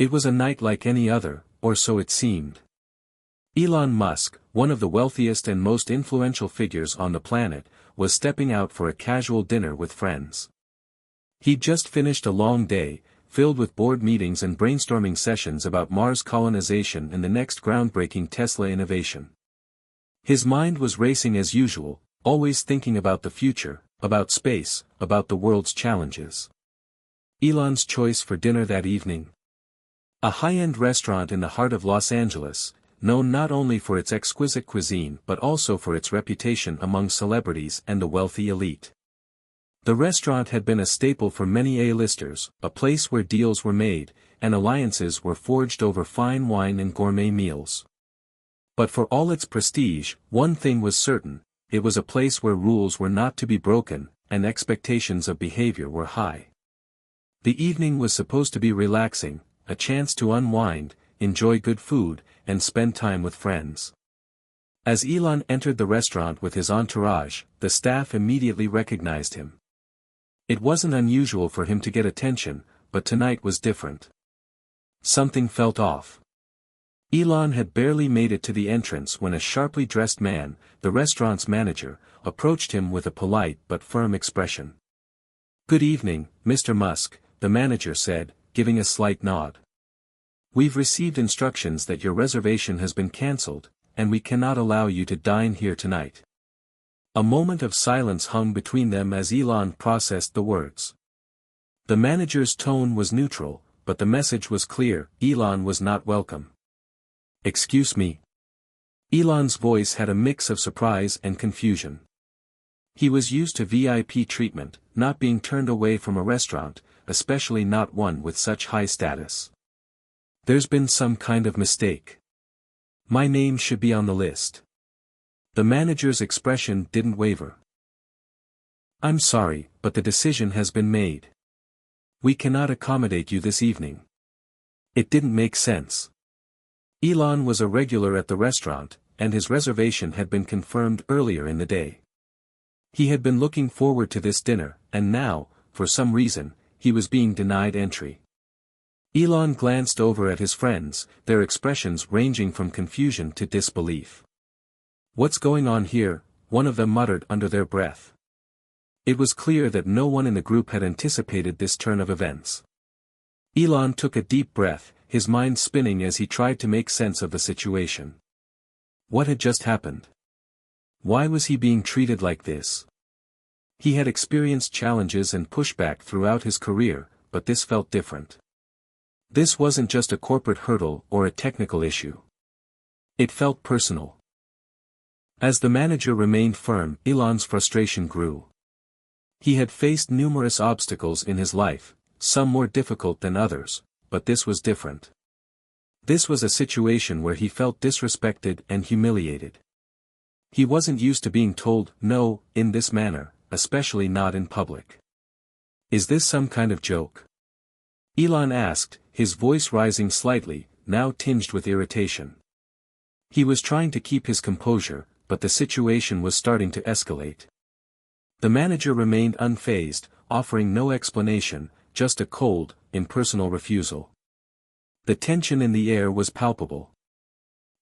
It was a night like any other, or so it seemed. Elon Musk, one of the wealthiest and most influential figures on the planet, was stepping out for a casual dinner with friends. He'd just finished a long day, filled with board meetings and brainstorming sessions about Mars colonization and the next groundbreaking Tesla innovation. His mind was racing as usual, always thinking about the future, about space, about the world's challenges. Elon's choice for dinner that evening? A high-end restaurant in the heart of Los Angeles, known not only for its exquisite cuisine but also for its reputation among celebrities and the wealthy elite. The restaurant had been a staple for many A-listers, a place where deals were made, and alliances were forged over fine wine and gourmet meals. But for all its prestige, one thing was certain: it was a place where rules were not to be broken, and expectations of behavior were high. The evening was supposed to be relaxing, a chance to unwind, enjoy good food, and spend time with friends. As Elon entered the restaurant with his entourage, the staff immediately recognized him. It wasn't unusual for him to get attention, but tonight was different. Something felt off. Elon had barely made it to the entrance when a sharply dressed man, the restaurant's manager, approached him with a polite but firm expression. "Good evening, Mr. Musk," the manager said, giving a slight nod. "We've received instructions that your reservation has been cancelled, and we cannot allow you to dine here tonight." A moment of silence hung between them as Elon processed the words. The manager's tone was neutral, but the message was clear: Elon was not welcome. "Excuse me?" Elon's voice had a mix of surprise and confusion. He was used to VIP treatment, not being turned away from a restaurant, especially not one with such high status. "There's been some kind of mistake. My name should be on the list." The manager's expression didn't waver. "I'm sorry, but the decision has been made. We cannot accommodate you this evening." It didn't make sense. Elon was a regular at the restaurant, and his reservation had been confirmed earlier in the day. He had been looking forward to this dinner, and now, for some reason, he was being denied entry. Elon glanced over at his friends, their expressions ranging from confusion to disbelief. "What's going on here?" one of them muttered under their breath. It was clear that no one in the group had anticipated this turn of events. Elon took a deep breath, his mind spinning as he tried to make sense of the situation. What had just happened? Why was he being treated like this? He had experienced challenges and pushback throughout his career, but this felt different. This wasn't just a corporate hurdle or a technical issue. It felt personal. As the manager remained firm, Elon's frustration grew. He had faced numerous obstacles in his life, some more difficult than others, but this was different. This was a situation where he felt disrespected and humiliated. He wasn't used to being told no in this manner, especially not in public. "Is this some kind of joke?" Elon asked, his voice rising slightly, now tinged with irritation. He was trying to keep his composure, but the situation was starting to escalate. The manager remained unfazed, offering no explanation, just a cold, impersonal refusal. The tension in the air was palpable.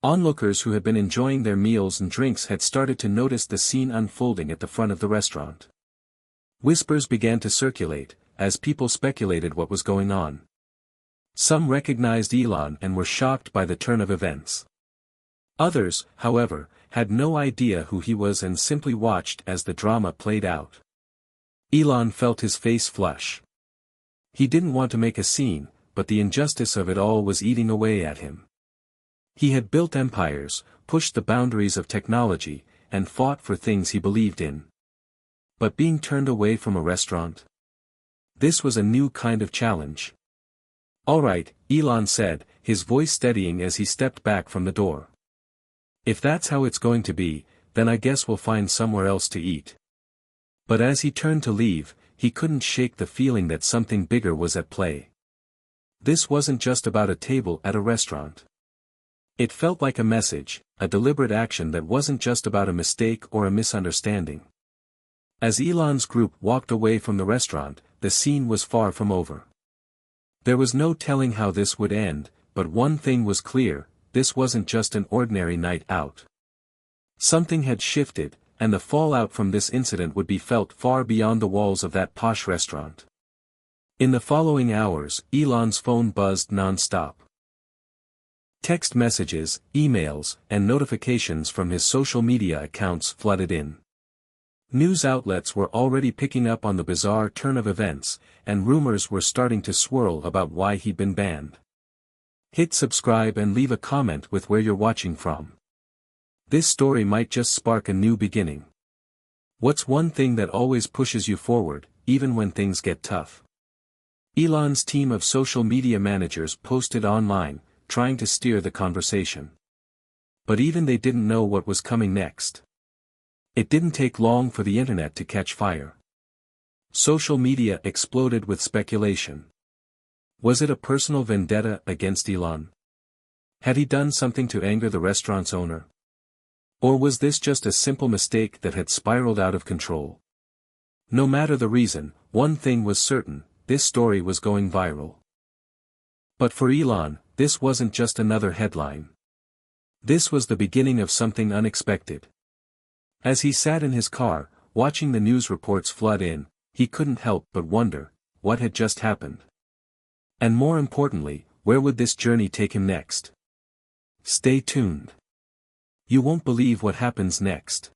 Onlookers who had been enjoying their meals and drinks had started to notice the scene unfolding at the front of the restaurant. Whispers began to circulate, as people speculated what was going on. Some recognized Elon and were shocked by the turn of events. Others, however, had no idea who he was and simply watched as the drama played out. Elon felt his face flush. He didn't want to make a scene, but the injustice of it all was eating away at him. He had built empires, pushed the boundaries of technology, and fought for things he believed in. But being turned away from a restaurant? This was a new kind of challenge. "All right," Elon said, his voice steadying as he stepped back from the door. "If that's how it's going to be, then I guess we'll find somewhere else to eat." But as he turned to leave, he couldn't shake the feeling that something bigger was at play. This wasn't just about a table at a restaurant. It felt like a message, a deliberate action that wasn't just about a mistake or a misunderstanding. As Elon's group walked away from the restaurant, the scene was far from over. There was no telling how this would end, but one thing was clear: this wasn't just an ordinary night out. Something had shifted, and the fallout from this incident would be felt far beyond the walls of that posh restaurant. In the following hours, Elon's phone buzzed non-stop. Text messages, emails, and notifications from his social media accounts flooded in. News outlets were already picking up on the bizarre turn of events, and rumors were starting to swirl about why he'd been banned. Hit subscribe and leave a comment with where you're watching from. This story might just spark a new beginning. What's one thing that always pushes you forward, even when things get tough? Elon's team of social media managers posted online, trying to steer the conversation. But even they didn't know what was coming next. It didn't take long for the internet to catch fire. Social media exploded with speculation. Was it a personal vendetta against Elon? Had he done something to anger the restaurant's owner? Or was this just a simple mistake that had spiraled out of control? No matter the reason, one thing was certain: this story was going viral. But for Elon, this wasn't just another headline. This was the beginning of something unexpected. As he sat in his car, watching the news reports flood in, he couldn't help but wonder, what had just happened? And more importantly, where would this journey take him next? Stay tuned. You won't believe what happens next.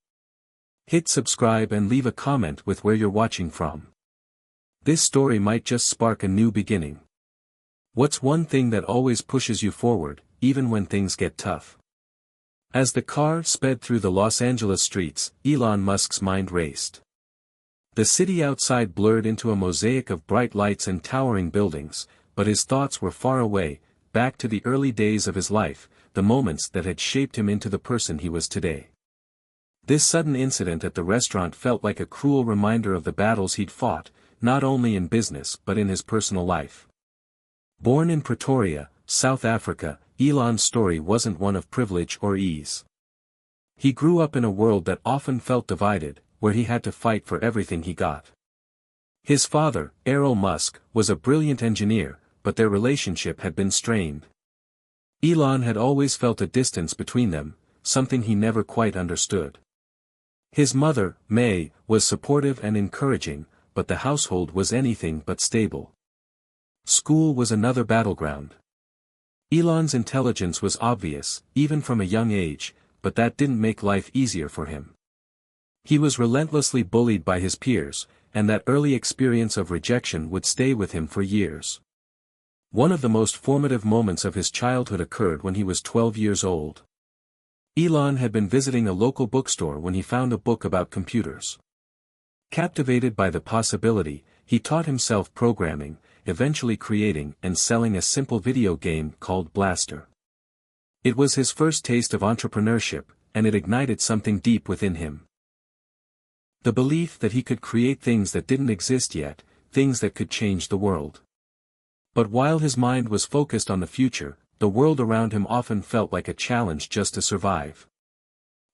Hit subscribe and leave a comment with where you're watching from. This story might just spark a new beginning. What's one thing that always pushes you forward, even when things get tough? As the car sped through the Los Angeles streets, Elon Musk's mind raced. The city outside blurred into a mosaic of bright lights and towering buildings, but his thoughts were far away, back to the early days of his life, the moments that had shaped him into the person he was today. This sudden incident at the restaurant felt like a cruel reminder of the battles he'd fought, not only in business but in his personal life. Born in Pretoria, South Africa, Elon's story wasn't one of privilege or ease. He grew up in a world that often felt divided, where he had to fight for everything he got. His father, Elon Musk, was a brilliant engineer, but their relationship had been strained. Elon had always felt a distance between them, something he never quite understood. His mother, May, was supportive and encouraging, but the household was anything but stable. School was another battleground. Elon's intelligence was obvious, even from a young age, but that didn't make life easier for him. He was relentlessly bullied by his peers, and that early experience of rejection would stay with him for years. One of the most formative moments of his childhood occurred when he was 12 years old. Elon had been visiting a local bookstore when he found a book about computers. Captivated by the possibility, he taught himself programming, eventually creating and selling a simple video game called Blaster. It was his first taste of entrepreneurship, and it ignited something deep within him. The belief that he could create things that didn't exist yet, things that could change the world. But while his mind was focused on the future, the world around him often felt like a challenge just to survive.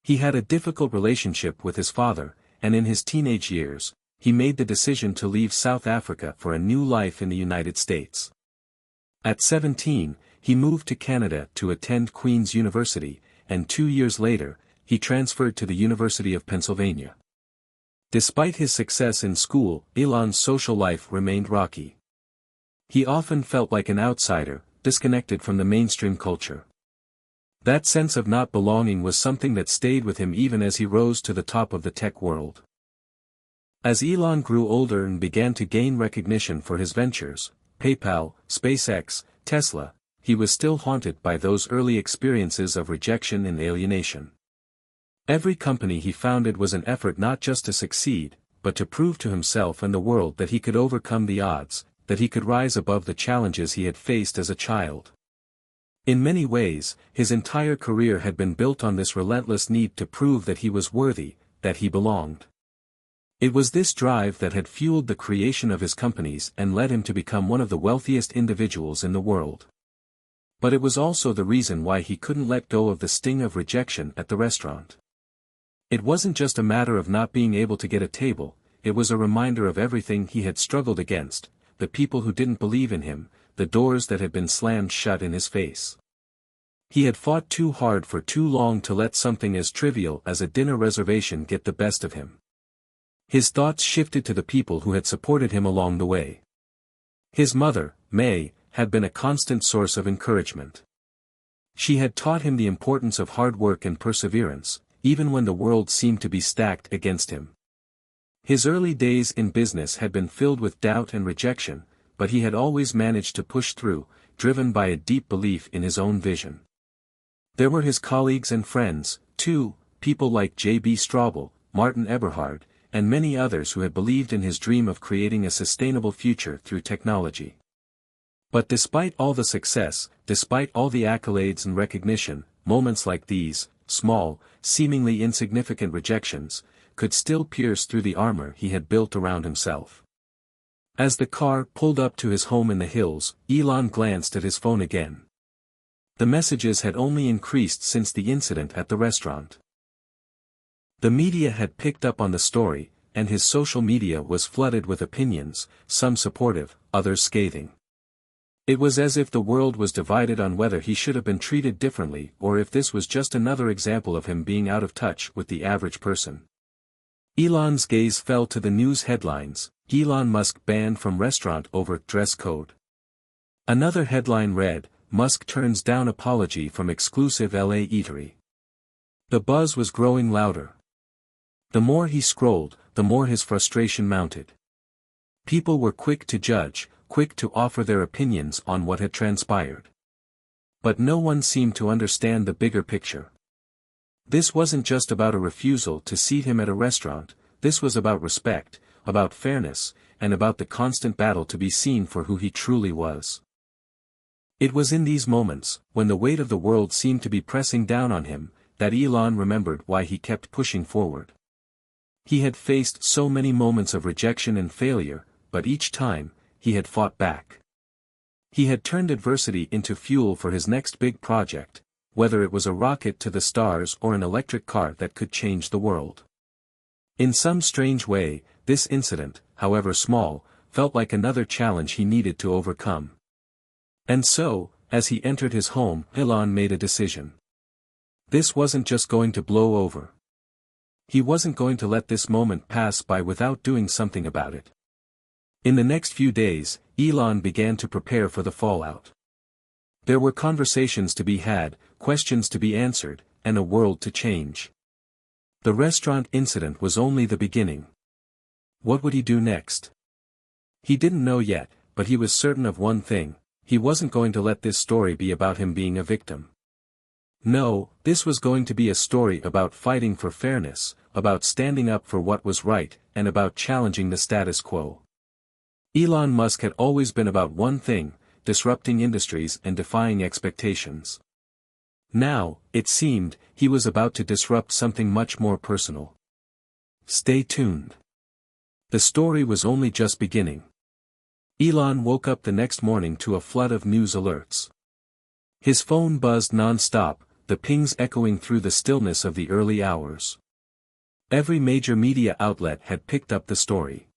He had a difficult relationship with his father, and in his teenage years, he made the decision to leave South Africa for a new life in the United States. At 17, he moved to Canada to attend Queen's University, and 2 years later, he transferred to the University of Pennsylvania. Despite his success in school, Elon's social life remained rocky. He often felt like an outsider, disconnected from the mainstream culture. That sense of not belonging was something that stayed with him even as he rose to the top of the tech world. As Elon grew older and began to gain recognition for his ventures, PayPal, SpaceX, Tesla, he was still haunted by those early experiences of rejection and alienation. Every company he founded was an effort not just to succeed, but to prove to himself and the world that he could overcome the odds, that he could rise above the challenges he had faced as a child. In many ways, his entire career had been built on this relentless need to prove that he was worthy, that he belonged. It was this drive that had fueled the creation of his companies and led him to become one of the wealthiest individuals in the world. But it was also the reason why he couldn't let go of the sting of rejection at the restaurant. It wasn't just a matter of not being able to get a table, it was a reminder of everything he had struggled against, the people who didn't believe in him, the doors that had been slammed shut in his face. He had fought too hard for too long to let something as trivial as a dinner reservation get the best of him. His thoughts shifted to the people who had supported him along the way. His mother, May, had been a constant source of encouragement. She had taught him the importance of hard work and perseverance, even when the world seemed to be stacked against him. His early days in business had been filled with doubt and rejection, but he had always managed to push through, driven by a deep belief in his own vision. There were his colleagues and friends, too, people like J.B. Straubel, Martin Eberhard, and many others who had believed in his dream of creating a sustainable future through technology. But despite all the success, despite all the accolades and recognition, moments like these, small, seemingly insignificant rejections, could still pierce through the armor he had built around himself. As the car pulled up to his home in the hills, Elon glanced at his phone again. The messages had only increased since the incident at the restaurant. The media had picked up on the story, and his social media was flooded with opinions, some supportive, others scathing. It was as if the world was divided on whether he should have been treated differently or if this was just another example of him being out of touch with the average person. Elon's gaze fell to the news headlines: Elon Musk banned from restaurant over dress code. Another headline read, Musk turns down apology from exclusive LA eatery. The buzz was growing louder. The more he scrolled, the more his frustration mounted. People were quick to judge, quick to offer their opinions on what had transpired. But no one seemed to understand the bigger picture. This wasn't just about a refusal to seat him at a restaurant, this was about respect, about fairness, and about the constant battle to be seen for who he truly was. It was in these moments, when the weight of the world seemed to be pressing down on him, that Elon remembered why he kept pushing forward. He had faced so many moments of rejection and failure, but each time, he had fought back. He had turned adversity into fuel for his next big project, whether it was a rocket to the stars or an electric car that could change the world. In some strange way, this incident, however small, felt like another challenge he needed to overcome. And so, as he entered his home, Elon made a decision. This wasn't just going to blow over. He wasn't going to let this moment pass by without doing something about it. In the next few days, Elon began to prepare for the fallout. There were conversations to be had, questions to be answered, and a world to change. The restaurant incident was only the beginning. What would he do next? He didn't know yet, but he was certain of one thing: he wasn't going to let this story be about him being a victim. No, this was going to be a story about fighting for fairness, about standing up for what was right, and about challenging the status quo. Elon Musk had always been about one thing: disrupting industries and defying expectations. Now, it seemed, he was about to disrupt something much more personal. Stay tuned. The story was only just beginning. Elon woke up the next morning to a flood of news alerts. His phone buzzed non-stop, the pings echoing through the stillness of the early hours. Every major media outlet had picked up the story.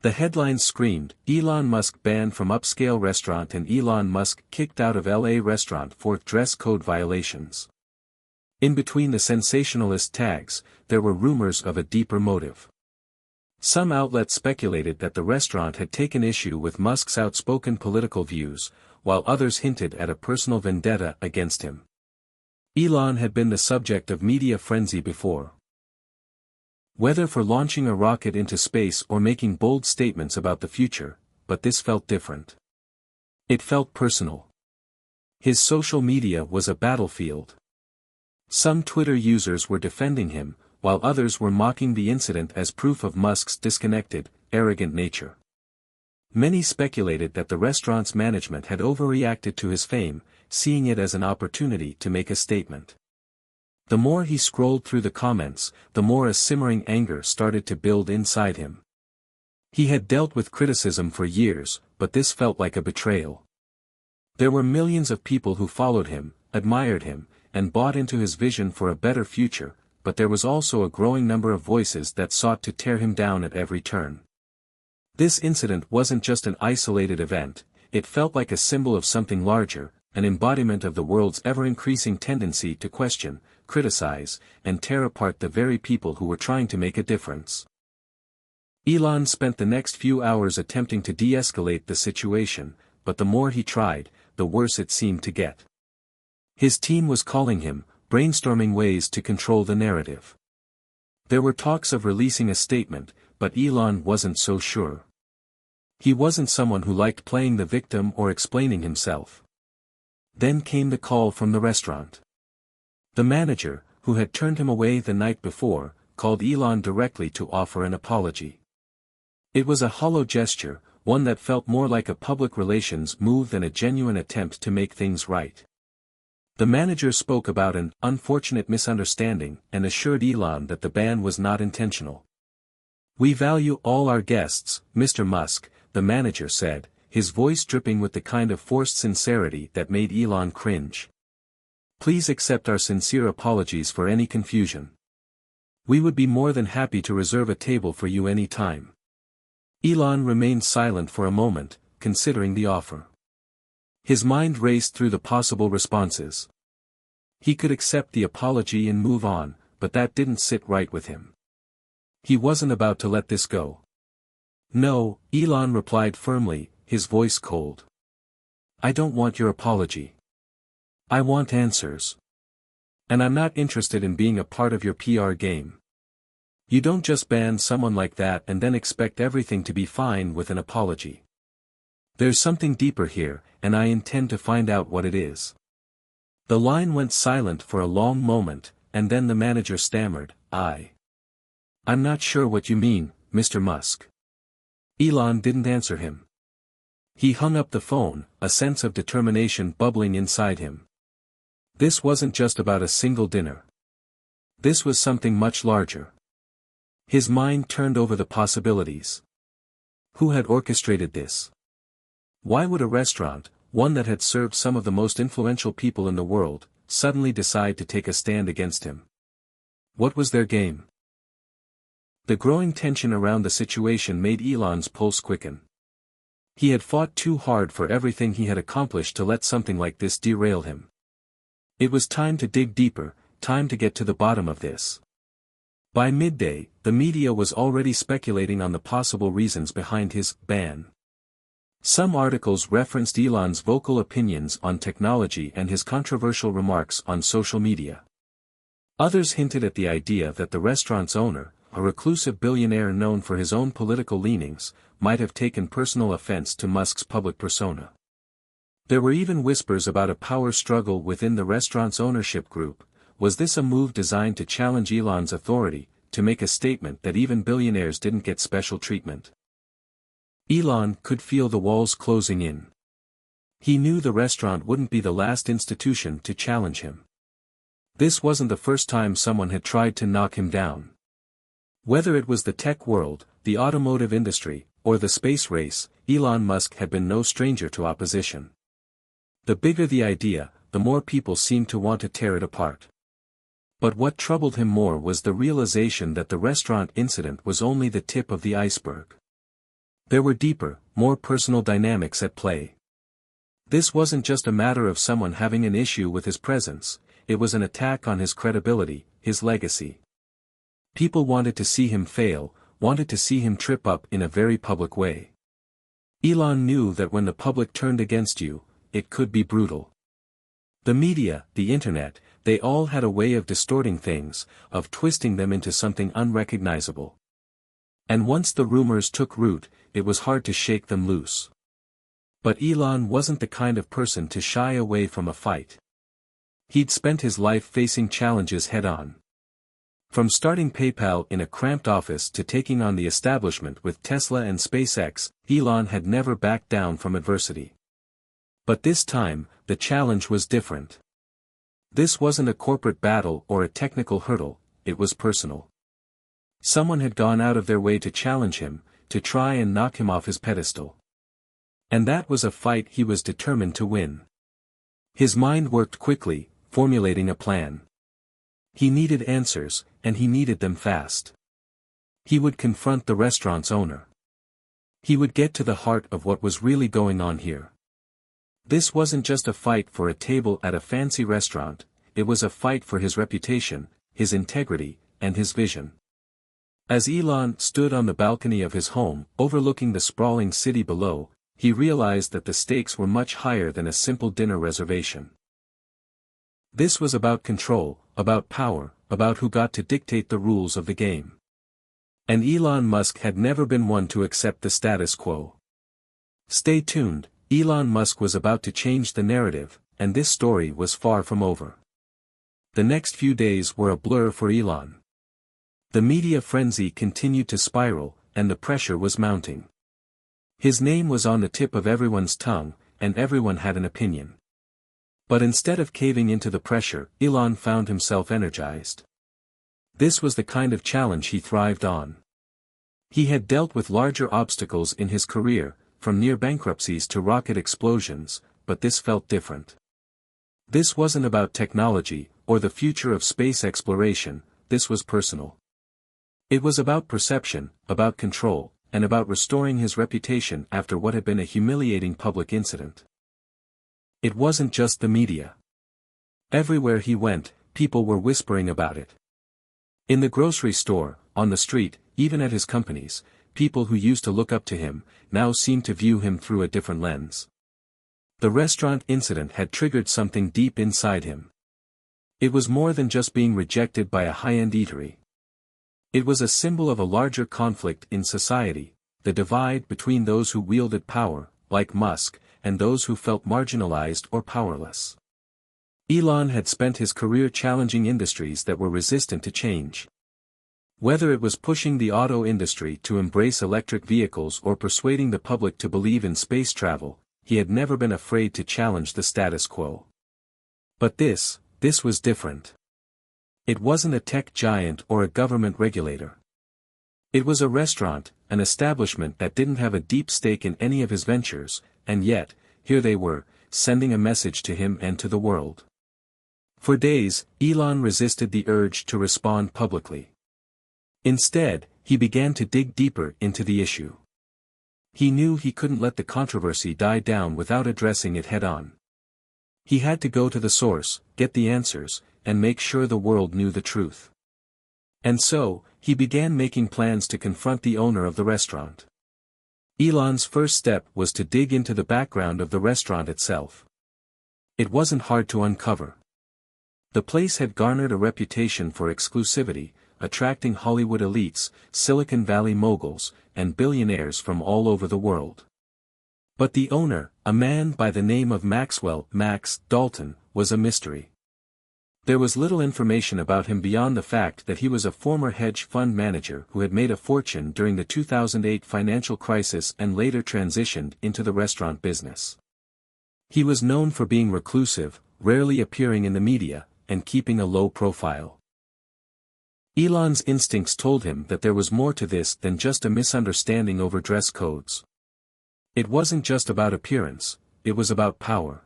The headlines screamed, Elon Musk banned from upscale restaurant and Elon Musk kicked out of LA restaurant for dress code violations. In between the sensationalist tags, there were rumors of a deeper motive. Some outlets speculated that the restaurant had taken issue with Musk's outspoken political views, while others hinted at a personal vendetta against him. Elon had been the subject of media frenzy before. Whether for launching a rocket into space or making bold statements about the future, but this felt different. It felt personal. His social media was a battlefield. Some Twitter users were defending him, while others were mocking the incident as proof of Musk's disconnected, arrogant nature. Many speculated that the restaurant's management had overreacted to his fame, seeing it as an opportunity to make a statement. The more he scrolled through the comments, the more a simmering anger started to build inside him. He had dealt with criticism for years, but this felt like a betrayal. There were millions of people who followed him, admired him, and bought into his vision for a better future, but there was also a growing number of voices that sought to tear him down at every turn. This incident wasn't just an isolated event, it felt like a symbol of something larger, an embodiment of the world's ever-increasing tendency to question, criticize, and tear apart the very people who were trying to make a difference. Elon spent the next few hours attempting to de-escalate the situation, but the more he tried, the worse it seemed to get. His team was calling him, brainstorming ways to control the narrative. There were talks of releasing a statement, but Elon wasn't so sure. He wasn't someone who liked playing the victim or explaining himself. Then came the call from the restaurant. The manager, who had turned him away the night before, called Elon directly to offer an apology. It was a hollow gesture, one that felt more like a public relations move than a genuine attempt to make things right. The manager spoke about an unfortunate misunderstanding and assured Elon that the ban was not intentional. "We value all our guests, Mr. Musk," the manager said, his voice dripping with the kind of forced sincerity that made Elon cringe. "Please accept our sincere apologies for any confusion. We would be more than happy to reserve a table for you any time." Elon remained silent for a moment, considering the offer. His mind raced through the possible responses. He could accept the apology and move on, but that didn't sit right with him. He wasn't about to let this go. "No," Elon replied firmly, his voice cold. "I don't want your apology. I want answers. And I'm not interested in being a part of your PR game. You don't just ban someone like that and then expect everything to be fine with an apology. There's something deeper here, and I intend to find out what it is." The line went silent for a long moment, and then the manager stammered, I'm not sure what you mean, Mr. Musk." Elon didn't answer him. He hung up the phone, a sense of determination bubbling inside him. This wasn't just about a single dinner. This was something much larger. His mind turned over the possibilities. Who had orchestrated this? Why would a restaurant, one that had served some of the most influential people in the world, suddenly decide to take a stand against him? What was their game? The growing tension around the situation made Elon's pulse quicken. He had fought too hard for everything he had accomplished to let something like this derail him. It was time to dig deeper, time to get to the bottom of this. By midday, the media was already speculating on the possible reasons behind his ban. Some articles referenced Elon's vocal opinions on technology and his controversial remarks on social media. Others hinted at the idea that the restaurant's owner, a reclusive billionaire known for his own political leanings, might have taken personal offense to Musk's public persona. There were even whispers about a power struggle within the restaurant's ownership group. Was this a move designed to challenge Elon's authority, to make a statement that even billionaires didn't get special treatment? Elon could feel the walls closing in. He knew the restaurant wouldn't be the last institution to challenge him. This wasn't the first time someone had tried to knock him down. Whether it was the tech world, the automotive industry, or the space race, Elon Musk had been no stranger to opposition. The bigger the idea, the more people seemed to want to tear it apart. But what troubled him more was the realization that the restaurant incident was only the tip of the iceberg. There were deeper, more personal dynamics at play. This wasn't just a matter of someone having an issue with his presence, it was an attack on his credibility, his legacy. People wanted to see him fail, wanted to see him trip up in a very public way. Elon knew that when the public turned against you, it could be brutal. The media, the internet, they all had a way of distorting things, of twisting them into something unrecognizable. And once the rumors took root, it was hard to shake them loose. But Elon wasn't the kind of person to shy away from a fight. He'd spent his life facing challenges head-on. From starting PayPal in a cramped office to taking on the establishment with Tesla and SpaceX, Elon had never backed down from adversity. But this time, the challenge was different. This wasn't a corporate battle or a technical hurdle, it was personal. Someone had gone out of their way to challenge him, to try and knock him off his pedestal. And that was a fight he was determined to win. His mind worked quickly, formulating a plan. He needed answers, and he needed them fast. He would confront the restaurant's owner. He would get to the heart of what was really going on here. This wasn't just a fight for a table at a fancy restaurant, it was a fight for his reputation, his integrity, and his vision. As Elon stood on the balcony of his home, overlooking the sprawling city below, he realized that the stakes were much higher than a simple dinner reservation. This was about control, about power, about who got to dictate the rules of the game. And Elon Musk had never been one to accept the status quo. Stay tuned, Elon Musk was about to change the narrative, and this story was far from over. The next few days were a blur for Elon. The media frenzy continued to spiral, and the pressure was mounting. His name was on the tip of everyone's tongue, and everyone had an opinion. But instead of caving into the pressure, Elon found himself energized. This was the kind of challenge he thrived on. He had dealt with larger obstacles in his career, from near bankruptcies to rocket explosions, but this felt different. This wasn't about technology, or the future of space exploration, this was personal. It was about perception, about control, and about restoring his reputation after what had been a humiliating public incident. It wasn't just the media. Everywhere he went, people were whispering about it. In the grocery store, on the street, even at his companies, people who used to look up to him, now seemed to view him through a different lens. The restaurant incident had triggered something deep inside him. It was more than just being rejected by a high-end eatery. It was a symbol of a larger conflict in society, the divide between those who wielded power, like Musk, and those who felt marginalized or powerless. Elon had spent his career challenging industries that were resistant to change. Whether it was pushing the auto industry to embrace electric vehicles or persuading the public to believe in space travel, he had never been afraid to challenge the status quo. But this was different. It wasn't a tech giant or a government regulator. It was a restaurant, an establishment that didn't have a deep stake in any of his ventures, and yet, here they were, sending a message to him and to the world. For days, Elon resisted the urge to respond publicly. Instead, he began to dig deeper into the issue. He knew he couldn't let the controversy die down without addressing it head-on. He had to go to the source, get the answers, and make sure the world knew the truth. And so, he began making plans to confront the owner of the restaurant. Elon's first step was to dig into the background of the restaurant itself. It wasn't hard to uncover. The place had garnered a reputation for exclusivity, attracting Hollywood elites, Silicon Valley moguls, and billionaires from all over the world. But the owner, a man by the name of Max Dalton, was a mystery. There was little information about him beyond the fact that he was a former hedge fund manager who had made a fortune during the 2008 financial crisis and later transitioned into the restaurant business. He was known for being reclusive, rarely appearing in the media, and keeping a low profile. Elon's instincts told him that there was more to this than just a misunderstanding over dress codes. It wasn't just about appearance, it was about power.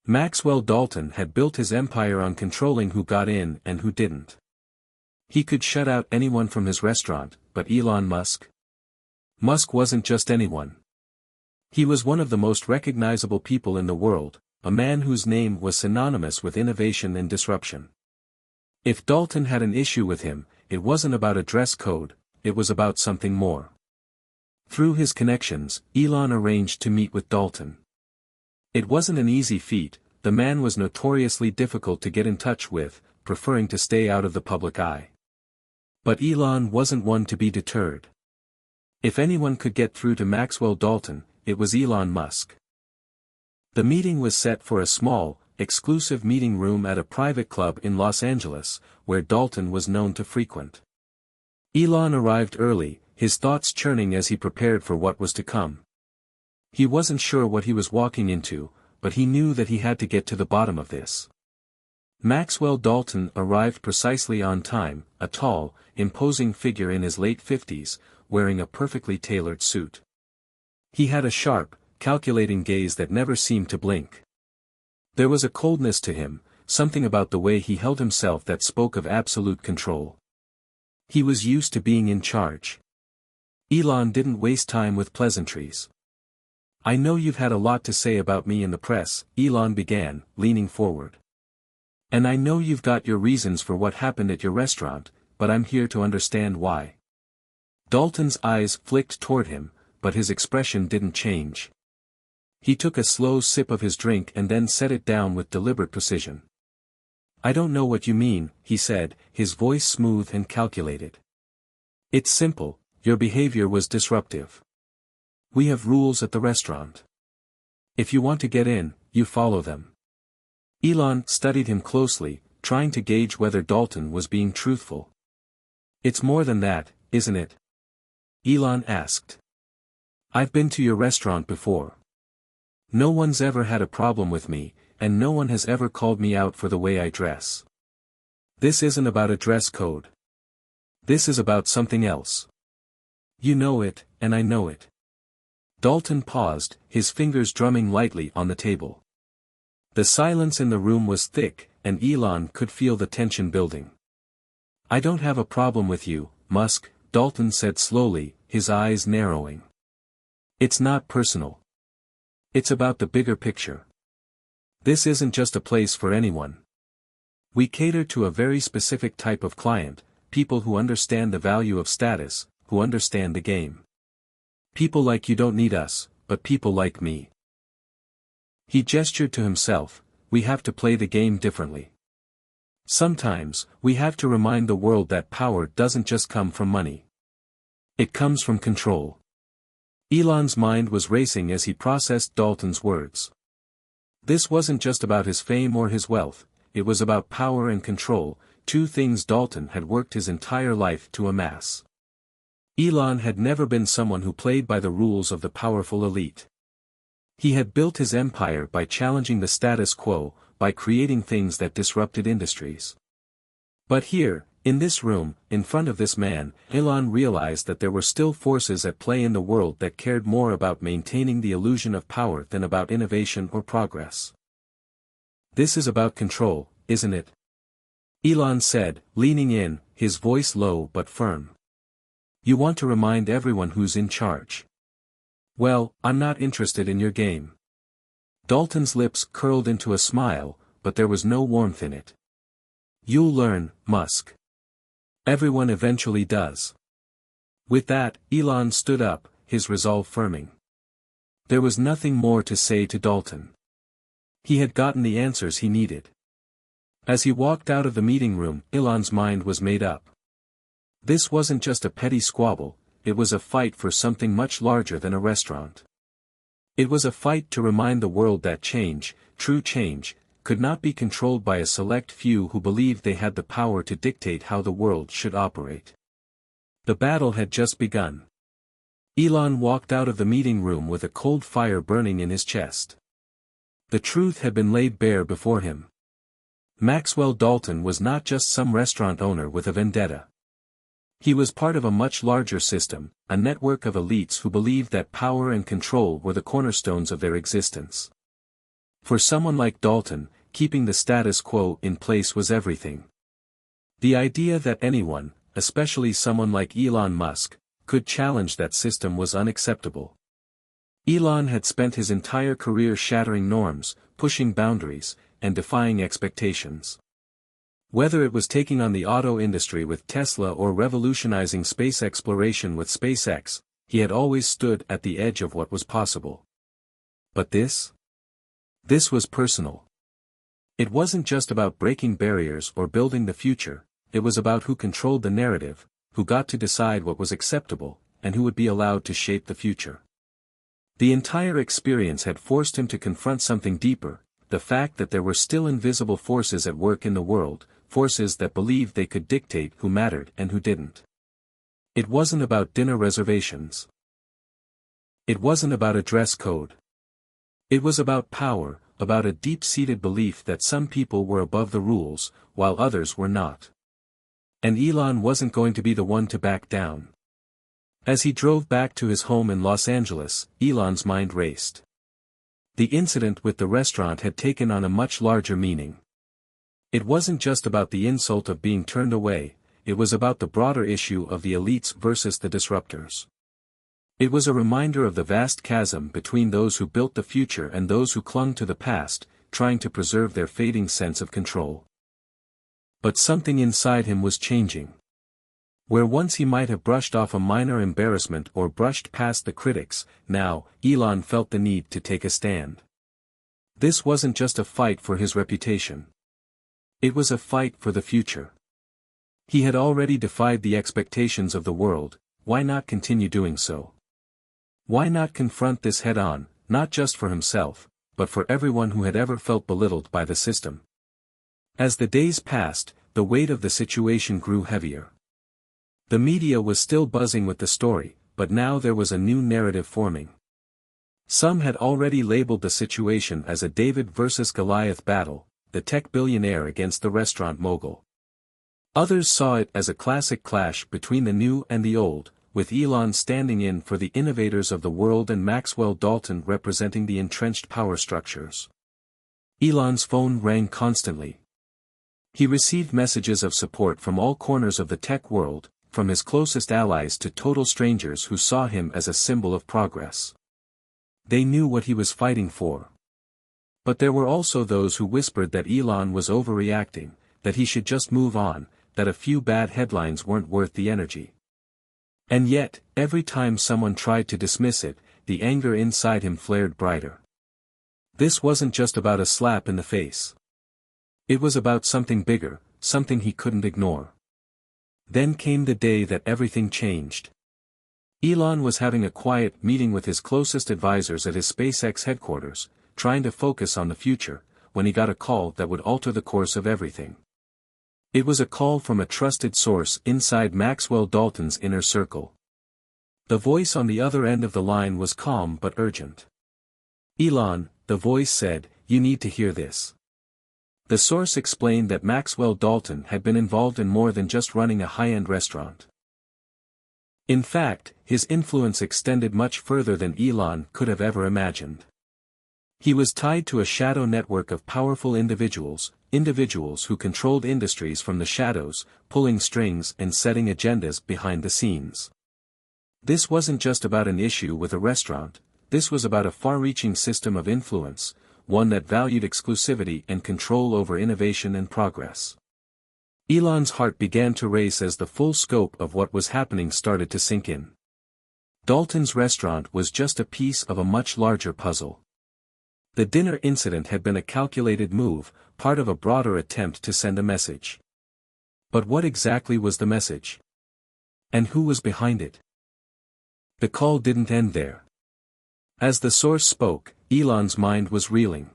Maxwell Dalton had built his empire on controlling who got in and who didn't. He could shut out anyone from his restaurant, but Elon Musk? Musk wasn't just anyone. He was one of the most recognizable people in the world, a man whose name was synonymous with innovation and disruption. If Dalton had an issue with him, it wasn't about a dress code, it was about something more. Through his connections, Elon arranged to meet with Dalton. It wasn't an easy feat, the man was notoriously difficult to get in touch with, preferring to stay out of the public eye. But Elon wasn't one to be deterred. If anyone could get through to Maxwell Dalton, it was Elon Musk. The meeting was set for a small, exclusive meeting room at a private club in Los Angeles, where Dalton was known to frequent. Elon arrived early, his thoughts churning as he prepared for what was to come. He wasn't sure what he was walking into, but he knew that he had to get to the bottom of this. Maxwell Dalton arrived precisely on time, a tall, imposing figure in his late 50s, wearing a perfectly tailored suit. He had a sharp, calculating gaze that never seemed to blink. There was a coldness to him, something about the way he held himself that spoke of absolute control. He was used to being in charge. Elon didn't waste time with pleasantries. I know you've had a lot to say about me in the press, Elon began, leaning forward. And I know you've got your reasons for what happened at your restaurant, but I'm here to understand why. Dalton's eyes flicked toward him, but his expression didn't change. He took a slow sip of his drink and then set it down with deliberate precision. I don't know what you mean, he said, his voice smooth and calculated. It's simple, your behavior was disruptive. We have rules at the restaurant. If you want to get in, you follow them. Elon studied him closely, trying to gauge whether Dalton was being truthful. It's more than that, isn't it? Elon asked. I've been to your restaurant before. No one's ever had a problem with me, and no one has ever called me out for the way I dress. This isn't about a dress code. This is about something else. You know it, and I know it. Dalton paused, his fingers drumming lightly on the table. The silence in the room was thick, and Elon could feel the tension building. I don't have a problem with you, Musk, Dalton said slowly, his eyes narrowing. It's not personal. It's about the bigger picture. This isn't just a place for anyone. We cater to a very specific type of client, people who understand the value of status, who understand the game. People like you don't need us, but people like me. He gestured to himself, we have to play the game differently. Sometimes, we have to remind the world that power doesn't just come from money. It comes from control. Elon's mind was racing as he processed Dalton's words. This wasn't just about his fame or his wealth, it was about power and control, two things Dalton had worked his entire life to amass. Elon had never been someone who played by the rules of the powerful elite. He had built his empire by challenging the status quo, by creating things that disrupted industries. But here, in this room, in front of this man, Elon realized that there were still forces at play in the world that cared more about maintaining the illusion of power than about innovation or progress. This is about control, isn't it? Elon said, leaning in, his voice low but firm. You want to remind everyone who's in charge. Well, I'm not interested in your game. Dalton's lips curled into a smile, but there was no warmth in it. You'll learn, Musk. Everyone eventually does. With that, Elon stood up, his resolve firming. There was nothing more to say to Dalton. He had gotten the answers he needed. As he walked out of the meeting room, Elon's mind was made up. This wasn't just a petty squabble, it was a fight for something much larger than a restaurant. It was a fight to remind the world that change, true change, could not be controlled by a select few who believed they had the power to dictate how the world should operate. The battle had just begun. Elon walked out of the meeting room with a cold fire burning in his chest. The truth had been laid bare before him. Maxwell Dalton was not just some restaurant owner with a vendetta. He was part of a much larger system, a network of elites who believed that power and control were the cornerstones of their existence. For someone like Dalton, keeping the status quo in place was everything. The idea that anyone, especially someone like Elon Musk, could challenge that system was unacceptable. Elon had spent his entire career shattering norms, pushing boundaries, and defying expectations. Whether it was taking on the auto industry with Tesla or revolutionizing space exploration with SpaceX, he had always stood at the edge of what was possible. But this? This was personal. It wasn't just about breaking barriers or building the future, it was about who controlled the narrative, who got to decide what was acceptable, and who would be allowed to shape the future. The entire experience had forced him to confront something deeper, the fact that there were still invisible forces at work in the world, forces that believed they could dictate who mattered and who didn't. It wasn't about dinner reservations. It wasn't about a dress code. It was about power, about a deep-seated belief that some people were above the rules, while others were not. And Elon wasn't going to be the one to back down. As he drove back to his home in Los Angeles, Elon's mind raced. The incident with the restaurant had taken on a much larger meaning. It wasn't just about the insult of being turned away, it was about the broader issue of the elites versus the disruptors. It was a reminder of the vast chasm between those who built the future and those who clung to the past, trying to preserve their fading sense of control. But something inside him was changing. Where once he might have brushed off a minor embarrassment or brushed past the critics, now, Elon felt the need to take a stand. This wasn't just a fight for his reputation. It was a fight for the future. He had already defied the expectations of the world, why not continue doing so? Why not confront this head-on, not just for himself, but for everyone who had ever felt belittled by the system? As the days passed, the weight of the situation grew heavier. The media was still buzzing with the story, but now there was a new narrative forming. Some had already labeled the situation as a David versus Goliath battle, the tech billionaire against the restaurant mogul. Others saw it as a classic clash between the new and the old, with Elon standing in for the innovators of the world and Maxwell Dalton representing the entrenched power structures. Elon's phone rang constantly. He received messages of support from all corners of the tech world, from his closest allies to total strangers who saw him as a symbol of progress. They knew what he was fighting for. But there were also those who whispered that Elon was overreacting, that he should just move on, that a few bad headlines weren't worth the energy. And yet, every time someone tried to dismiss it, the anger inside him flared brighter. This wasn't just about a slap in the face. It was about something bigger, something he couldn't ignore. Then came the day that everything changed. Elon was having a quiet meeting with his closest advisors at his SpaceX headquarters, trying to focus on the future, when he got a call that would alter the course of everything. It was a call from a trusted source inside Maxwell Dalton's inner circle. The voice on the other end of the line was calm but urgent. "Elon," the voice said, "you need to hear this." The source explained that Maxwell Dalton had been involved in more than just running a high-end restaurant. In fact, his influence extended much further than Elon could have ever imagined. He was tied to a shadow network of powerful individuals who controlled industries from the shadows, pulling strings and setting agendas behind the scenes. This wasn't just about an issue with a restaurant, this was about a far-reaching system of influence, one that valued exclusivity and control over innovation and progress. Elon's heart began to race as the full scope of what was happening started to sink in. Dalton's restaurant was just a piece of a much larger puzzle. The dinner incident had been a calculated move, part of a broader attempt to send a message. But what exactly was the message? And who was behind it? The call didn't end there. As the source spoke, Elon's mind was reeling.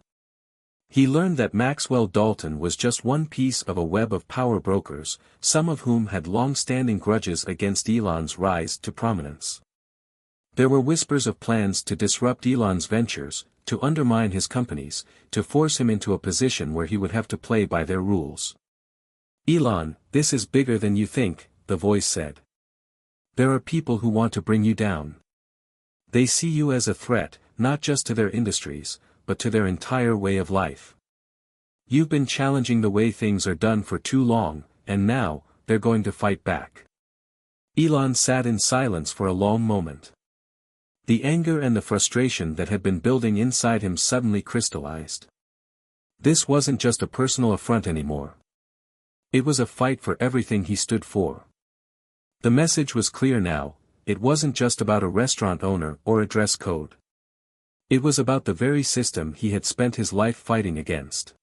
He learned that Maxwell Dalton was just one piece of a web of power brokers, some of whom had long-standing grudges against Elon's rise to prominence. There were whispers of plans to disrupt Elon's ventures, to undermine his companies, to force him into a position where he would have to play by their rules. "Elon, this is bigger than you think," the voice said. "There are people who want to bring you down. They see you as a threat, not just to their industries, but to their entire way of life. You've been challenging the way things are done for too long, and now, they're going to fight back." Elon sat in silence for a long moment. The anger and the frustration that had been building inside him suddenly crystallized. This wasn't just a personal affront anymore. It was a fight for everything he stood for. The message was clear now, it wasn't just about a restaurant owner or a dress code. It was about the very system he had spent his life fighting against.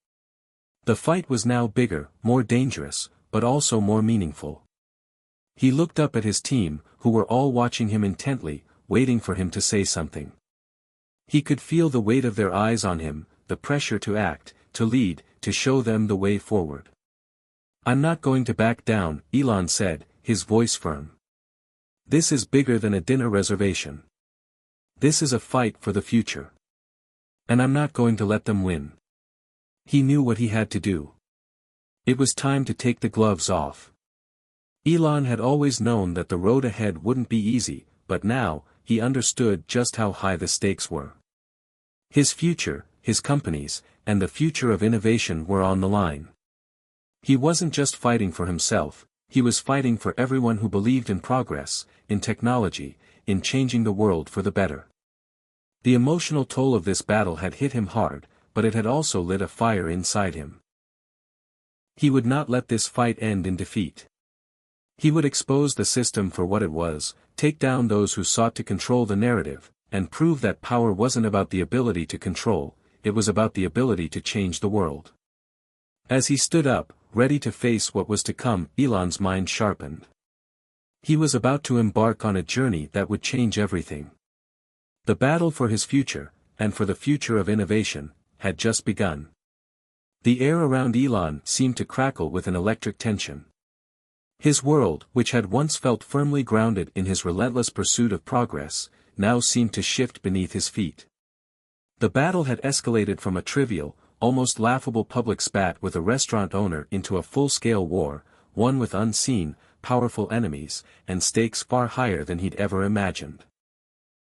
The fight was now bigger, more dangerous, but also more meaningful. He looked up at his team, who were all watching him intently, waiting for him to say something. He could feel the weight of their eyes on him, the pressure to act, to lead, to show them the way forward. "I'm not going to back down," Elon said, his voice firm. "This is bigger than a dinner reservation. This is a fight for the future. And I'm not going to let them win." He knew what he had to do. It was time to take the gloves off. Elon had always known that the road ahead wouldn't be easy, but now, he understood just how high the stakes were. His future, his companies, and the future of innovation were on the line. He wasn't just fighting for himself, he was fighting for everyone who believed in progress, in technology, in changing the world for the better. The emotional toll of this battle had hit him hard, but it had also lit a fire inside him. He would not let this fight end in defeat. He would expose the system for what it was, take down those who sought to control the narrative, and prove that power wasn't about the ability to control, it was about the ability to change the world. As he stood up, ready to face what was to come, Elon's mind sharpened. He was about to embark on a journey that would change everything. The battle for his future, and for the future of innovation, had just begun. The air around Elon seemed to crackle with an electric tension. His world, which had once felt firmly grounded in his relentless pursuit of progress, now seemed to shift beneath his feet. The battle had escalated from a trivial, almost laughable public spat with a restaurant owner into a full-scale war, one with unseen, powerful enemies, and stakes far higher than he'd ever imagined.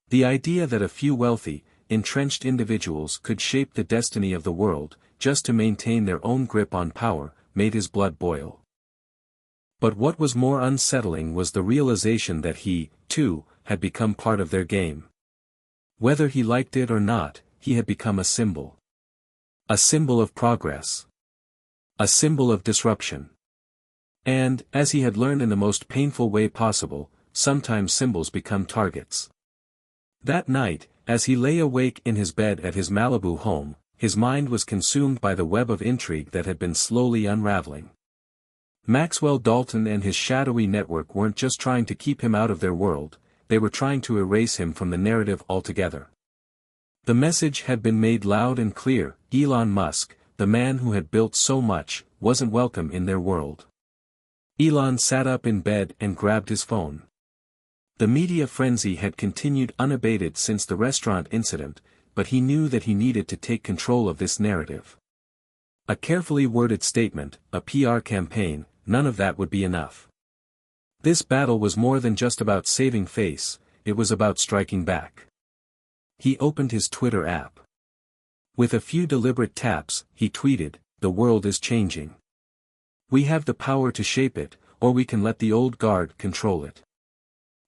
The idea that a few wealthy, entrenched individuals could shape the destiny of the world, just to maintain their own grip on power, made his blood boil. But what was more unsettling was the realization that he, too, had become part of their game. Whether he liked it or not, he had become a symbol. A symbol of progress. A symbol of disruption. And, as he had learned in the most painful way possible, sometimes symbols become targets. That night, as he lay awake in his bed at his Malibu home, his mind was consumed by the web of intrigue that had been slowly unraveling. Maxwell Dalton and his shadowy network weren't just trying to keep him out of their world, they were trying to erase him from the narrative altogether. The message had been made loud and clear: Elon Musk, the man who had built so much, wasn't welcome in their world. Elon sat up in bed and grabbed his phone. The media frenzy had continued unabated since the restaurant incident, but he knew that he needed to take control of this narrative. A carefully worded statement, a PR campaign, none of that would be enough. This battle was more than just about saving face, it was about striking back. He opened his Twitter app. With a few deliberate taps, he tweeted, "The world is changing. We have the power to shape it, or we can let the old guard control it.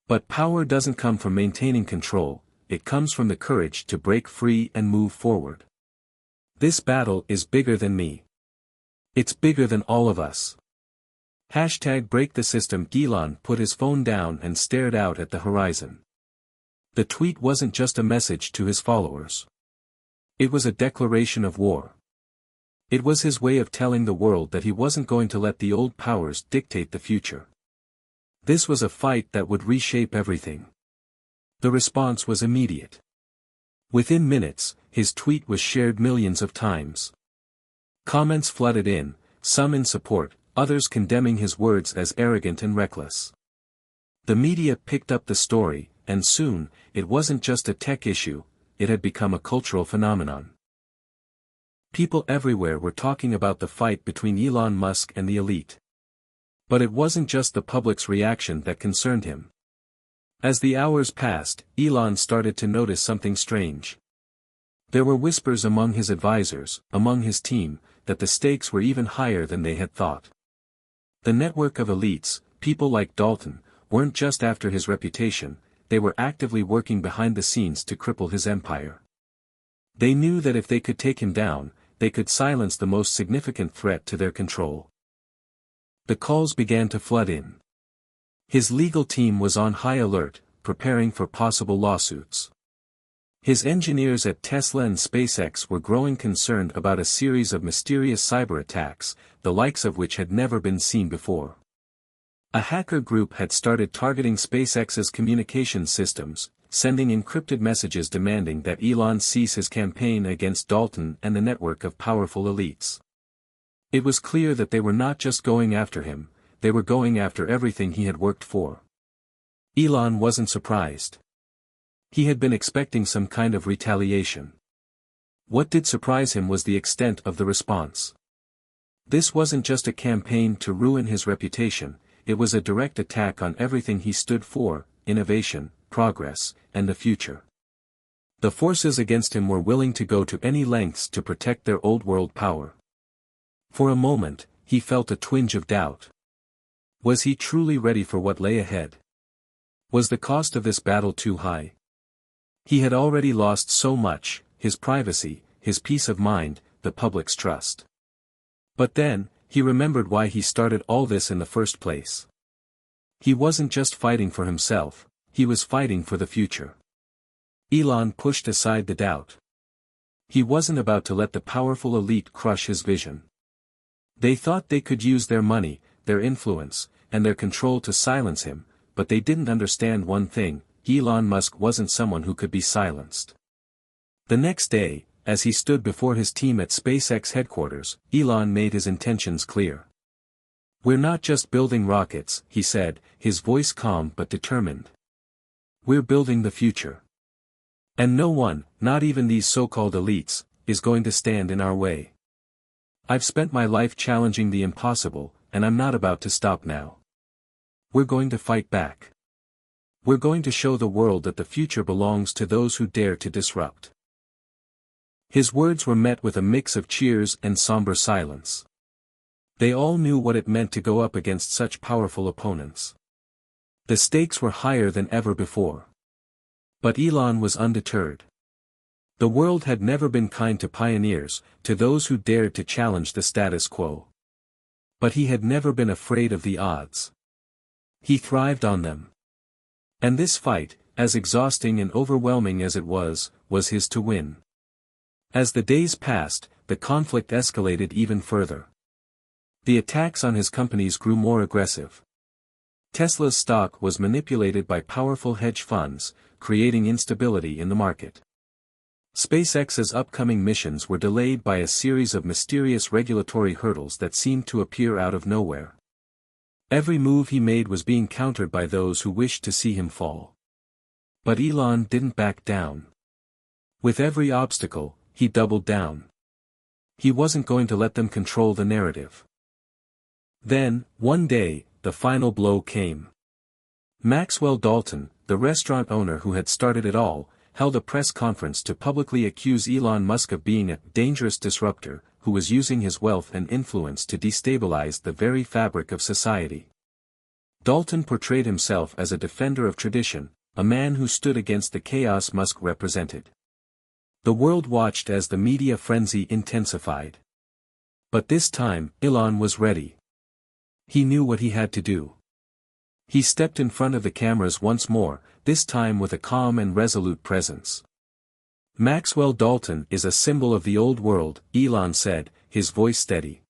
But power doesn't come from maintaining control, it comes from the courage to break free and move forward. This battle is bigger than me. It's bigger than all of us. #break the system." Elon put his phone down and stared out at the horizon. The tweet wasn't just a message to his followers. It was a declaration of war. It was his way of telling the world that he wasn't going to let the old powers dictate the future. This was a fight that would reshape everything. The response was immediate. Within minutes, his tweet was shared millions of times. Comments flooded in, some in support, others condemning his words as arrogant and reckless. The media picked up the story, and soon, it wasn't just a tech issue, it had become a cultural phenomenon. People everywhere were talking about the fight between Elon Musk and the elite. But it wasn't just the public's reaction that concerned him. As the hours passed, Elon started to notice something strange. There were whispers among his advisors, among his team, that the stakes were even higher than they had thought. The network of elites, people like Dalton, weren't just after his reputation, they were actively working behind the scenes to cripple his empire. They knew that if they could take him down, they could silence the most significant threat to their control. The calls began to flood in. His legal team was on high alert, preparing for possible lawsuits. His engineers at Tesla and SpaceX were growing concerned about a series of mysterious cyber attacks, the likes of which had never been seen before. A hacker group had started targeting SpaceX's communication systems, sending encrypted messages demanding that Elon cease his campaign against Dalton and the network of powerful elites. It was clear that they were not just going after him, they were going after everything he had worked for. Elon wasn't surprised. He had been expecting some kind of retaliation. What did surprise him was the extent of the response. This wasn't just a campaign to ruin his reputation, it was a direct attack on everything he stood for: innovation, progress, and the future. The forces against him were willing to go to any lengths to protect their old world power. For a moment, he felt a twinge of doubt. Was he truly ready for what lay ahead? Was the cost of this battle too high? He had already lost so much: his privacy, his peace of mind, the public's trust. But then, he remembered why he started all this in the first place. He wasn't just fighting for himself, he was fighting for the future. Elon pushed aside the doubt. He wasn't about to let the powerful elite crush his vision. They thought they could use their money, their influence, and their control to silence him, but they didn't understand one thing: Elon Musk wasn't someone who could be silenced. The next day, as he stood before his team at SpaceX headquarters, Elon made his intentions clear. "We're not just building rockets," he said, his voice calm but determined. "We're building the future. And no one, not even these so-called elites, is going to stand in our way. I've spent my life challenging the impossible, and I'm not about to stop now. We're going to fight back. We're going to show the world that the future belongs to those who dare to disrupt." His words were met with a mix of cheers and somber silence. They all knew what it meant to go up against such powerful opponents. The stakes were higher than ever before. But Elon was undeterred. The world had never been kind to pioneers, to those who dared to challenge the status quo. But he had never been afraid of the odds. He thrived on them. And this fight, as exhausting and overwhelming as it was his to win. As the days passed, the conflict escalated even further. The attacks on his companies grew more aggressive. Tesla's stock was manipulated by powerful hedge funds, creating instability in the market. SpaceX's upcoming missions were delayed by a series of mysterious regulatory hurdles that seemed to appear out of nowhere. Every move he made was being countered by those who wished to see him fall. But Elon didn't back down. With every obstacle, he doubled down. He wasn't going to let them control the narrative. Then, one day, the final blow came. Maxwell Dalton, the restaurant owner who had started it all, held a press conference to publicly accuse Elon Musk of being a dangerous disruptor, who was using his wealth and influence to destabilize the very fabric of society. Dalton portrayed himself as a defender of tradition, a man who stood against the chaos Musk represented. The world watched as the media frenzy intensified. But this time, Elon was ready. He knew what he had to do. He stepped in front of the cameras once more, this time with a calm and resolute presence. "Maxwell Dalton is a symbol of the old world," Elon said, his voice steady.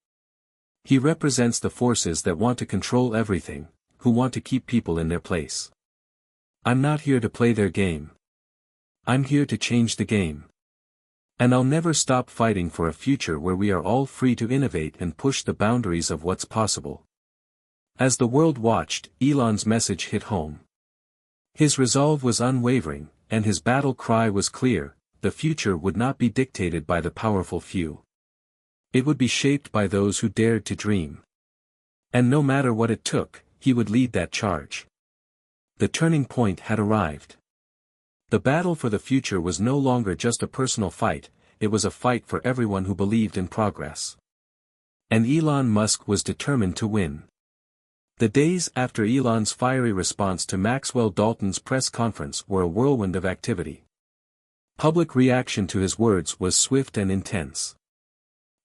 "He represents the forces that want to control everything, who want to keep people in their place. I'm not here to play their game. I'm here to change the game. And I'll never stop fighting for a future where we are all free to innovate and push the boundaries of what's possible." As the world watched, Elon's message hit home. His resolve was unwavering, and his battle cry was clear: the future would not be dictated by the powerful few. It would be shaped by those who dared to dream. And no matter what it took, he would lead that charge. The turning point had arrived. The battle for the future was no longer just a personal fight, it was a fight for everyone who believed in progress. And Elon Musk was determined to win. The days after Elon's fiery response to Maxwell Dalton's press conference were a whirlwind of activity. Public reaction to his words was swift and intense.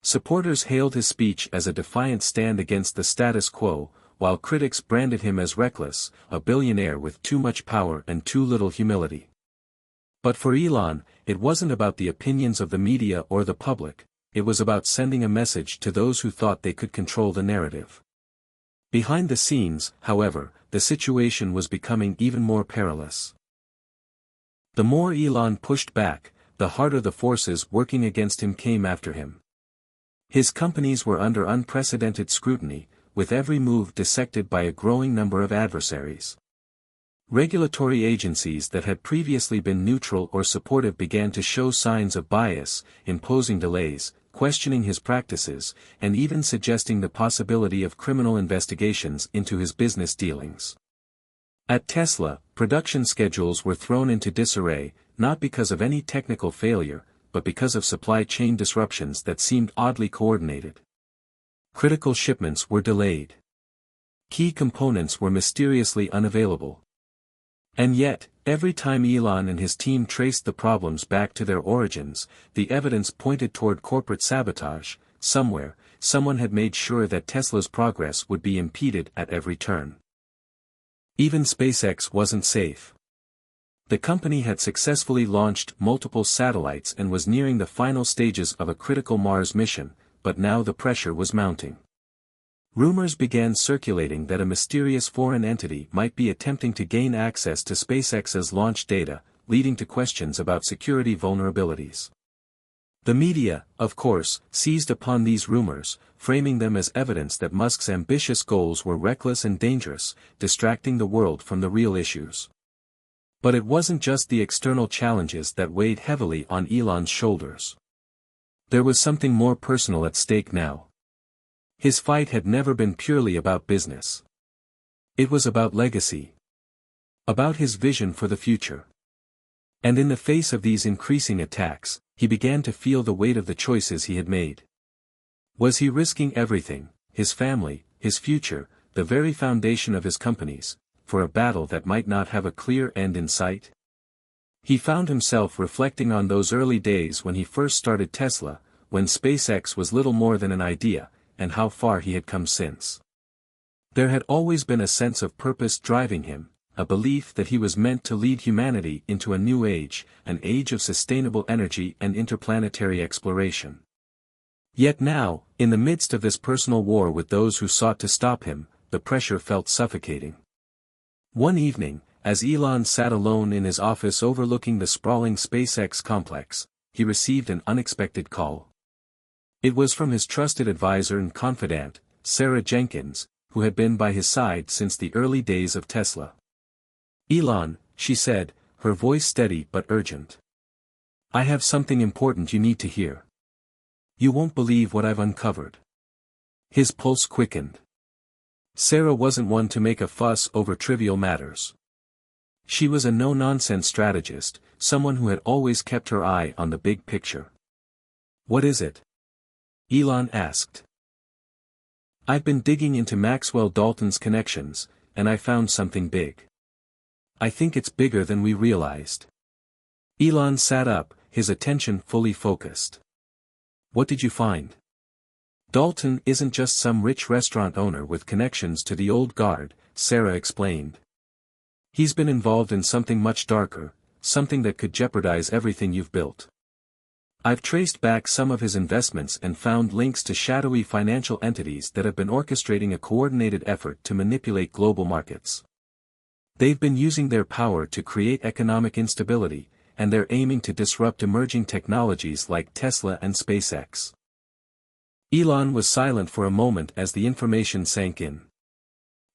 Supporters hailed his speech as a defiant stand against the status quo, while critics branded him as reckless, a billionaire with too much power and too little humility. But for Elon, it wasn't about the opinions of the media or the public, it was about sending a message to those who thought they could control the narrative. Behind the scenes, however, the situation was becoming even more perilous. The more Elon pushed back, the harder the forces working against him came after him. His companies were under unprecedented scrutiny, with every move dissected by a growing number of adversaries. Regulatory agencies that had previously been neutral or supportive began to show signs of bias, imposing delays, questioning his practices, and even suggesting the possibility of criminal investigations into his business dealings. At Tesla, production schedules were thrown into disarray, not because of any technical failure, but because of supply chain disruptions that seemed oddly coordinated. Critical shipments were delayed. Key components were mysteriously unavailable. And yet, every time Elon and his team traced the problems back to their origins, the evidence pointed toward corporate sabotage. Somewhere, someone had made sure that Tesla's progress would be impeded at every turn. Even SpaceX wasn't safe. The company had successfully launched multiple satellites and was nearing the final stages of a critical Mars mission, but now the pressure was mounting. Rumors began circulating that a mysterious foreign entity might be attempting to gain access to SpaceX's launch data, leading to questions about security vulnerabilities. The media, of course, seized upon these rumors, framing them as evidence that Musk's ambitious goals were reckless and dangerous, distracting the world from the real issues. But it wasn't just the external challenges that weighed heavily on Elon's shoulders. There was something more personal at stake now. His fight had never been purely about business. It was about legacy. About his vision for the future. And in the face of these increasing attacks, he began to feel the weight of the choices he had made. Was he risking everything, his family, his future, the very foundation of his companies, for a battle that might not have a clear end in sight? He found himself reflecting on those early days when he first started Tesla, when SpaceX was little more than an idea, and how far he had come since. There had always been a sense of purpose driving him, a belief that he was meant to lead humanity into a new age, an age of sustainable energy and interplanetary exploration. Yet now, in the midst of this personal war with those who sought to stop him, the pressure felt suffocating. One evening, as Elon sat alone in his office overlooking the sprawling SpaceX complex, he received an unexpected call. It was from his trusted advisor and confidant, Sarah Jenkins, who had been by his side since the early days of Tesla. "Elon," she said, her voice steady but urgent. "I have something important you need to hear. You won't believe what I've uncovered." His pulse quickened. Sarah wasn't one to make a fuss over trivial matters. She was a no-nonsense strategist, someone who had always kept her eye on the big picture. "What is it?" Elon asked. "I've been digging into Maxwell Dalton's connections, and I found something big. I think it's bigger than we realized." Elon sat up, his attention fully focused. "What did you find?" "Dalton isn't just some rich restaurant owner with connections to the old guard," Sarah explained. "He's been involved in something much darker, something that could jeopardize everything you've built. I've traced back some of his investments and found links to shadowy financial entities that have been orchestrating a coordinated effort to manipulate global markets. They've been using their power to create economic instability, and they're aiming to disrupt emerging technologies like Tesla and SpaceX." Elon was silent for a moment as the information sank in.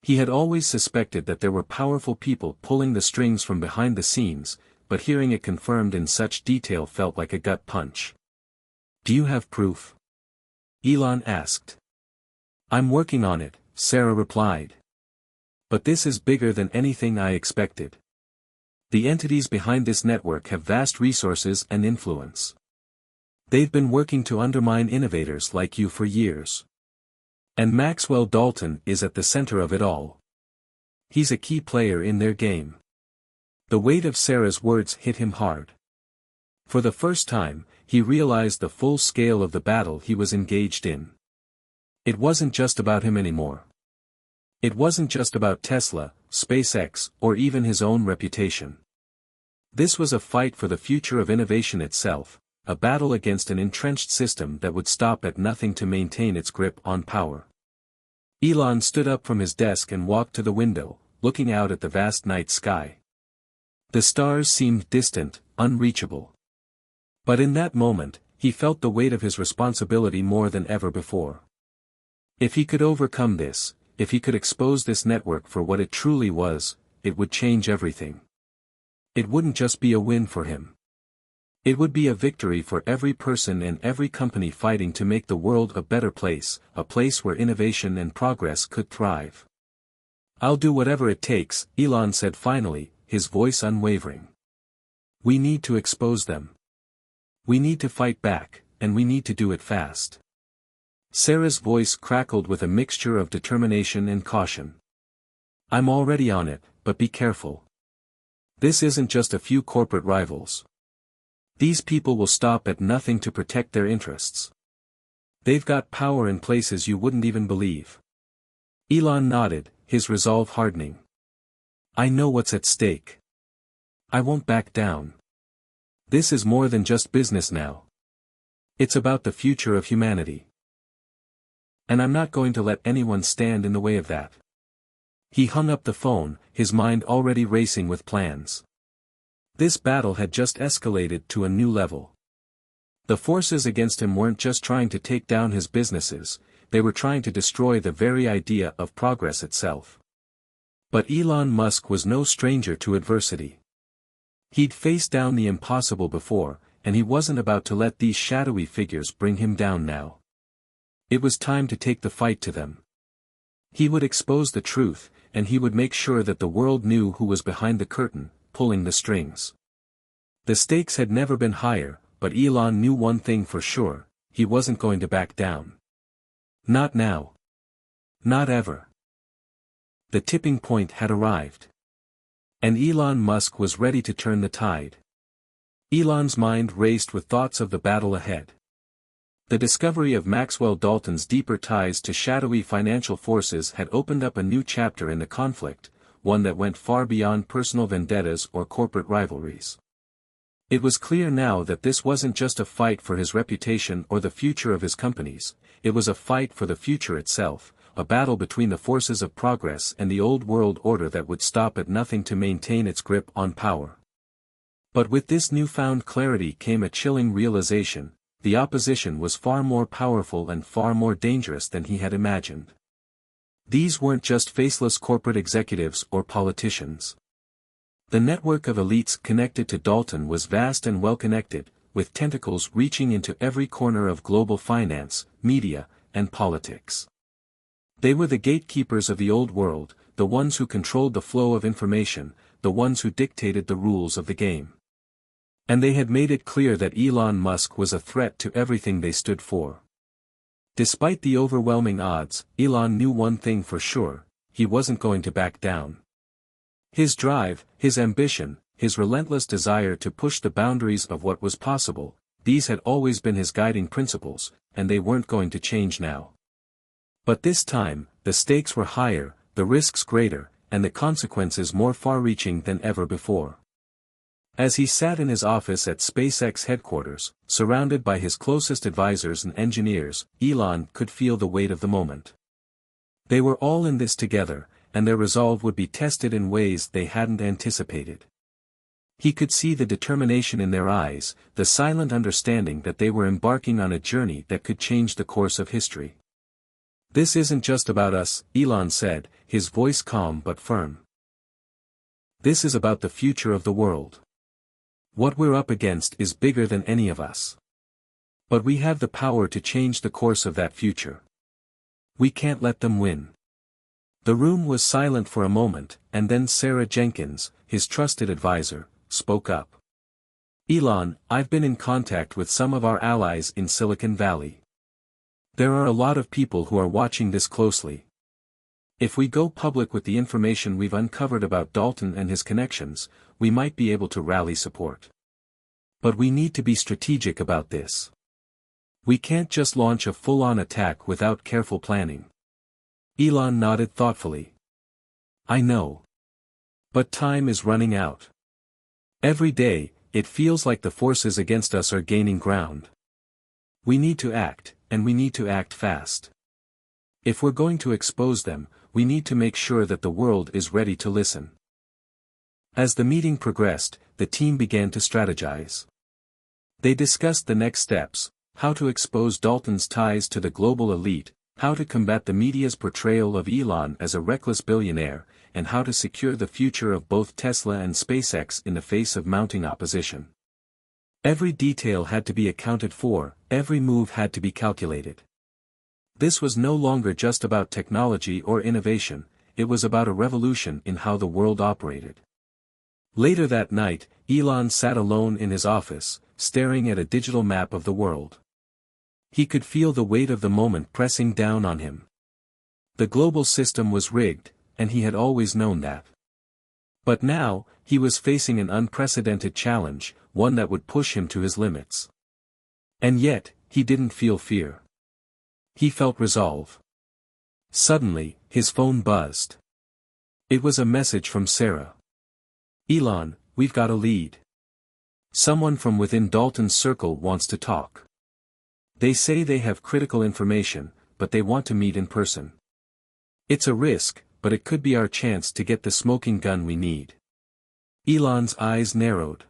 He had always suspected that there were powerful people pulling the strings from behind the scenes, but hearing it confirmed in such detail felt like a gut punch. "Do you have proof?" Elon asked. "I'm working on it," Sarah replied. "But this is bigger than anything I expected. The entities behind this network have vast resources and influence. They've been working to undermine innovators like you for years. And Maxwell Dalton is at the center of it all. He's a key player in their game." The weight of Sarah's words hit him hard. For the first time, he realized the full scale of the battle he was engaged in. It wasn't just about him anymore. It wasn't just about Tesla, SpaceX, or even his own reputation. This was a fight for the future of innovation itself, a battle against an entrenched system that would stop at nothing to maintain its grip on power. Elon stood up from his desk and walked to the window, looking out at the vast night sky. The stars seemed distant, unreachable. But in that moment, he felt the weight of his responsibility more than ever before. If he could overcome this, if he could expose this network for what it truly was, it would change everything. It wouldn't just be a win for him. It would be a victory for every person and every company fighting to make the world a better place, a place where innovation and progress could thrive. "I'll do whatever it takes," Elon said finally, his voice unwavering. "We need to expose them. We need to fight back, and we need to do it fast." Sarah's voice crackled with a mixture of determination and caution. "I'm already on it, but be careful. This isn't just a few corporate rivals. These people will stop at nothing to protect their interests. They've got power in places you wouldn't even believe. Elon nodded, his resolve hardening. I know what's at stake. I won't back down. This is more than just business now. It's about the future of humanity. And I'm not going to let anyone stand in the way of that. He hung up the phone, his mind already racing with plans. This battle had just escalated to a new level. The forces against him weren't just trying to take down his businesses, they were trying to destroy the very idea of progress itself. But Elon Musk was no stranger to adversity. He'd faced down the impossible before, and he wasn't about to let these shadowy figures bring him down now. It was time to take the fight to them. He would expose the truth, and he would make sure that the world knew who was behind the curtain, pulling the strings. The stakes had never been higher, but Elon knew one thing for sure, he wasn't going to back down. Not now. Not ever. The tipping point had arrived. And Elon Musk was ready to turn the tide. Elon's mind raced with thoughts of the battle ahead. The discovery of Maxwell Dalton's deeper ties to shadowy financial forces had opened up a new chapter in the conflict, one that went far beyond personal vendettas or corporate rivalries. It was clear now that this wasn't just a fight for his reputation or the future of his companies, it was a fight for the future itself, a battle between the forces of progress and the old world order that would stop at nothing to maintain its grip on power. But with this newfound clarity came a chilling realization, the opposition was far more powerful and far more dangerous than he had imagined. These weren't just faceless corporate executives or politicians. The network of elites connected to Dalton was vast and well-connected, with tentacles reaching into every corner of global finance, media, and politics. They were the gatekeepers of the old world, the ones who controlled the flow of information, the ones who dictated the rules of the game. And they had made it clear that Elon Musk was a threat to everything they stood for. Despite the overwhelming odds, Elon knew one thing for sure, he wasn't going to back down. His drive, his ambition, his relentless desire to push the boundaries of what was possible, these had always been his guiding principles, and they weren't going to change now. But this time, the stakes were higher, the risks greater, and the consequences more far-reaching than ever before. As he sat in his office at SpaceX headquarters, surrounded by his closest advisors and engineers, Elon could feel the weight of the moment. They were all in this together, and their resolve would be tested in ways they hadn't anticipated. He could see the determination in their eyes, the silent understanding that they were embarking on a journey that could change the course of history. This isn't just about us, Elon said, his voice calm but firm. This is about the future of the world. What we're up against is bigger than any of us. But we have the power to change the course of that future. We can't let them win. The room was silent for a moment, and then Sarah Jenkins, his trusted advisor, spoke up. Elon, I've been in contact with some of our allies in Silicon Valley. There are a lot of people who are watching this closely. If we go public with the information we've uncovered about Dalton and his connections, we might be able to rally support. But we need to be strategic about this. We can't just launch a full-on attack without careful planning. Elon nodded thoughtfully. I know. But time is running out. Every day, it feels like the forces against us are gaining ground. We need to act, and we need to act fast. If we're going to expose them, we need to make sure that the world is ready to listen. As the meeting progressed, the team began to strategize. They discussed the next steps, how to expose Dalton's ties to the global elite, how to combat the media's portrayal of Elon as a reckless billionaire, and how to secure the future of both Tesla and SpaceX in the face of mounting opposition. Every detail had to be accounted for, every move had to be calculated. This was no longer just about technology or innovation, it was about a revolution in how the world operated. Later that night, Elon sat alone in his office, staring at a digital map of the world. He could feel the weight of the moment pressing down on him. The global system was rigged, and he had always known that. But now, he was facing an unprecedented challenge, one that would push him to his limits. And yet, he didn't feel fear. He felt resolve. Suddenly, his phone buzzed. It was a message from Sarah. "Elon, we've got a lead. Someone from within Dalton's circle wants to talk. They say they have critical information, but they want to meet in person. It's a risk, but it could be our chance to get the smoking gun we need." Elon's eyes narrowed.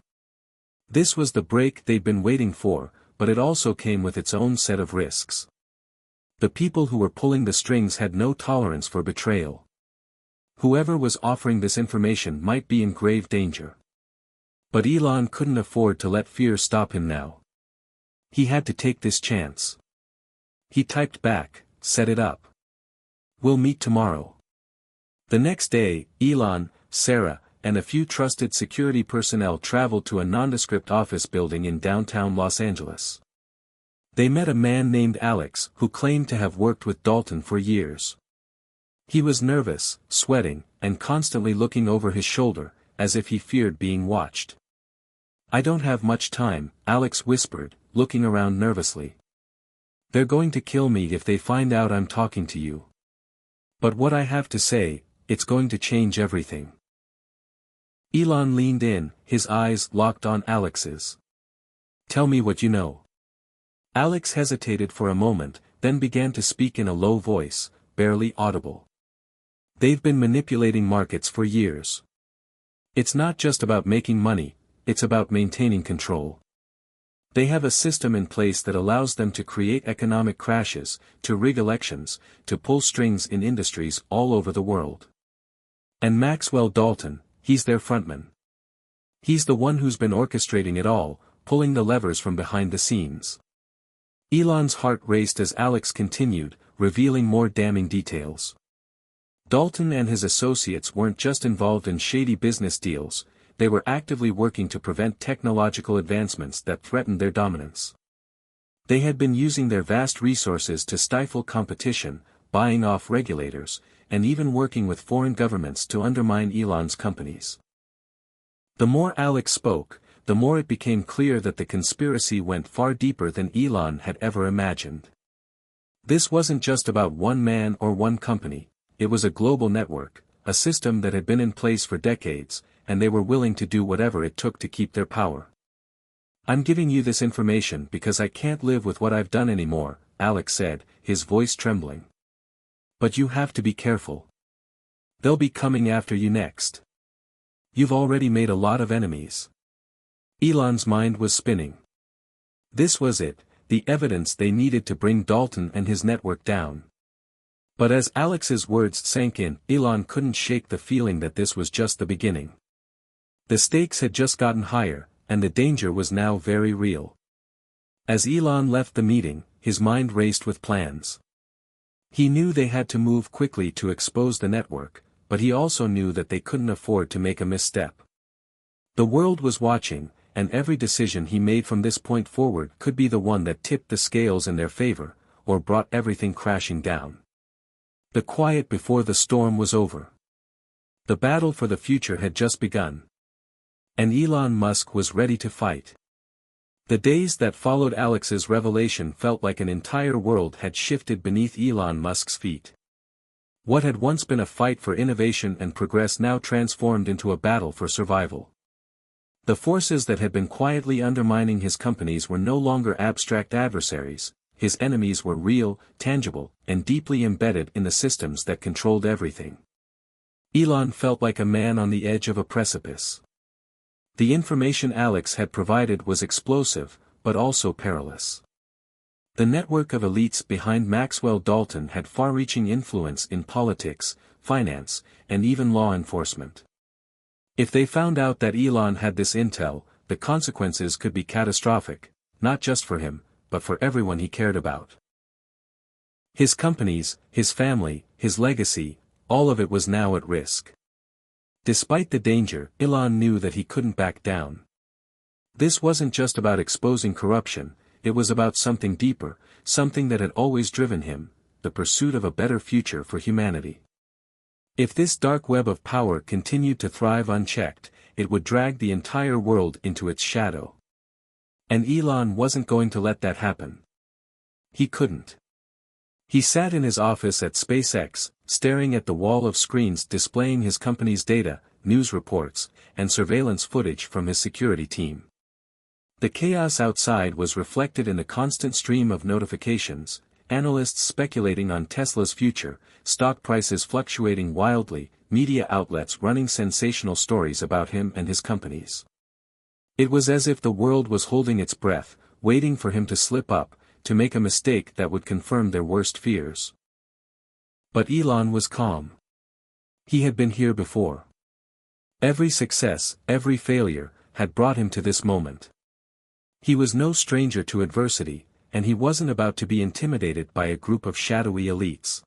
This was the break they'd been waiting for, but it also came with its own set of risks. The people who were pulling the strings had no tolerance for betrayal. Whoever was offering this information might be in grave danger. But Elon couldn't afford to let fear stop him now. He had to take this chance. He typed back, "Set it up. We'll meet tomorrow." The next day, Elon, Sarah, and a few trusted security personnel traveled to a nondescript office building in downtown Los Angeles. They met a man named Alex who claimed to have worked with Dalton for years. He was nervous, sweating, and constantly looking over his shoulder, as if he feared being watched. "I don't have much time," Alex whispered, looking around nervously. "They're going to kill me if they find out I'm talking to you. But what I have to say, it's going to change everything." Elon leaned in, his eyes locked on Alex's. "Tell me what you know." Alex hesitated for a moment, then began to speak in a low voice, barely audible. "They've been manipulating markets for years. It's not just about making money, it's about maintaining control. They have a system in place that allows them to create economic crashes, to rig elections, to pull strings in industries all over the world. And Maxwell Dalton, he's their frontman. He's the one who's been orchestrating it all, pulling the levers from behind the scenes." Elon's heart raced as Alex continued, revealing more damning details. Dalton and his associates weren't just involved in shady business deals, they were actively working to prevent technological advancements that threatened their dominance. They had been using their vast resources to stifle competition, buying off regulators, and even working with foreign governments to undermine Elon's companies. The more Alex spoke, the more it became clear that the conspiracy went far deeper than Elon had ever imagined. This wasn't just about one man or one company, it was a global network, a system that had been in place for decades, and they were willing to do whatever it took to keep their power. "I'm giving you this information because I can't live with what I've done anymore," Alex said, his voice trembling. "But you have to be careful. They'll be coming after you next. You've already made a lot of enemies." Elon's mind was spinning. This was it, the evidence they needed to bring Dalton and his network down. But as Alex's words sank in, Elon couldn't shake the feeling that this was just the beginning. The stakes had just gotten higher, and the danger was now very real. As Elon left the meeting, his mind raced with plans. He knew they had to move quickly to expose the network, but he also knew that they couldn't afford to make a misstep. The world was watching, and every decision he made from this point forward could be the one that tipped the scales in their favor, or brought everything crashing down. The quiet before the storm was over. The battle for the future had just begun. And Elon Musk was ready to fight. The days that followed Alex's revelation felt like an entire world had shifted beneath Elon Musk's feet. What had once been a fight for innovation and progress now transformed into a battle for survival. The forces that had been quietly undermining his companies were no longer abstract adversaries, his enemies were real, tangible, and deeply embedded in the systems that controlled everything. Elon felt like a man on the edge of a precipice. The information Alex had provided was explosive, but also perilous. The network of elites behind Maxwell Dalton had far-reaching influence in politics, finance, and even law enforcement. If they found out that Elon had this intel, the consequences could be catastrophic, not just for him, but for everyone he cared about. His companies, his family, his legacy, all of it was now at risk. Despite the danger, Elon knew that he couldn't back down. This wasn't just about exposing corruption, it was about something deeper, something that had always driven him, the pursuit of a better future for humanity. If this dark web of power continued to thrive unchecked, it would drag the entire world into its shadow. And Elon wasn't going to let that happen. He couldn't. He sat in his office at SpaceX, staring at the wall of screens displaying his company's data, news reports, and surveillance footage from his security team. The chaos outside was reflected in the constant stream of notifications, analysts speculating on Tesla's future, stock prices fluctuating wildly, media outlets running sensational stories about him and his companies. It was as if the world was holding its breath, waiting for him to slip up, to make a mistake that would confirm their worst fears. But Elon was calm. He had been here before. Every success, every failure, had brought him to this moment. He was no stranger to adversity, and he wasn't about to be intimidated by a group of shadowy elites.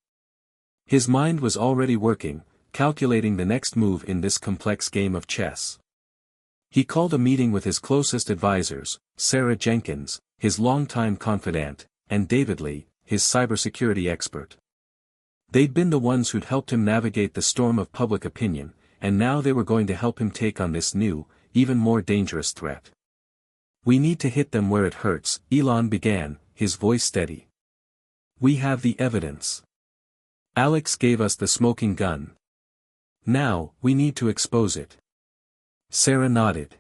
His mind was already working, calculating the next move in this complex game of chess. He called a meeting with his closest advisors, Sarah Jenkins, his longtime confidant, and David Lee, his cybersecurity expert. They'd been the ones who'd helped him navigate the storm of public opinion, and now they were going to help him take on this new, even more dangerous threat. "We need to hit them where it hurts," Elon began, his voice steady. "We have the evidence. Alex gave us the smoking gun. Now, we need to expose it." Sarah nodded.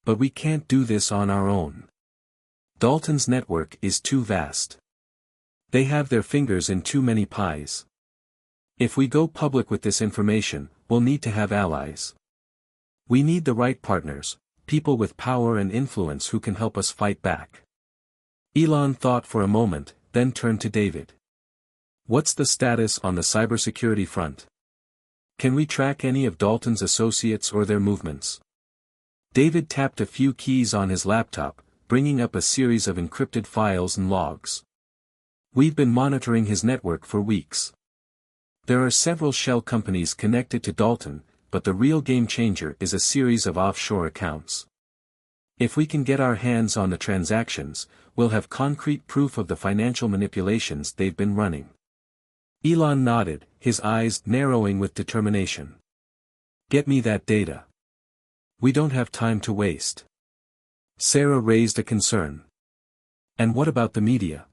"But we can't do this on our own. Dalton's network is too vast. They have their fingers in too many pies. If we go public with this information, we'll need to have allies. We need the right partners, people with power and influence who can help us fight back." Elon thought for a moment, then turned to David. "What's the status on the cybersecurity front? Can we track any of Dalton's associates or their movements?" David tapped a few keys on his laptop, bringing up a series of encrypted files and logs. "We've been monitoring his network for weeks. There are several shell companies connected to Dalton, but the real game changer is a series of offshore accounts. If we can get our hands on the transactions, we'll have concrete proof of the financial manipulations they've been running." Elon nodded, his eyes narrowing with determination. "Get me that data. We don't have time to waste." Sarah raised a concern. "And what about the media?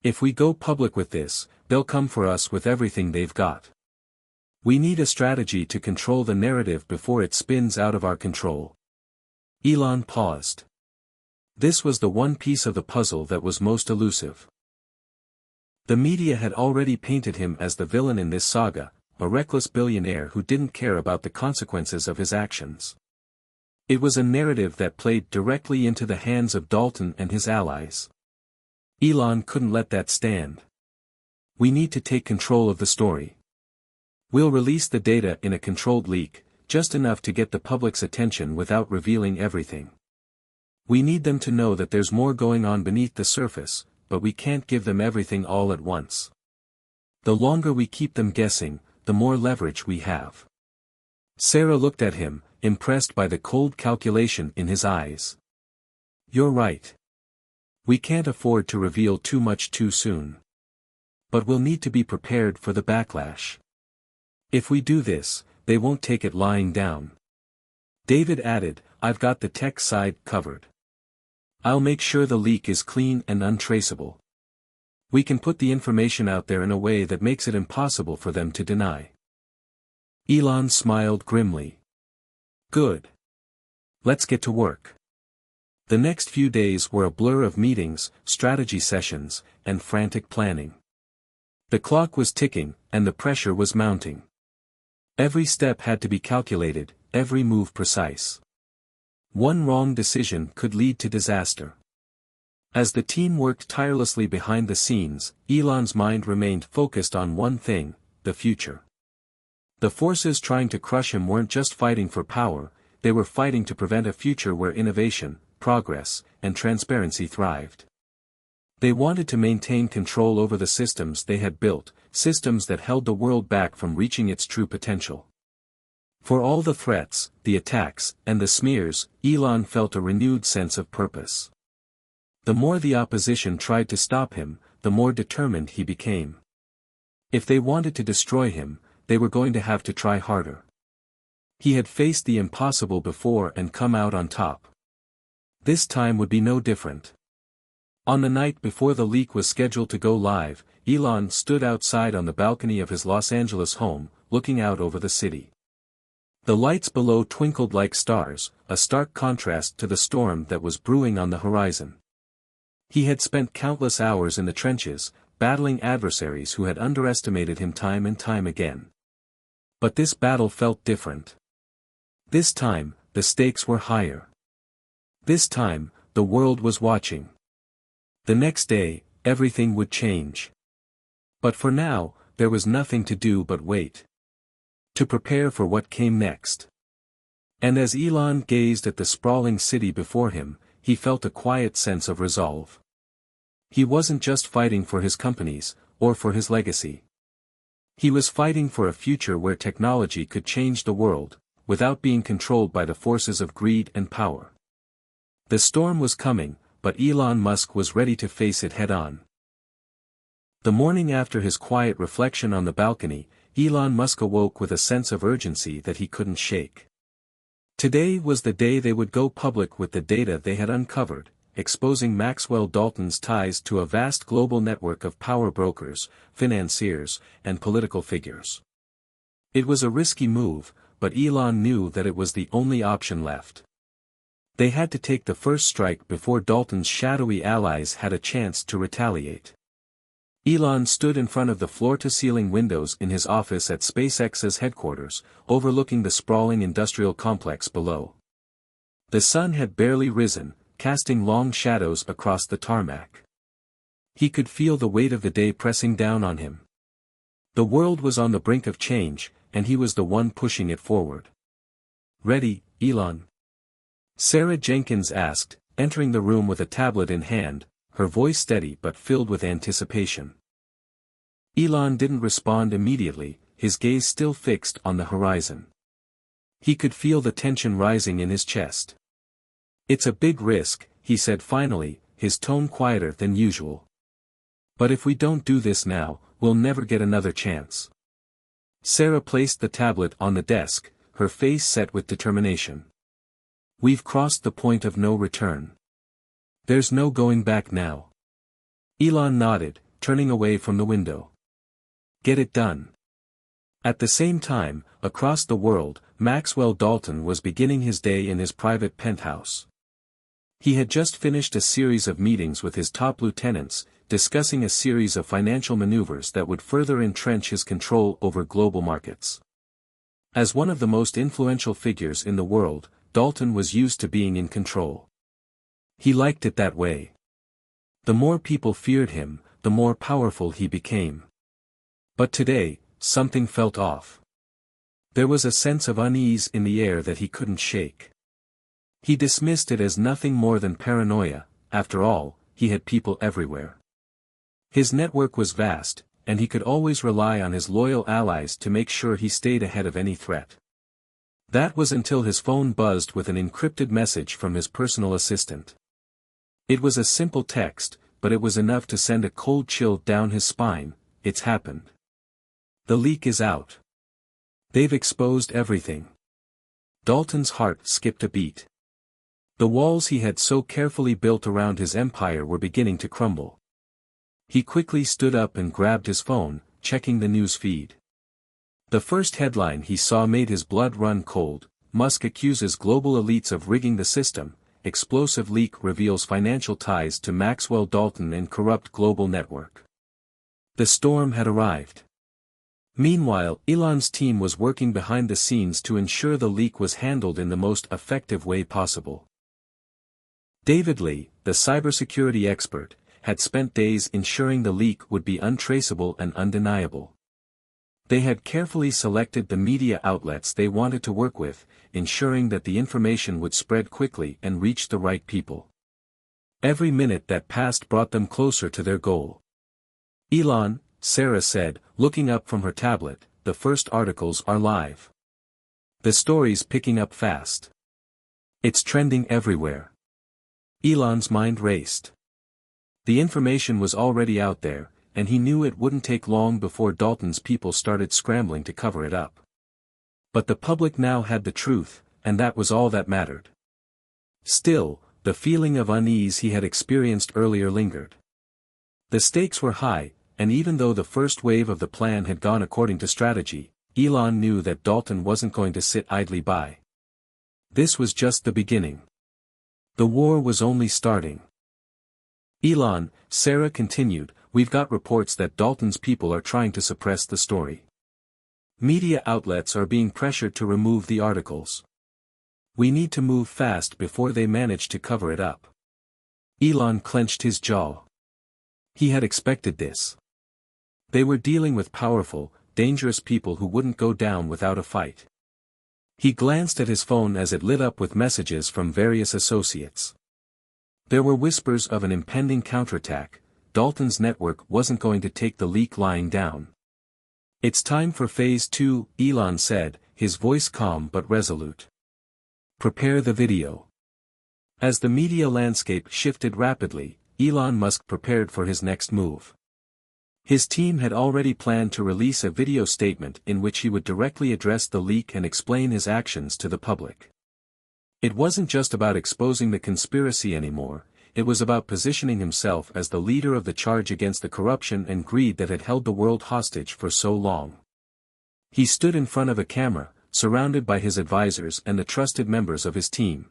If we go public with this, they'll come for us with everything they've got. We need a strategy to control the narrative before it spins out of our control." Elon paused. This was the one piece of the puzzle that was most elusive. The media had already painted him as the villain in this saga, a reckless billionaire who didn't care about the consequences of his actions. It was a narrative that played directly into the hands of Dalton and his allies. Elon couldn't let that stand. "We need to take control of the story. We'll release the data in a controlled leak, just enough to get the public's attention without revealing everything. We need them to know that there's more going on beneath the surface, but we can't give them everything all at once. The longer we keep them guessing, the more leverage we have." Sarah looked at him, impressed by the cold calculation in his eyes. "You're right. We can't afford to reveal too much too soon. But we'll need to be prepared for the backlash. If we do this, they won't take it lying down." David added, "I've got the tech side covered. I'll make sure the leak is clean and untraceable. We can put the information out there in a way that makes it impossible for them to deny." Elon smiled grimly. "Good. Let's get to work." The next few days were a blur of meetings, strategy sessions, and frantic planning. The clock was ticking, and the pressure was mounting. Every step had to be calculated, every move precise. One wrong decision could lead to disaster. As the team worked tirelessly behind the scenes, Elon's mind remained focused on one thing: the future. The forces trying to crush him weren't just fighting for power, they were fighting to prevent a future where innovation, progress, and transparency thrived. They wanted to maintain control over the systems they had built, systems that held the world back from reaching its true potential. For all the threats, the attacks, and the smears, Elon felt a renewed sense of purpose. The more the opposition tried to stop him, the more determined he became. If they wanted to destroy him, they were going to have to try harder. He had faced the impossible before and come out on top. This time would be no different. On the night before the leak was scheduled to go live, Elon stood outside on the balcony of his Los Angeles home, looking out over the city. The lights below twinkled like stars, a stark contrast to the storm that was brewing on the horizon. He had spent countless hours in the trenches, battling adversaries who had underestimated him time and time again. But this battle felt different. This time, the stakes were higher. This time, the world was watching. The next day, everything would change. But for now, there was nothing to do but wait. To prepare for what came next. And as Elon gazed at the sprawling city before him, he felt a quiet sense of resolve. He wasn't just fighting for his companies, or for his legacy. He was fighting for a future where technology could change the world, without being controlled by the forces of greed and power. The storm was coming, but Elon Musk was ready to face it head-on. The morning after his quiet reflection on the balcony, Elon Musk awoke with a sense of urgency that he couldn't shake. Today was the day they would go public with the data they had uncovered, exposing Maxwell Dalton's ties to a vast global network of power brokers, financiers, and political figures. It was a risky move, but Elon knew that it was the only option left. They had to take the first strike before Dalton's shadowy allies had a chance to retaliate. Elon stood in front of the floor-to-ceiling windows in his office at SpaceX's headquarters, overlooking the sprawling industrial complex below. The sun had barely risen, casting long shadows across the tarmac. He could feel the weight of the day pressing down on him. The world was on the brink of change, and he was the one pushing it forward. "Ready, Elon?" Sarah Jenkins asked, entering the room with a tablet in hand, her voice steady but filled with anticipation. Elon didn't respond immediately, his gaze still fixed on the horizon. He could feel the tension rising in his chest. "It's a big risk," he said finally, his tone quieter than usual. "But if we don't do this now, we'll never get another chance." Sarah placed the tablet on the desk, her face set with determination. "We've crossed the point of no return. There's no going back now." Elon nodded, turning away from the window. "Get it done." At the same time, across the world, Maxwell Dalton was beginning his day in his private penthouse. He had just finished a series of meetings with his top lieutenants, discussing a series of financial maneuvers that would further entrench his control over global markets. As one of the most influential figures in the world, Dalton was used to being in control. He liked it that way. The more people feared him, the more powerful he became. But today, something felt off. There was a sense of unease in the air that he couldn't shake. He dismissed it as nothing more than paranoia. After all, he had people everywhere. His network was vast, and he could always rely on his loyal allies to make sure he stayed ahead of any threat. That was until his phone buzzed with an encrypted message from his personal assistant. It was a simple text, but it was enough to send a cold chill down his spine. "It's happened. The leak is out. They've exposed everything." Dalton's heart skipped a beat. The walls he had so carefully built around his empire were beginning to crumble. He quickly stood up and grabbed his phone, checking the news feed. The first headline he saw made his blood run cold. "Musk accuses global elites of rigging the system. Explosive leak reveals financial ties to Maxwell Dalton and corrupt global network." The storm had arrived. Meanwhile, Elon's team was working behind the scenes to ensure the leak was handled in the most effective way possible. David Lee, the cybersecurity expert, had spent days ensuring the leak would be untraceable and undeniable. They had carefully selected the media outlets they wanted to work with, ensuring that the information would spread quickly and reach the right people. Every minute that passed brought them closer to their goal. "Elon," Sarah said, looking up from her tablet, "the first articles are live. The story's picking up fast. It's trending everywhere." Elon's mind raced. The information was already out there, and he knew it wouldn't take long before Dalton's people started scrambling to cover it up. But the public now had the truth, and that was all that mattered. Still, the feeling of unease he had experienced earlier lingered. The stakes were high, and even though the first wave of the plan had gone according to strategy, Elon knew that Dalton wasn't going to sit idly by. This was just the beginning. The war was only starting. Elon, Sarah continued, we've got reports that Dalton's people are trying to suppress the story. Media outlets are being pressured to remove the articles. We need to move fast before they manage to cover it up. Elon clenched his jaw. He had expected this. They were dealing with powerful, dangerous people who wouldn't go down without a fight. He glanced at his phone as it lit up with messages from various associates. There were whispers of an impending counterattack. Dalton's network wasn't going to take the leak lying down. It's time for Phase 2, Elon said, his voice calm but resolute. Prepare the video. As the media landscape shifted rapidly, Elon Musk prepared for his next move. His team had already planned to release a video statement in which he would directly address the leak and explain his actions to the public. It wasn't just about exposing the conspiracy anymore, it was about positioning himself as the leader of the charge against the corruption and greed that had held the world hostage for so long. He stood in front of a camera, surrounded by his advisors and the trusted members of his team.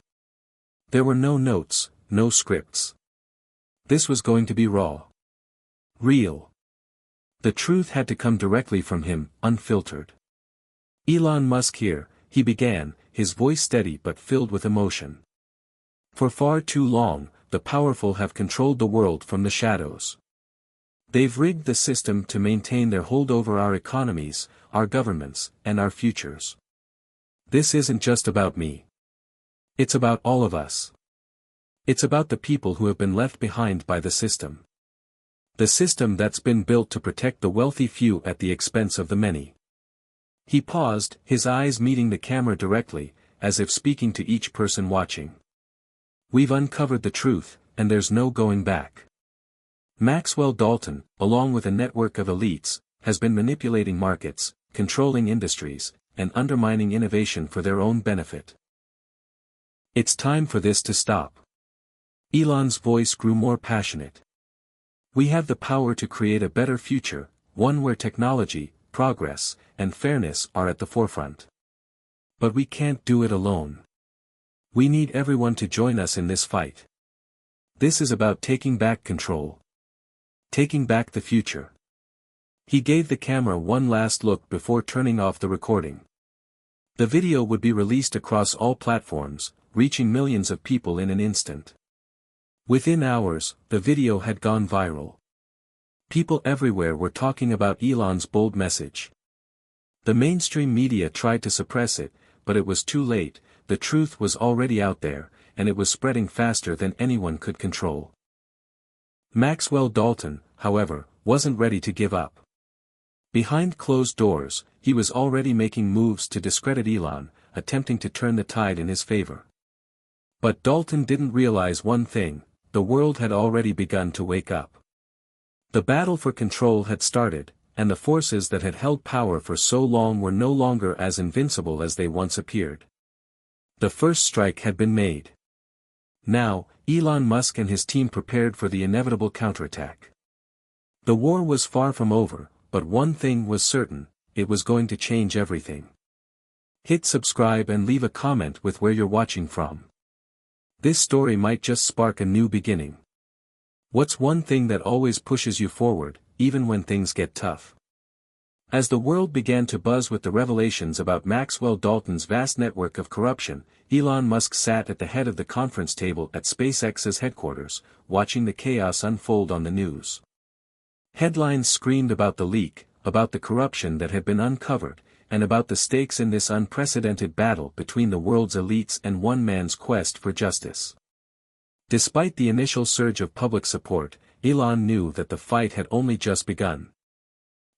There were no notes, no scripts. This was going to be raw. Real. The truth had to come directly from him, unfiltered. Elon Musk here, he began, his voice steady but filled with emotion. For far too long, the powerful have controlled the world from the shadows. They've rigged the system to maintain their hold over our economies, our governments, and our futures. This isn't just about me. It's about all of us. It's about the people who have been left behind by the system. The system that's been built to protect the wealthy few at the expense of the many. He paused, his eyes meeting the camera directly, as if speaking to each person watching. We've uncovered the truth, and there's no going back. Maxwell Dalton, along with a network of elites, has been manipulating markets, controlling industries, and undermining innovation for their own benefit. It's time for this to stop. Elon's voice grew more passionate. We have the power to create a better future, one where technology, progress, and fairness are at the forefront. But we can't do it alone. We need everyone to join us in this fight. This is about taking back control. Taking back the future. He gave the camera one last look before turning off the recording. The video would be released across all platforms, reaching millions of people in an instant. Within hours, the video had gone viral. People everywhere were talking about Elon's bold message. The mainstream media tried to suppress it, but it was too late. The truth was already out there, and it was spreading faster than anyone could control. Maxwell Dalton, however, wasn't ready to give up. Behind closed doors, he was already making moves to discredit Elon, attempting to turn the tide in his favor. But Dalton didn't realize one thing: the world had already begun to wake up. The battle for control had started, and the forces that had held power for so long were no longer as invincible as they once appeared. The first strike had been made. Now, Elon Musk and his team prepared for the inevitable counterattack. The war was far from over, but one thing was certain: it was going to change everything. Hit subscribe and leave a comment with where you're watching from. This story might just spark a new beginning. What's one thing that always pushes you forward, even when things get tough? As the world began to buzz with the revelations about Maxwell Dalton's vast network of corruption, Elon Musk sat at the head of the conference table at SpaceX's headquarters, watching the chaos unfold on the news. Headlines screamed about the leak, about the corruption that had been uncovered, and about the stakes in this unprecedented battle between the world's elites and one man's quest for justice. Despite the initial surge of public support, Elon knew that the fight had only just begun.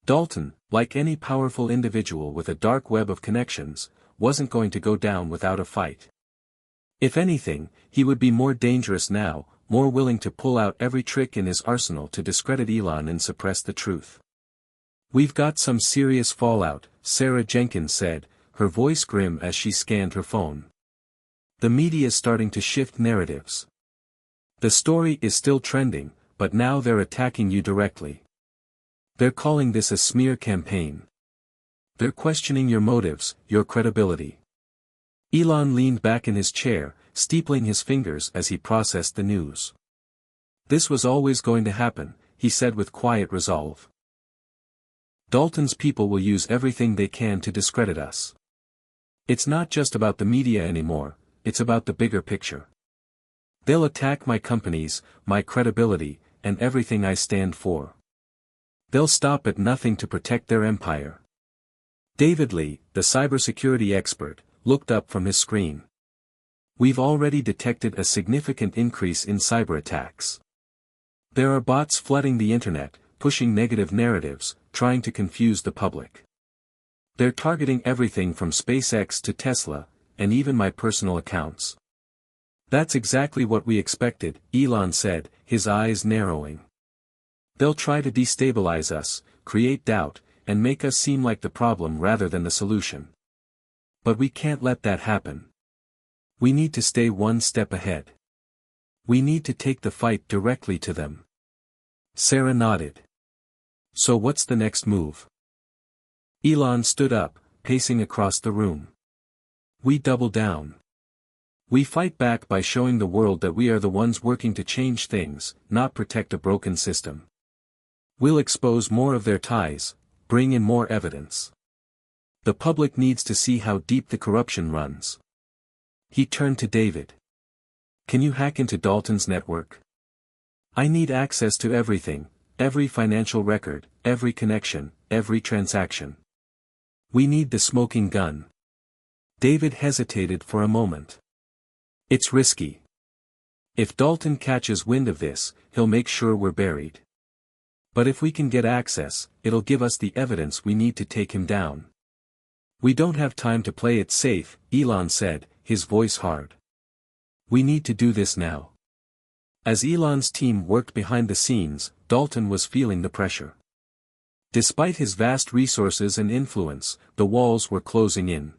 Dalton, like any powerful individual with a dark web of connections, wasn't going to go down without a fight. If anything, he would be more dangerous now, more willing to pull out every trick in his arsenal to discredit Elon and suppress the truth. "We've got some serious fallout," Sarah Jenkins said, her voice grim as she scanned her phone. "The media's starting to shift narratives. The story is still trending, but now they're attacking you directly. They're calling this a smear campaign. They're questioning your motives, your credibility." Elon leaned back in his chair, steepling his fingers as he processed the news. "This was always going to happen," he said with quiet resolve. "Dalton's people will use everything they can to discredit us. It's not just about the media anymore, it's about the bigger picture. They'll attack my companies, my credibility, and everything I stand for. They'll stop at nothing to protect their empire." David Lee, the cybersecurity expert, looked up from his screen. "We've already detected a significant increase in cyber attacks. There are bots flooding the internet, pushing negative narratives, trying to confuse the public. They're targeting everything from SpaceX to Tesla, and even my personal accounts." "That's exactly what we expected," Elon said, his eyes narrowing. "They'll try to destabilize us, create doubt, and make us seem like the problem rather than the solution. But we can't let that happen. We need to stay one step ahead. We need to take the fight directly to them." Sarah nodded. "So what's the next move?" Elon stood up, pacing across the room. "We double down. We fight back by showing the world that we are the ones working to change things, not protect a broken system. We'll expose more of their ties, bring in more evidence. The public needs to see how deep the corruption runs." He turned to David. "Can you hack into Dalton's network? I need access to everything, every financial record, every connection, every transaction. We need the smoking gun." David hesitated for a moment. "It's risky. If Dalton catches wind of this, he'll make sure we're buried. But if we can get access, it'll give us the evidence we need to take him down." "We don't have time to play it safe," Elon said, his voice hard. "We need to do this now." As Elon's team worked behind the scenes, Dalton was feeling the pressure. Despite his vast resources and influence, the walls were closing in.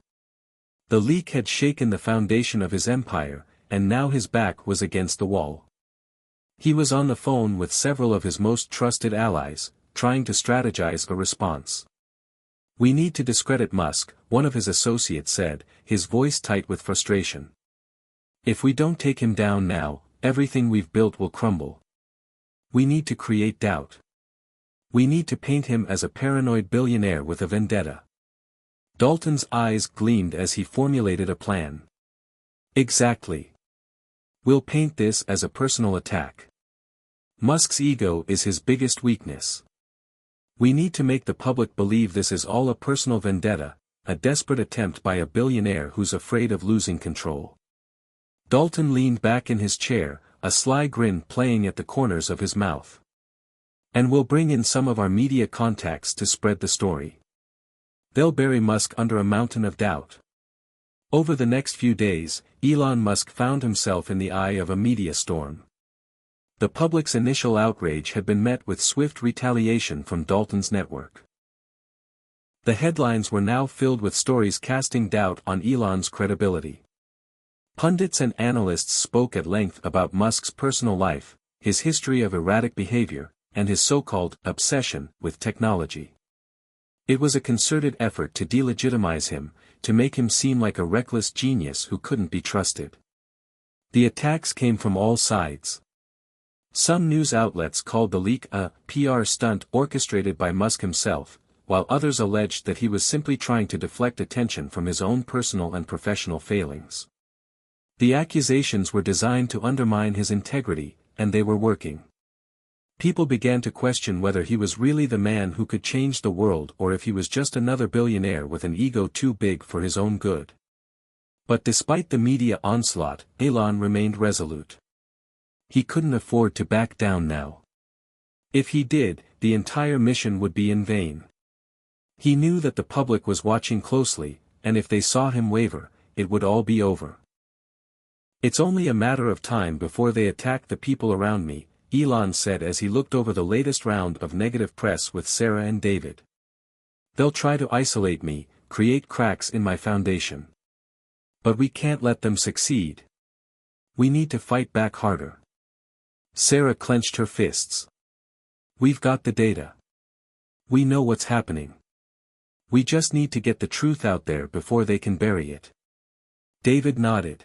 The leak had shaken the foundation of his empire, and now his back was against the wall. He was on the phone with several of his most trusted allies, trying to strategize a response. "We need to discredit Musk," one of his associates said, his voice tight with frustration. "If we don't take him down now, everything we've built will crumble. We need to create doubt. We need to paint him as a paranoid billionaire with a vendetta." Dalton's eyes gleamed as he formulated a plan. "Exactly. We'll paint this as a personal attack. Musk's ego is his biggest weakness. We need to make the public believe this is all a personal vendetta, a desperate attempt by a billionaire who's afraid of losing control." Dalton leaned back in his chair, a sly grin playing at the corners of his mouth. "And we'll bring in some of our media contacts to spread the story. They'll bury Musk under a mountain of doubt." Over the next few days, Elon Musk found himself in the eye of a media storm. The public's initial outrage had been met with swift retaliation from Dalton's network. The headlines were now filled with stories casting doubt on Elon's credibility. Pundits and analysts spoke at length about Musk's personal life, his history of erratic behavior, and his so-called obsession with technology. It was a concerted effort to delegitimize him, to make him seem like a reckless genius who couldn't be trusted. The attacks came from all sides. Some news outlets called the leak a PR stunt orchestrated by Musk himself, while others alleged that he was simply trying to deflect attention from his own personal and professional failings. The accusations were designed to undermine his integrity, and they were working. People began to question whether he was really the man who could change the world or if he was just another billionaire with an ego too big for his own good. But despite the media onslaught, Elon remained resolute. He couldn't afford to back down now. If he did, the entire mission would be in vain. He knew that the public was watching closely, and if they saw him waver, it would all be over. It's only a matter of time before they attack the people around me, Elon said as he looked over the latest round of negative press with Sarah and David. They'll try to isolate me, create cracks in my foundation. But we can't let them succeed. We need to fight back harder. Sarah clenched her fists. We've got the data. We know what's happening. We just need to get the truth out there before they can bury it. David nodded.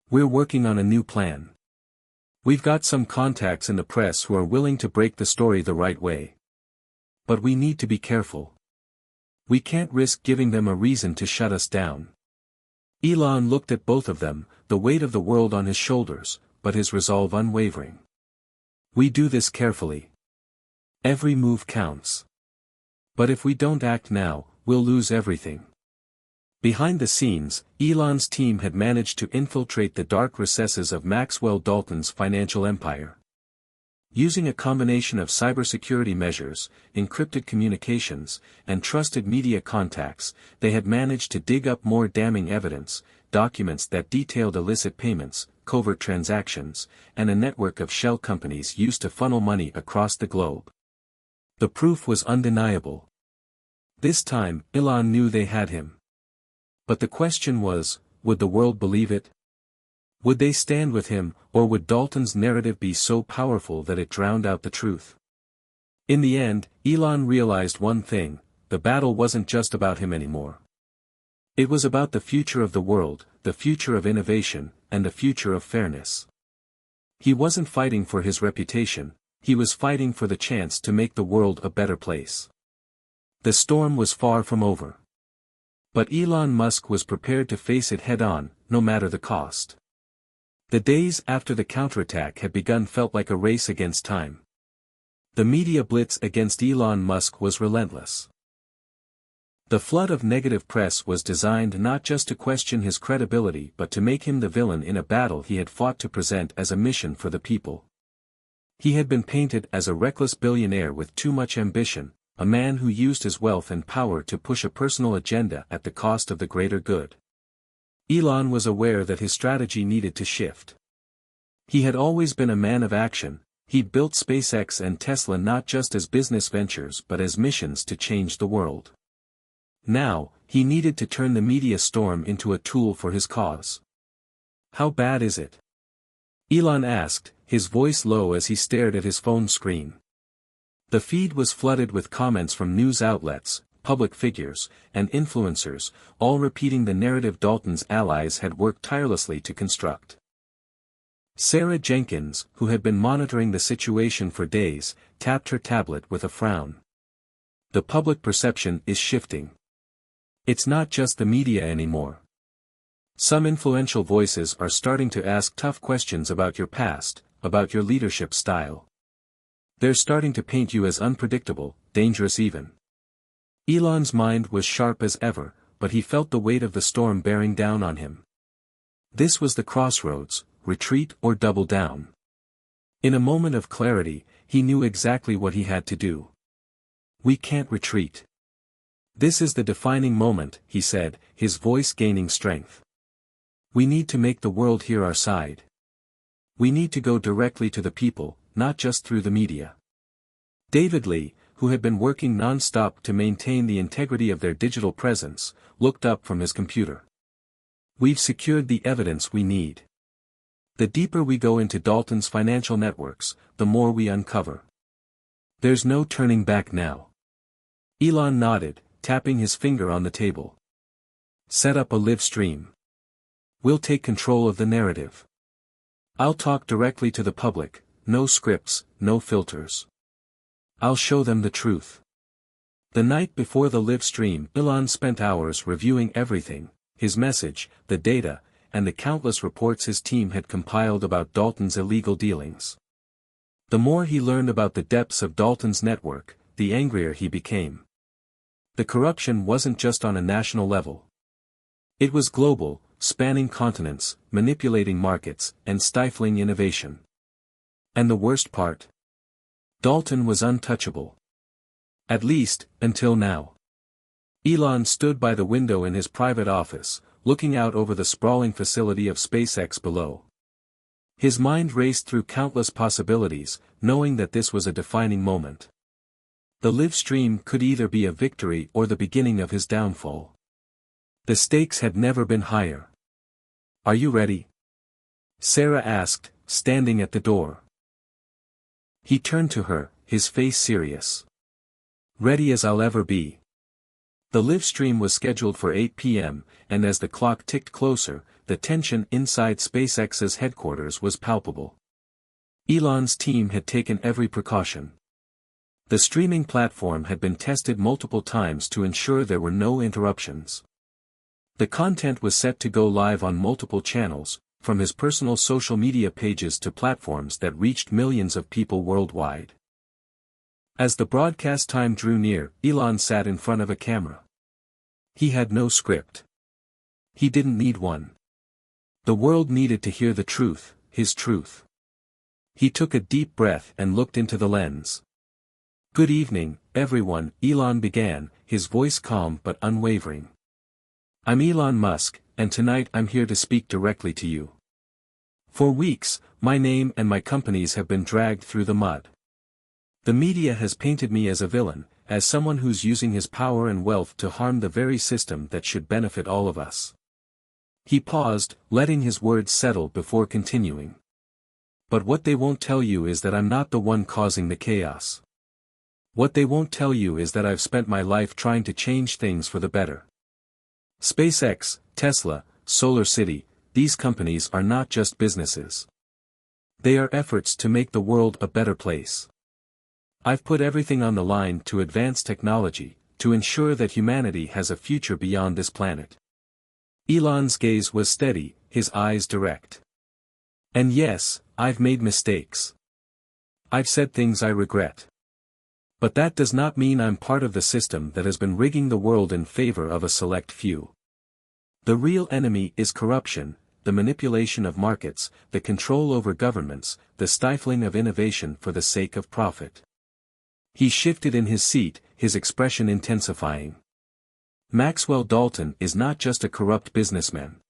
We're working on a new plan. We've got some contacts in the press who are willing to break the story the right way. But we need to be careful. We can't risk giving them a reason to shut us down. Elon looked at both of them, the weight of the world on his shoulders, but his resolve unwavering. We do this carefully. Every move counts. But if we don't act now, we'll lose everything. Behind the scenes, Elon's team had managed to infiltrate the dark recesses of Maxwell Dalton's financial empire. Using a combination of cybersecurity measures, encrypted communications, and trusted media contacts, they had managed to dig up more damning evidence, documents that detailed illicit payments, covert transactions, and a network of shell companies used to funnel money across the globe. The proof was undeniable. This time, Elon knew they had him. But the question was, would the world believe it? Would they stand with him, or would Dalton's narrative be so powerful that it drowned out the truth? In the end, Elon realized one thing: the battle wasn't just about him anymore. It was about the future of the world, the future of innovation, and the future of fairness. He wasn't fighting for his reputation, he was fighting for the chance to make the world a better place. The storm was far from over. But Elon Musk was prepared to face it head-on, no matter the cost. The days after the counterattack had begun felt like a race against time. The media blitz against Elon Musk was relentless. The flood of negative press was designed not just to question his credibility but to make him the villain in a battle he had fought to present as a mission for the people. He had been painted as a reckless billionaire with too much ambition, a man who used his wealth and power to push a personal agenda at the cost of the greater good. Elon was aware that his strategy needed to shift. He had always been a man of action. He'd built SpaceX and Tesla not just as business ventures but as missions to change the world. Now, he needed to turn the media storm into a tool for his cause. How bad is it? Elon asked, his voice low as he stared at his phone screen. The feed was flooded with comments from news outlets, public figures, and influencers, all repeating the narrative Dalton's allies had worked tirelessly to construct. Sarah Jenkins, who had been monitoring the situation for days, tapped her tablet with a frown. The public perception is shifting. It's not just the media anymore. Some influential voices are starting to ask tough questions about your past, about your leadership style. They're starting to paint you as unpredictable, dangerous even. Elon's mind was sharp as ever, but he felt the weight of the storm bearing down on him. This was the crossroads: retreat or double down. In a moment of clarity, he knew exactly what he had to do. We can't retreat. This is the defining moment, he said, his voice gaining strength. We need to make the world hear our side. We need to go directly to the people, not just through the media. David Lee, who had been working non-stop to maintain the integrity of their digital presence, looked up from his computer. We've secured the evidence we need. The deeper we go into Dalton's financial networks, the more we uncover. There's no turning back now. Elon nodded, tapping his finger on the table. Set up a live stream. We'll take control of the narrative. I'll talk directly to the public, no scripts, no filters. I'll show them the truth. The night before the live stream, Elon spent hours reviewing everything: his message, the data, and the countless reports his team had compiled about Dalton's illegal dealings. The more he learned about the depths of Dalton's network, the angrier he became. The corruption wasn't just on a national level. It was global, spanning continents, manipulating markets, and stifling innovation. And the worst part? Dalton was untouchable. At least, until now. Elon stood by the window in his private office, looking out over the sprawling facility of SpaceX below. His mind raced through countless possibilities, knowing that this was a defining moment. The live stream could either be a victory or the beginning of his downfall. The stakes had never been higher. "Are you ready?" Sarah asked, standing at the door. He turned to her, his face serious. "Ready as I'll ever be." The live stream was scheduled for 8 p.m., and as the clock ticked closer, the tension inside SpaceX's headquarters was palpable. Elon's team had taken every precaution. The streaming platform had been tested multiple times to ensure there were no interruptions. The content was set to go live on multiple channels, from his personal social media pages to platforms that reached millions of people worldwide. As the broadcast time drew near, Elon sat in front of a camera. He had no script. He didn't need one. The world needed to hear the truth, his truth. He took a deep breath and looked into the lens. "Good evening, everyone," Elon began, his voice calm but unwavering. "I'm Elon Musk, and tonight I'm here to speak directly to you. For weeks, my name and my companies have been dragged through the mud. The media has painted me as a villain, as someone who's using his power and wealth to harm the very system that should benefit all of us." He paused, letting his words settle before continuing. "But what they won't tell you is that I'm not the one causing the chaos. What they won't tell you is that I've spent my life trying to change things for the better. SpaceX, Tesla, Solar City, these companies are not just businesses. They are efforts to make the world a better place. I've put everything on the line to advance technology, to ensure that humanity has a future beyond this planet." Elon's gaze was steady, his eyes direct. "And yes, I've made mistakes. I've said things I regret. But that does not mean I'm part of the system that has been rigging the world in favor of a select few. The real enemy is corruption, the manipulation of markets, the control over governments, the stifling of innovation for the sake of profit." He shifted in his seat, his expression intensifying. "Maxwell Dalton is not just a corrupt businessman.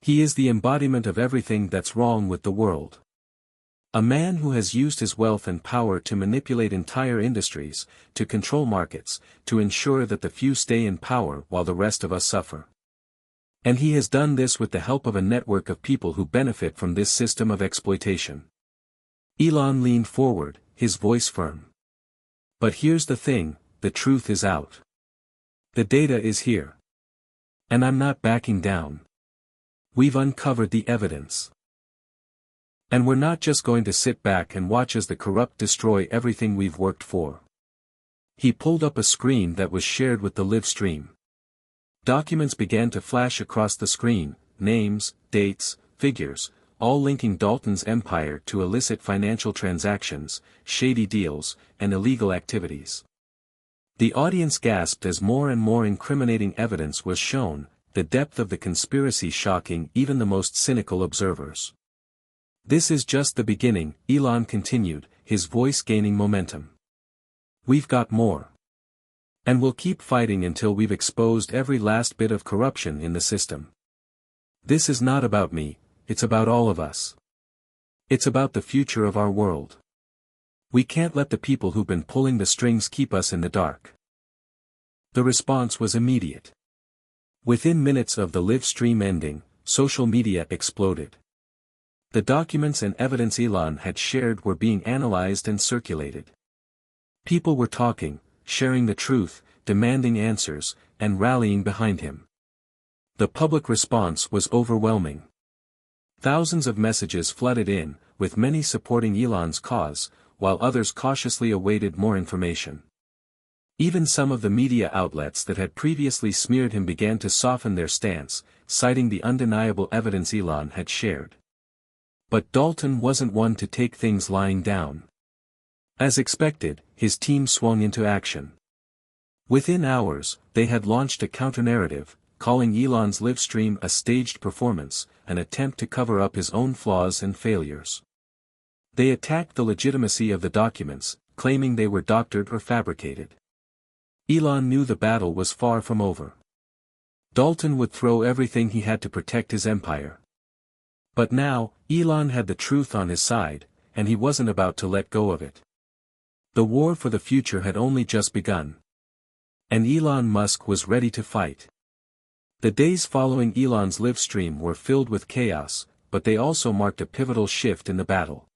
He is the embodiment of everything that's wrong with the world. A man who has used his wealth and power to manipulate entire industries, to control markets, to ensure that the few stay in power while the rest of us suffer. And he has done this with the help of a network of people who benefit from this system of exploitation." Elon leaned forward, his voice firm. "But here's the thing, the truth is out. The data is here. And I'm not backing down. We've uncovered the evidence. And we're not just going to sit back and watch as the corrupt destroy everything we've worked for." He pulled up a screen that was shared with the live stream. Documents began to flash across the screen, names, dates, figures, all linking Dalton's empire to illicit financial transactions, shady deals, and illegal activities. The audience gasped as more and more incriminating evidence was shown, the depth of the conspiracy shocking even the most cynical observers. "This is just the beginning," Elon continued, his voice gaining momentum. "We've got more. And we'll keep fighting until we've exposed every last bit of corruption in the system. This is not about me, it's about all of us. It's about the future of our world. We can't let the people who've been pulling the strings keep us in the dark." The response was immediate. Within minutes of the live stream ending, social media exploded. The documents and evidence Elon had shared were being analyzed and circulated. People were talking, sharing the truth, demanding answers, and rallying behind him. The public response was overwhelming. Thousands of messages flooded in, with many supporting Elon's cause, while others cautiously awaited more information. Even some of the media outlets that had previously smeared him began to soften their stance, citing the undeniable evidence Elon had shared. But Dalton wasn't one to take things lying down. As expected, his team swung into action. Within hours, they had launched a counter-narrative, calling Elon's live stream a staged performance, an attempt to cover up his own flaws and failures. They attacked the legitimacy of the documents, claiming they were doctored or fabricated. Elon knew the battle was far from over. Dalton would throw everything he had to protect his empire. But now, Elon had the truth on his side, and he wasn't about to let go of it. The war for the future had only just begun. And Elon Musk was ready to fight. The days following Elon's livestream were filled with chaos, but they also marked a pivotal shift in the battle.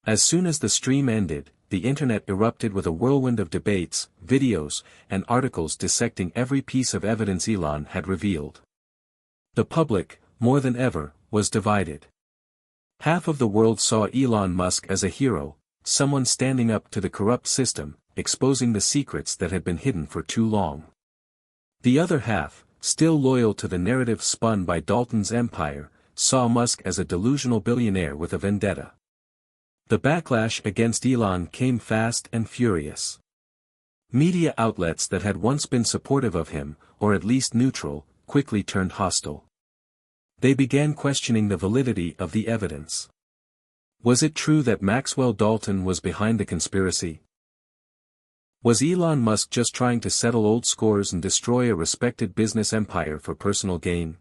As soon as the stream ended, the internet erupted with a whirlwind of debates, videos, and articles dissecting every piece of evidence Elon had revealed. The public, more than ever, was divided. Half of the world saw Elon Musk as a hero, someone standing up to the corrupt system, exposing the secrets that had been hidden for too long. The other half, still loyal to the narrative spun by Dalton's empire, saw Musk as a delusional billionaire with a vendetta. The backlash against Elon came fast and furious. Media outlets that had once been supportive of him, or at least neutral, quickly turned hostile. They began questioning the validity of the evidence. Was it true that Maxwell Dalton was behind the conspiracy? Was Elon Musk just trying to settle old scores and destroy a respected business empire for personal gain?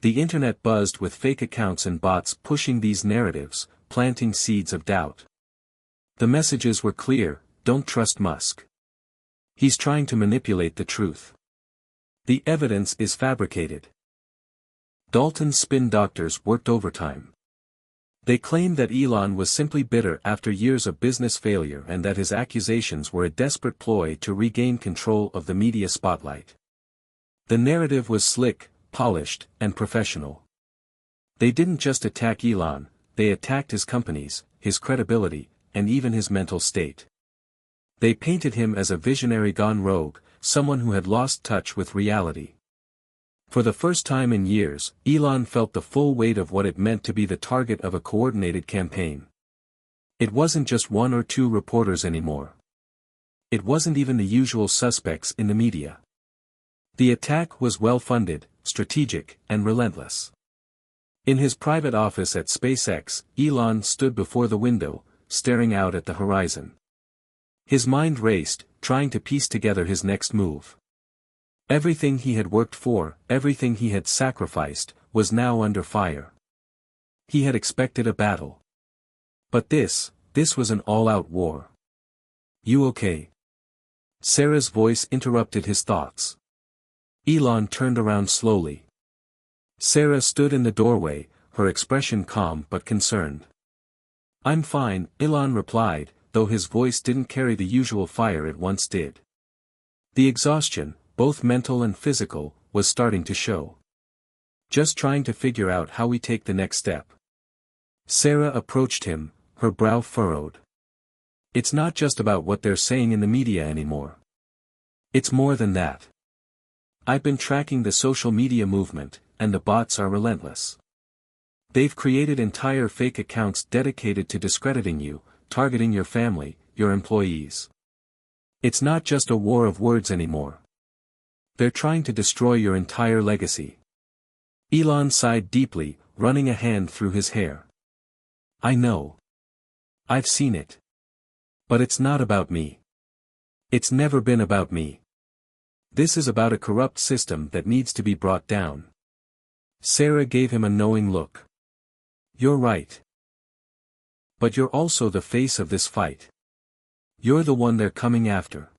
The internet buzzed with fake accounts and bots pushing these narratives, planting seeds of doubt. The messages were clear: don't trust Musk. He's trying to manipulate the truth. The evidence is fabricated. Dalton's spin doctors worked overtime. They claimed that Elon was simply bitter after years of business failure and that his accusations were a desperate ploy to regain control of the media spotlight. The narrative was slick, polished, and professional. They didn't just attack Elon, they attacked his companies, his credibility, and even his mental state. They painted him as a visionary gone rogue, someone who had lost touch with reality. For the first time in years, Elon felt the full weight of what it meant to be the target of a coordinated campaign. It wasn't just one or two reporters anymore. It wasn't even the usual suspects in the media. The attack was well-funded, strategic, and relentless. In his private office at SpaceX, Elon stood before the window, staring out at the horizon. His mind raced, trying to piece together his next move. Everything he had worked for, everything he had sacrificed, was now under fire. He had expected a battle. But this was an all-out war. "You okay?" Sarah's voice interrupted his thoughts. Elon turned around slowly. Sarah stood in the doorway, her expression calm but concerned. "I'm fine," Elon replied, though his voice didn't carry the usual fire it once did. The exhaustion, both mental and physical, was starting to show. "Just trying to figure out how we take the next step." Sarah approached him, her brow furrowed. "It's not just about what they're saying in the media anymore. It's more than that. I've been tracking the social media movement, and the bots are relentless. They've created entire fake accounts dedicated to discrediting you, targeting your family, your employees. It's not just a war of words anymore. They're trying to destroy your entire legacy." Elon sighed deeply, running a hand through his hair. "I know. I've seen it. But it's not about me. It's never been about me. This is about a corrupt system that needs to be brought down." Sarah gave him a knowing look. "You're right. But you're also the face of this fight. You're the one they're coming after."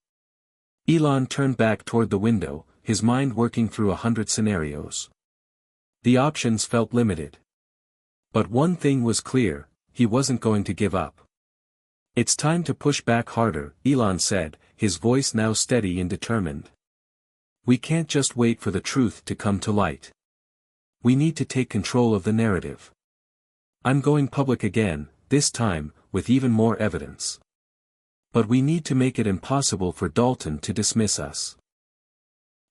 Elon turned back toward the window, his mind working through 100 scenarios. The options felt limited. But one thing was clear: he wasn't going to give up. "It's time to push back harder," Elon said, his voice now steady and determined. "We can't just wait for the truth to come to light. We need to take control of the narrative. I'm going public again, this time, with even more evidence. But we need to make it impossible for Dalton to dismiss us."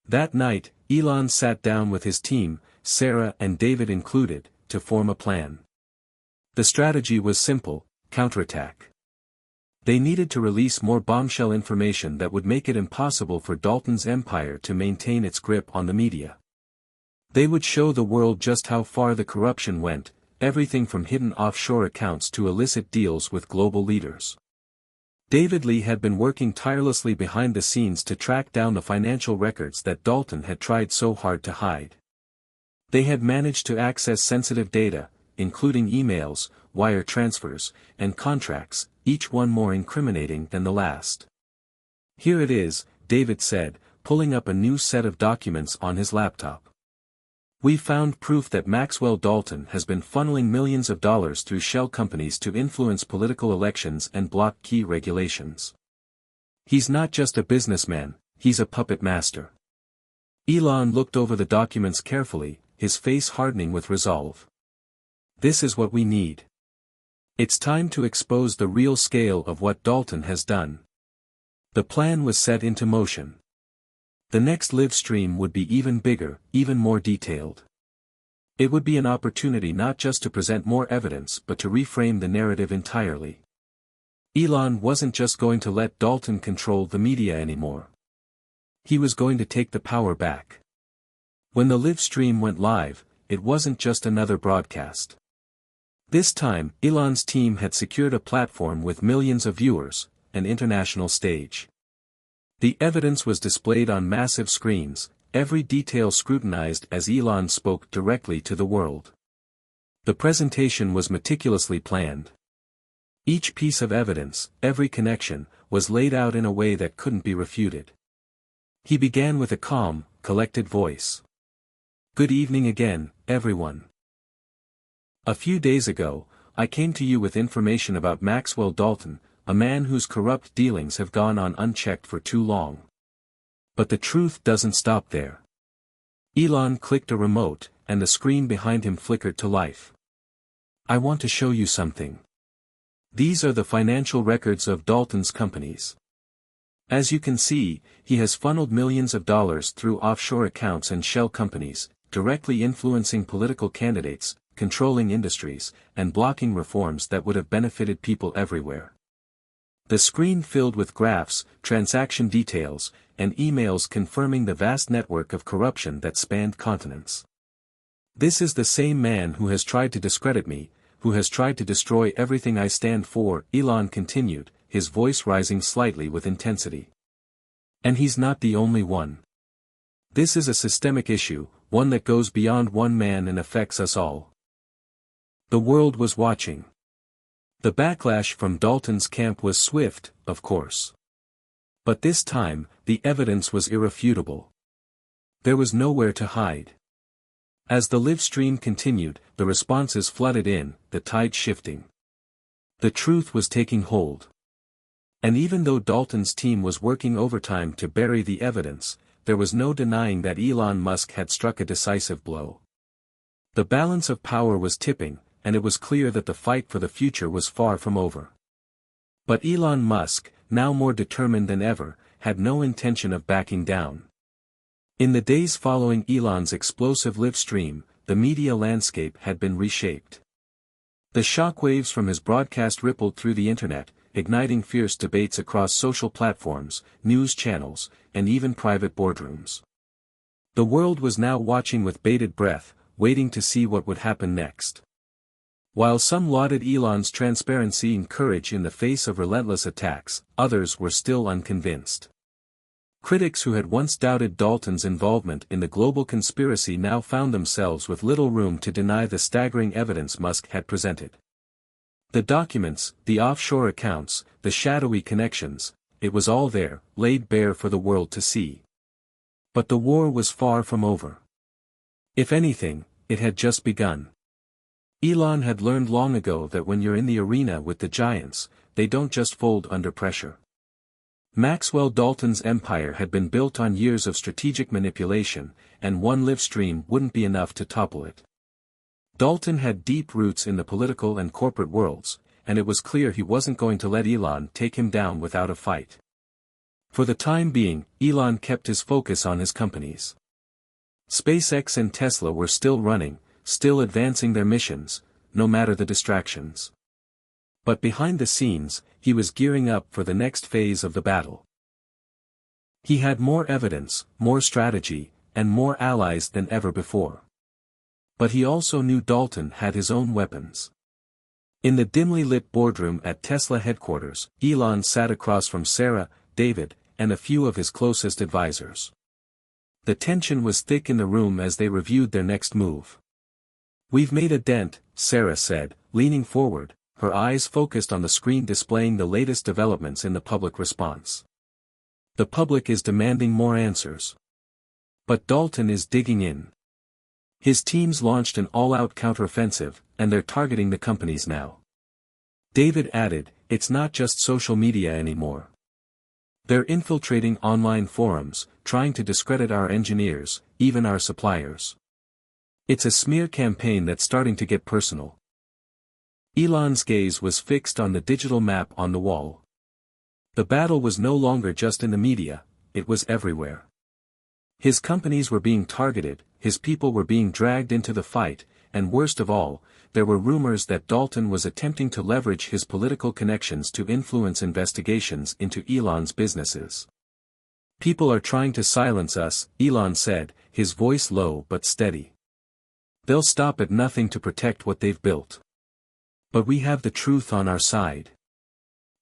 That night, Elon sat down with his team, Sarah and David included, to form a plan. The strategy was simple: counterattack. They needed to release more bombshell information that would make it impossible for Dalton's empire to maintain its grip on the media. They would show the world just how far the corruption went, everything from hidden offshore accounts to illicit deals with global leaders. David Lee had been working tirelessly behind the scenes to track down the financial records that Dalton had tried so hard to hide. They had managed to access sensitive data, including emails, wire transfers, and contracts, each one more incriminating than the last. "Here it is," David said, pulling up a new set of documents on his laptop. "We've found proof that Maxwell Dalton has been funneling millions of dollars through shell companies to influence political elections and block key regulations. He's not just a businessman, he's a puppet master." Elon looked over the documents carefully, his face hardening with resolve. "This is what we need. It's time to expose the real scale of what Dalton has done." The plan was set into motion. The next live stream would be even bigger, even more detailed. It would be an opportunity not just to present more evidence but to reframe the narrative entirely. Elon wasn't just going to let Dalton control the media anymore. He was going to take the power back. When the live stream went live, it wasn't just another broadcast. This time, Elon's team had secured a platform with millions of viewers, an international stage. The evidence was displayed on massive screens, every detail scrutinized as Elon spoke directly to the world. The presentation was meticulously planned. Each piece of evidence, every connection, was laid out in a way that couldn't be refuted. He began with a calm, collected voice. "Good evening again, everyone. A few days ago, I came to you with information about Maxwell Dalton, a man whose corrupt dealings have gone on unchecked for too long. But the truth doesn't stop there." Elon clicked a remote, and the screen behind him flickered to life. "I want to show you something. These are the financial records of Dalton's companies. As you can see, he has funneled millions of dollars through offshore accounts and shell companies, directly influencing political candidates, controlling industries, and blocking reforms that would have benefited people everywhere." The screen filled with graphs, transaction details, and emails confirming the vast network of corruption that spanned continents. "This is the same man who has tried to discredit me, who has tried to destroy everything I stand for," Elon continued, his voice rising slightly with intensity. "And he's not the only one. This is a systemic issue, one that goes beyond one man and affects us all." The world was watching. The backlash from Dalton's camp was swift, of course. But this time, the evidence was irrefutable. There was nowhere to hide. As the live stream continued, the responses flooded in, the tide shifting. The truth was taking hold. And even though Dalton's team was working overtime to bury the evidence, there was no denying that Elon Musk had struck a decisive blow. The balance of power was tipping, and it was clear that the fight for the future was far from over. But Elon Musk, now more determined than ever, had no intention of backing down. In the days following Elon's explosive live stream, the media landscape had been reshaped. The shockwaves from his broadcast rippled through the internet, igniting fierce debates across social platforms, news channels, and even private boardrooms. The world was now watching with bated breath, waiting to see what would happen next. While some lauded Elon's transparency and courage in the face of relentless attacks, others were still unconvinced. Critics who had once doubted Dalton's involvement in the global conspiracy now found themselves with little room to deny the staggering evidence Musk had presented. The documents, the offshore accounts, the shadowy connections, it was all there, laid bare for the world to see. But the war was far from over. If anything, it had just begun. Elon had learned long ago that when you're in the arena with the giants, they don't just fold under pressure. Maxwell Dalton's empire had been built on years of strategic manipulation, and one live stream wouldn't be enough to topple it. Dalton had deep roots in the political and corporate worlds, and it was clear he wasn't going to let Elon take him down without a fight. For the time being, Elon kept his focus on his companies. SpaceX and Tesla were still running, still advancing their missions, no matter the distractions. But behind the scenes, he was gearing up for the next phase of the battle. He had more evidence, more strategy, and more allies than ever before. But he also knew Dalton had his own weapons. In the dimly lit boardroom at Tesla headquarters, Elon sat across from Sarah, David, and a few of his closest advisors. The tension was thick in the room as they reviewed their next move. "We've made a dent," Sarah said, leaning forward, her eyes focused on the screen displaying the latest developments in the public response. "The public is demanding more answers. But Dalton is digging in. His teams launched an all-out counteroffensive, and they're targeting the companies now." David added, "It's not just social media anymore. They're infiltrating online forums, trying to discredit our engineers, even our suppliers. It's a smear campaign that's starting to get personal." Elon's gaze was fixed on the digital map on the wall. The battle was no longer just in the media, it was everywhere. His companies were being targeted, his people were being dragged into the fight, and worst of all, there were rumors that Dalton was attempting to leverage his political connections to influence investigations into Elon's businesses. "People are trying to silence us," Elon said, his voice low but steady. "They'll stop at nothing to protect what they've built. But we have the truth on our side.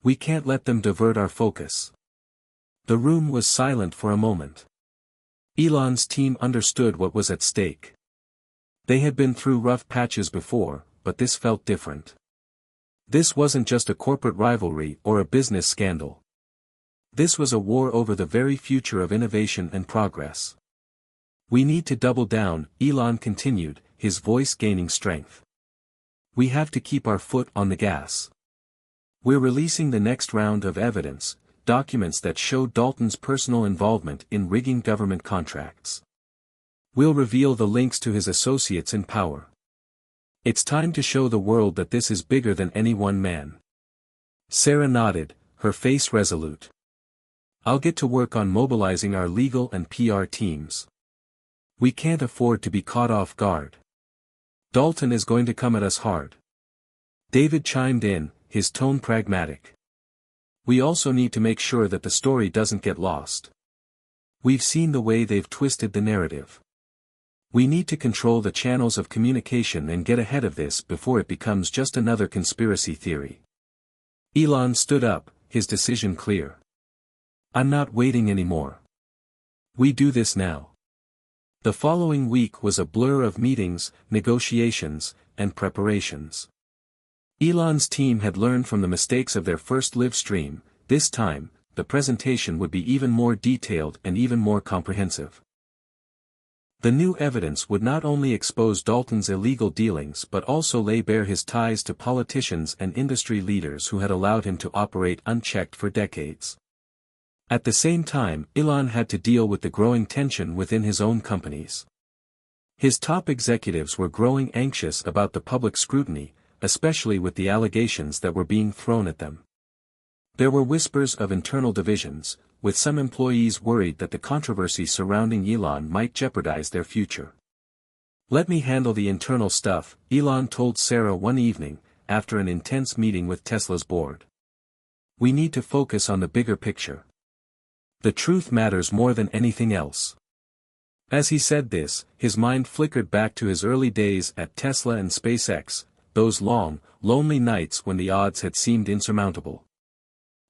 We can't let them divert our focus." The room was silent for a moment. Elon's team understood what was at stake. They had been through rough patches before, but this felt different. This wasn't just a corporate rivalry or a business scandal. This was a war over the very future of innovation and progress. "We need to double down," Elon continued, his voice gaining strength. "We have to keep our foot on the gas. We're releasing the next round of evidence, documents that show Dalton's personal involvement in rigging government contracts. We'll reveal the links to his associates in power. It's time to show the world that this is bigger than any one man." Sarah nodded, her face resolute. "I'll get to work on mobilizing our legal and PR teams. We can't afford to be caught off guard. Dalton is going to come at us hard." David chimed in, his tone pragmatic. "We also need to make sure that the story doesn't get lost. We've seen the way they've twisted the narrative. We need to control the channels of communication and get ahead of this before it becomes just another conspiracy theory." Elon stood up, his decision clear. "I'm not waiting anymore. We do this now." The following week was a blur of meetings, negotiations, and preparations. Elon's team had learned from the mistakes of their first live stream. This time, the presentation would be even more detailed and even more comprehensive. The new evidence would not only expose Dalton's illegal dealings but also lay bare his ties to politicians and industry leaders who had allowed him to operate unchecked for decades. At the same time, Elon had to deal with the growing tension within his own companies. His top executives were growing anxious about the public scrutiny, especially with the allegations that were being thrown at them. There were whispers of internal divisions, with some employees worried that the controversy surrounding Elon might jeopardize their future. "Let me handle the internal stuff," Elon told Sarah one evening, after an intense meeting with Tesla's board. "We need to focus on the bigger picture. The truth matters more than anything else." As he said this, his mind flickered back to his early days at Tesla and SpaceX, those long, lonely nights when the odds had seemed insurmountable.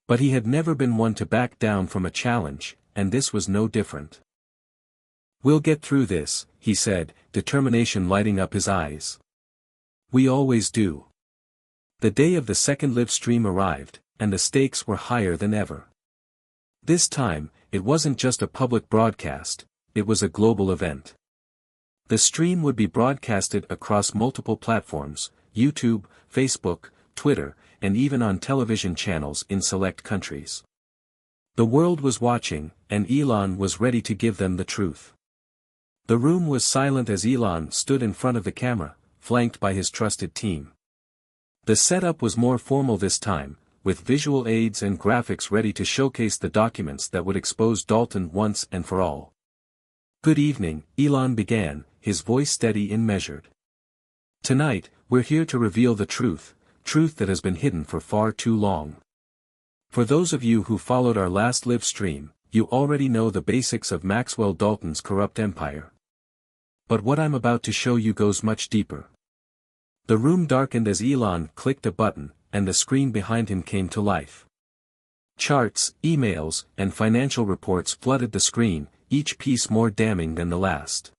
But he had never been one to back down from a challenge, and this was no different. "We'll get through this," he said, determination lighting up his eyes. "We always do." The day of the second live stream arrived, and the stakes were higher than ever. This time, it wasn't just a public broadcast, it was a global event. The stream would be broadcasted across multiple platforms: YouTube, Facebook, Twitter, and even on television channels in select countries. The world was watching, and Elon was ready to give them the truth. The room was silent as Elon stood in front of the camera, flanked by his trusted team. The setup was more formal this time, with visual aids and graphics ready to showcase the documents that would expose Dalton once and for all. "Good evening," Elon began, his voice steady and measured. "Tonight, we're here to reveal the truth that has been hidden for far too long. For those of you who followed our last live stream, you already know the basics of Maxwell Dalton's corrupt empire. But what I'm about to show you goes much deeper. The room darkened as Elon clicked a button, and the screen behind him came to life. Charts, emails, and financial reports flooded the screen, each piece more damning than the last.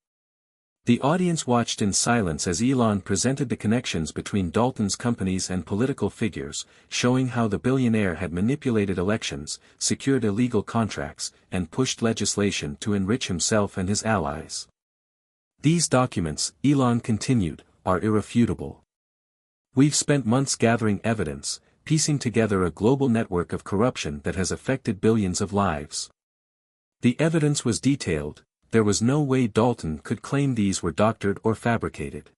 The audience watched in silence as Elon presented the connections between Dalton's companies and political figures, showing how the billionaire had manipulated elections, secured illegal contracts, and pushed legislation to enrich himself and his allies. These documents, Elon continued, are irrefutable. We've spent months gathering evidence, piecing together a global network of corruption that has affected billions of lives. The evidence was detailed. There was no way Dalton could claim these were doctored or fabricated.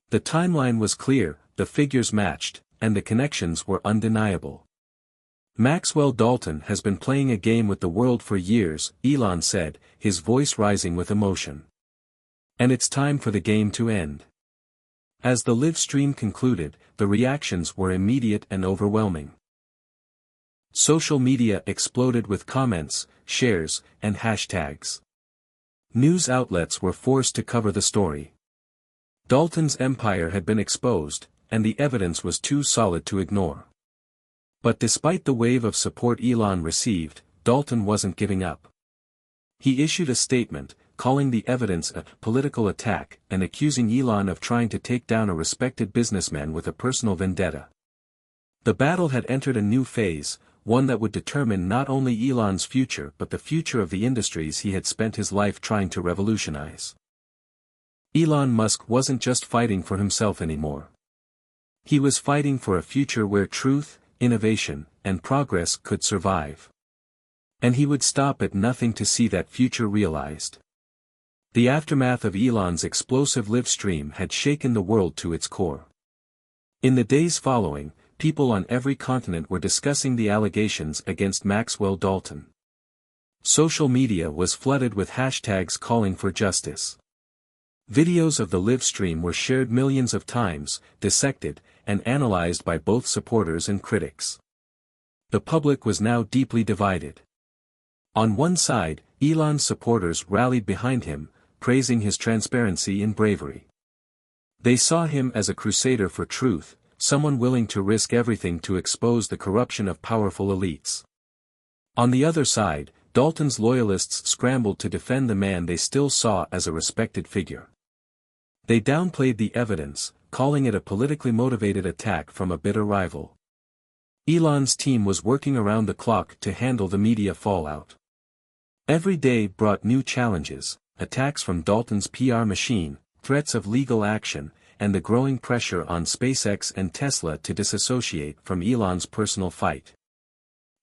The timeline was clear, the figures matched, and the connections were undeniable. Maxwell Dalton has been playing a game with the world for years, Elon said, his voice rising with emotion. And it's time for the game to end. As the live stream concluded, the reactions were immediate and overwhelming. Social media exploded with comments, shares, and hashtags. News outlets were forced to cover the story. Dalton's empire had been exposed, and the evidence was too solid to ignore. But despite the wave of support Elon received, Dalton wasn't giving up. He issued a statement, calling the evidence a political attack and accusing Elon of trying to take down a respected businessman with a personal vendetta. The battle had entered a new phase, one that would determine not only Elon's future but the future of the industries he had spent his life trying to revolutionize. Elon Musk wasn't just fighting for himself anymore. He was fighting for a future where truth, innovation, and progress could survive. And he would stop at nothing to see that future realized. The aftermath of Elon's explosive live stream had shaken the world to its core. In the days following, people on every continent were discussing the allegations against Maxwell Dalton. Social media was flooded with hashtags calling for justice. Videos of the live stream were shared millions of times, dissected, and analyzed by both supporters and critics. The public was now deeply divided. On one side, Elon's supporters rallied behind him, praising his transparency and bravery. They saw him as a crusader for truth, someone willing to risk everything to expose the corruption of powerful elites. On the other side, Dalton's loyalists scrambled to defend the man they still saw as a respected figure. They downplayed the evidence, calling it a politically motivated attack from a bitter rival. Elon's team was working around the clock to handle the media fallout. Every day brought new challenges, attacks from Dalton's PR machine, threats of legal action, and the growing pressure on SpaceX and Tesla to disassociate from Elon's personal fight.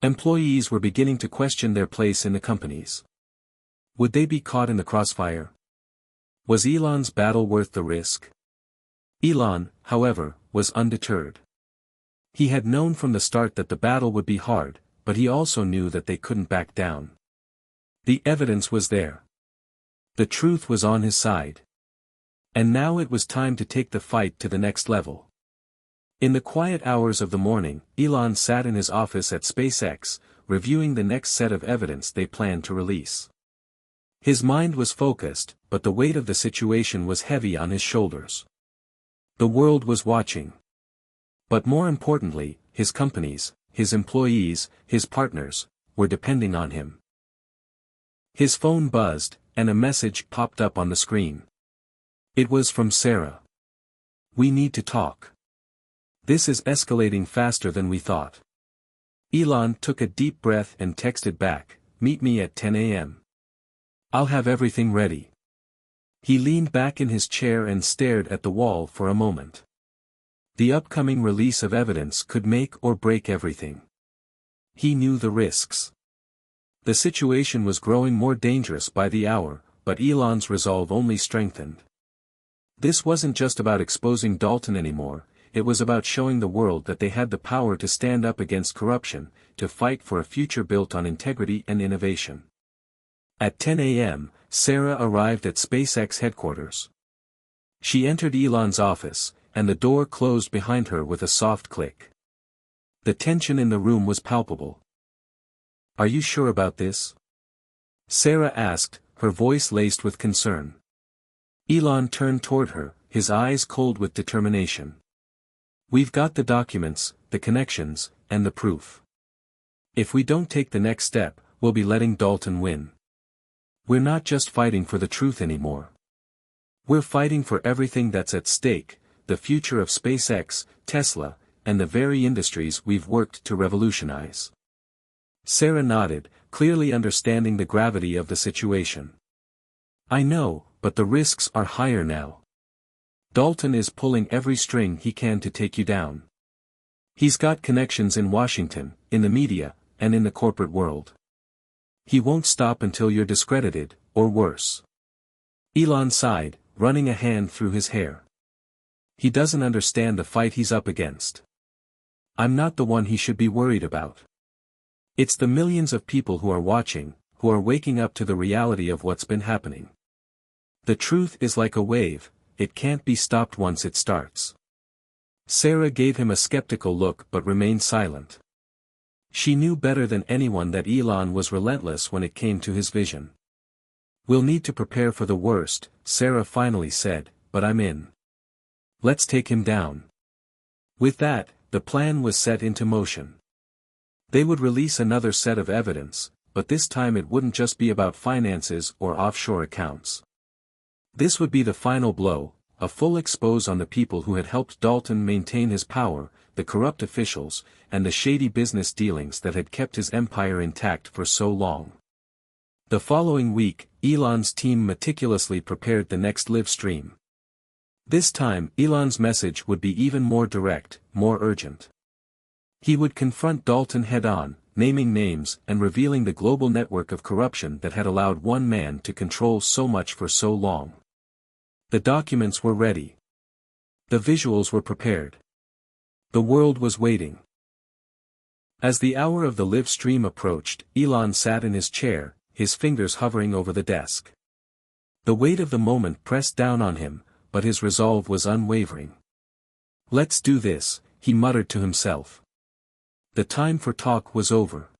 Employees were beginning to question their place in the companies. Would they be caught in the crossfire? Was Elon's battle worth the risk? Elon, however, was undeterred. He had known from the start that the battle would be hard, but he also knew that they couldn't back down. The evidence was there. The truth was on his side. And now it was time to take the fight to the next level. In the quiet hours of the morning, Elon sat in his office at SpaceX, reviewing the next set of evidence they planned to release. His mind was focused, but the weight of the situation was heavy on his shoulders. The world was watching. But more importantly, his companies, his employees, his partners, were depending on him. His phone buzzed, and a message popped up on the screen. It was from Sarah. "We need to talk. This is escalating faster than we thought." Elon took a deep breath and texted back, "Meet me at 10 a.m. I'll have everything ready." He leaned back in his chair and stared at the wall for a moment. The upcoming release of evidence could make or break everything. He knew the risks. The situation was growing more dangerous by the hour, but Elon's resolve only strengthened. This wasn't just about exposing Dalton anymore, it was about showing the world that they had the power to stand up against corruption, to fight for a future built on integrity and innovation. At 10 a.m., Sarah arrived at SpaceX headquarters. She entered Elon's office, and the door closed behind her with a soft click. The tension in the room was palpable. "Are you sure about this?" Sarah asked, her voice laced with concern. Elon turned toward her, his eyes cold with determination. "We've got the documents, the connections, and the proof. If we don't take the next step, we'll be letting Dalton win. We're not just fighting for the truth anymore. We're fighting for everything that's at stake, the future of SpaceX, Tesla, and the very industries we've worked to revolutionize." Sarah nodded, clearly understanding the gravity of the situation. "I know, but the risks are higher now. Dalton is pulling every string he can to take you down. He's got connections in Washington, in the media, and in the corporate world. He won't stop until you're discredited, or worse." Elon sighed, running a hand through his hair. "He doesn't understand the fight he's up against. I'm not the one he should be worried about. It's the millions of people who are watching, who are waking up to the reality of what's been happening. The truth is like a wave, it can't be stopped once it starts." Sarah gave him a skeptical look but remained silent. She knew better than anyone that Elon was relentless when it came to his vision. "We'll need to prepare for the worst," Sarah finally said, "but I'm in. Let's take him down." With that, the plan was set into motion. They would release another set of evidence, but this time it wouldn't just be about finances or offshore accounts. This would be the final blow, a full expose on the people who had helped Dalton maintain his power, the corrupt officials, and the shady business dealings that had kept his empire intact for so long. The following week, Elon's team meticulously prepared the next live stream. This time, Elon's message would be even more direct, more urgent. He would confront Dalton head-on, naming names and revealing the global network of corruption that had allowed one man to control so much for so long. The documents were ready. The visuals were prepared. The world was waiting. As the hour of the live stream approached, Elon sat in his chair, his fingers hovering over the desk. The weight of the moment pressed down on him, but his resolve was unwavering. "Let's do this," he muttered to himself. The time for talk was over.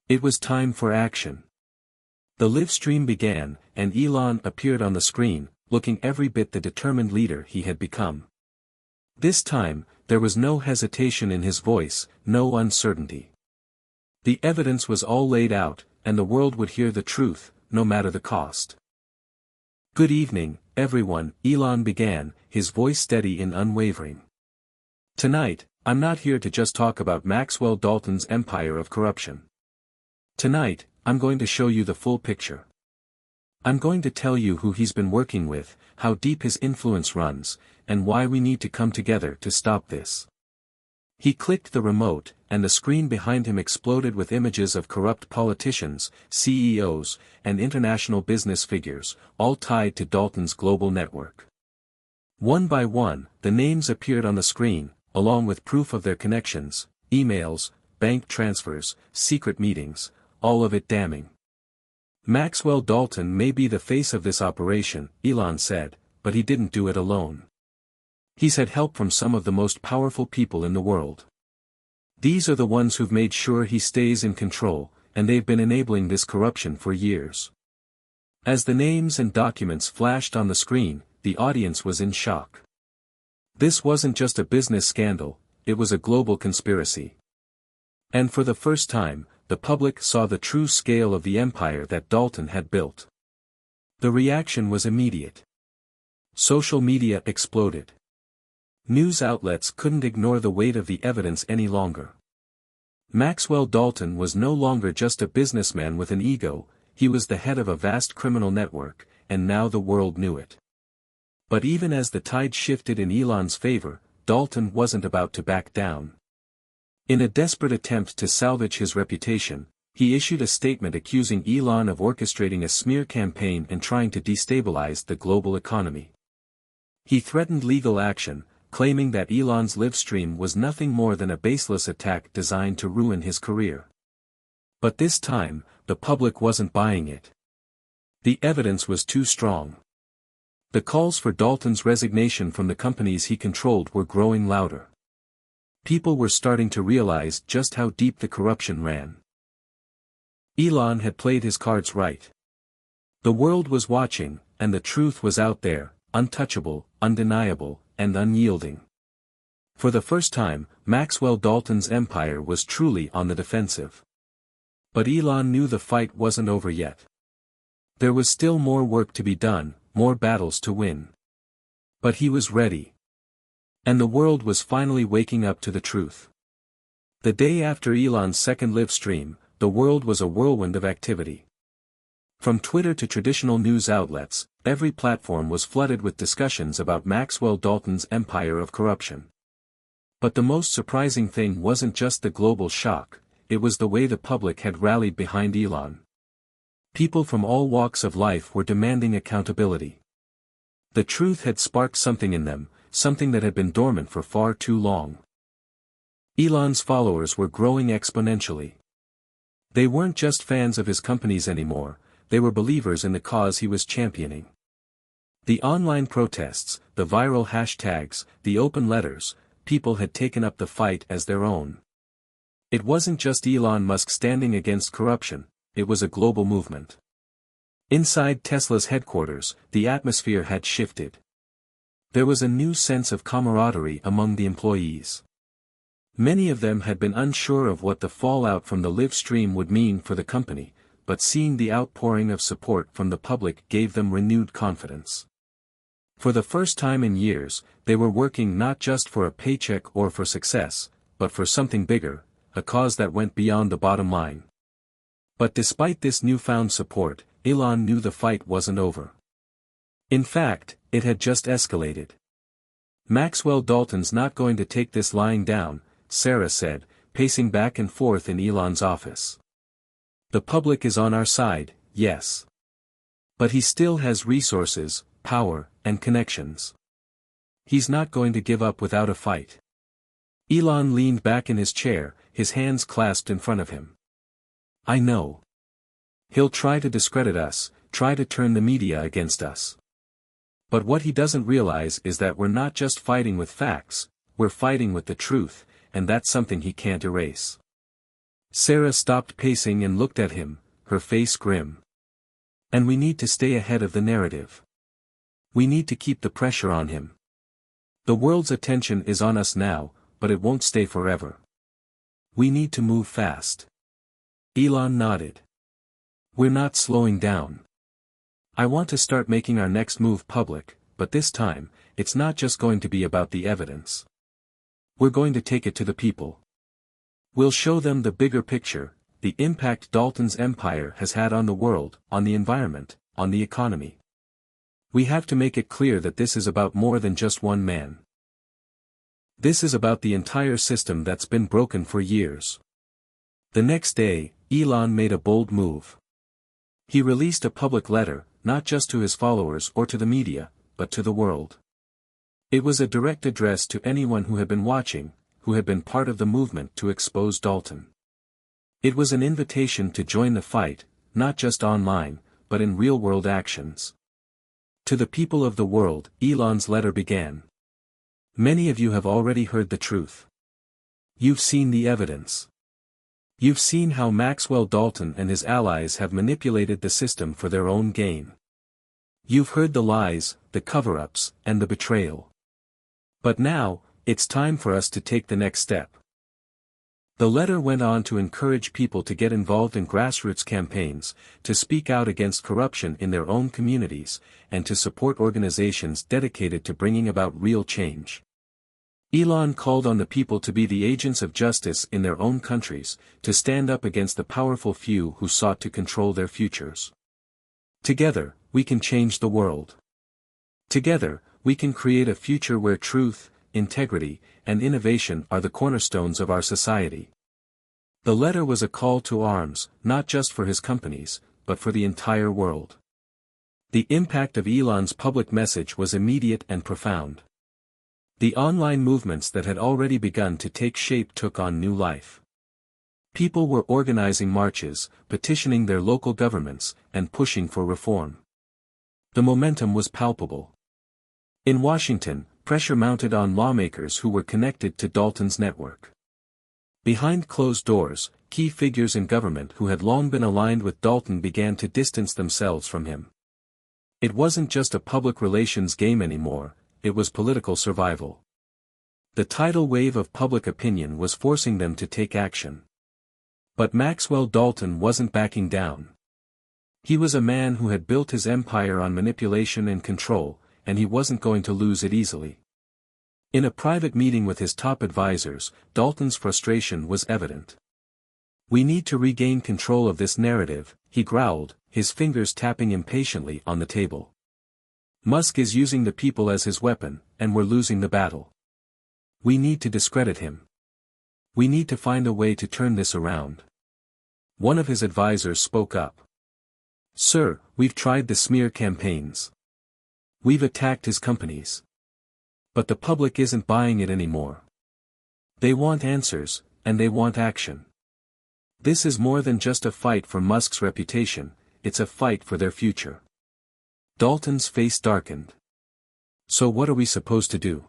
It was time for action. The live stream began, and Elon appeared on the screen, looking every bit the determined leader he had become. This time, there was no hesitation in his voice, no uncertainty. The evidence was all laid out, and the world would hear the truth, no matter the cost. "Good evening, everyone," Elon began, his voice steady and unwavering. "Tonight, I'm not here to just talk about Maxwell Dalton's empire of corruption. Tonight, I'm going to show you the full picture. I'm going to tell you who he's been working with, how deep his influence runs, and why we need to come together to stop this." He clicked the remote, and the screen behind him exploded with images of corrupt politicians, CEOs, and international business figures, all tied to Dalton's global network. One by one, the names appeared on the screen, along with proof of their connections, emails, bank transfers, secret meetings, all of it damning. "Maxwell Dalton may be the face of this operation," Elon said, "but he didn't do it alone. He's had help from some of the most powerful people in the world. These are the ones who've made sure he stays in control, and they've been enabling this corruption for years." As the names and documents flashed on the screen, the audience was in shock. This wasn't just a business scandal, it was a global conspiracy. And for the first time, the public saw the true scale of the empire that Dalton had built. The reaction was immediate. Social media exploded. News outlets couldn't ignore the weight of the evidence any longer. Maxwell Dalton was no longer just a businessman with an ego, he was the head of a vast criminal network, and now the world knew it. But even as the tide shifted in Elon's favor, Dalton wasn't about to back down. In a desperate attempt to salvage his reputation, he issued a statement accusing Elon of orchestrating a smear campaign and trying to destabilize the global economy. He threatened legal action, claiming that Elon's live stream was nothing more than a baseless attack designed to ruin his career. But this time, the public wasn't buying it. The evidence was too strong. The calls for Dalton's resignation from the companies he controlled were growing louder. People were starting to realize just how deep the corruption ran. Elon had played his cards right. The world was watching, and the truth was out there, untouchable, undeniable, and unyielding. For the first time, Maxwell Dalton's empire was truly on the defensive. But Elon knew the fight wasn't over yet. There was still more work to be done, more battles to win. But he was ready. And the world was finally waking up to the truth. The day after Elon's second live stream, the world was a whirlwind of activity. From Twitter to traditional news outlets, every platform was flooded with discussions about Maxwell Dalton's empire of corruption. But the most surprising thing wasn't just the global shock, it was the way the public had rallied behind Elon. People from all walks of life were demanding accountability. The truth had sparked something in them, something that had been dormant for far too long. Elon's followers were growing exponentially. They weren't just fans of his companies anymore, they were believers in the cause he was championing. The online protests, the viral hashtags, the open letters, people had taken up the fight as their own. It wasn't just Elon Musk standing against corruption, it was a global movement. Inside Tesla's headquarters, the atmosphere had shifted. There was a new sense of camaraderie among the employees. Many of them had been unsure of what the fallout from the live stream would mean for the company, but seeing the outpouring of support from the public gave them renewed confidence. For the first time in years, they were working not just for a paycheck or for success, but for something bigger, a cause that went beyond the bottom line. But despite this newfound support, Elon knew the fight wasn't over. In fact, it had just escalated. Maxwell Dalton's not going to take this lying down, Sarah said, pacing back and forth in Elon's office. The public is on our side, yes. But he still has resources, power, and connections. He's not going to give up without a fight. Elon leaned back in his chair, his hands clasped in front of him. I know. He'll try to discredit us, try to turn the media against us. But what he doesn't realize is that we're not just fighting with facts, we're fighting with the truth, and that's something he can't erase. Sarah stopped pacing and looked at him, her face grim. And we need to stay ahead of the narrative. We need to keep the pressure on him. The world's attention is on us now, but it won't stay forever. We need to move fast. Elon nodded. We're not slowing down. I want to start making our next move public, but this time, it's not just going to be about the evidence. We're going to take it to the people. We'll show them the bigger picture, the impact Dalton's empire has had on the world, on the environment, on the economy. We have to make it clear that this is about more than just one man. This is about the entire system that's been broken for years. The next day, Elon made a bold move. He released a public letter, not just to his followers or to the media, but to the world. It was a direct address to anyone who had been watching, who had been part of the movement to expose Dalton. It was an invitation to join the fight, not just online, but in real-world actions. To the people of the world, Elon's letter began. Many of you have already heard the truth. You've seen the evidence. You've seen how Maxwell Dalton and his allies have manipulated the system for their own gain. You've heard the lies, the cover-ups, and the betrayal. But now, it's time for us to take the next step. The letter went on to encourage people to get involved in grassroots campaigns, to speak out against corruption in their own communities, and to support organizations dedicated to bringing about real change. Elon called on the people to be the agents of justice in their own countries, to stand up against the powerful few who sought to control their futures. Together, we can change the world. Together, we can create a future where truth, integrity, and innovation are the cornerstones of our society. The letter was a call to arms, not just for his companies, but for the entire world. The impact of Elon's public message was immediate and profound. The online movements that had already begun to take shape took on new life. People were organizing marches, petitioning their local governments, and pushing for reform. The momentum was palpable. In Washington, pressure mounted on lawmakers who were connected to Dalton's network. Behind closed doors, key figures in government who had long been aligned with Dalton began to distance themselves from him. It wasn't just a public relations game anymore, it was political survival. The tidal wave of public opinion was forcing them to take action. But Maxwell Dalton wasn't backing down. He was a man who had built his empire on manipulation and control, and he wasn't going to lose it easily. In a private meeting with his top advisors, Dalton's frustration was evident. "We need to regain control of this narrative," he growled, his fingers tapping impatiently on the table. "Musk is using the people as his weapon, and we're losing the battle. We need to discredit him. We need to find a way to turn this around." One of his advisors spoke up. "Sir, we've tried the smear campaigns. We've attacked his companies. But the public isn't buying it anymore. They want answers, and they want action. This is more than just a fight for Musk's reputation, it's a fight for their future." Dalton's face darkened. "So what are we supposed to do?"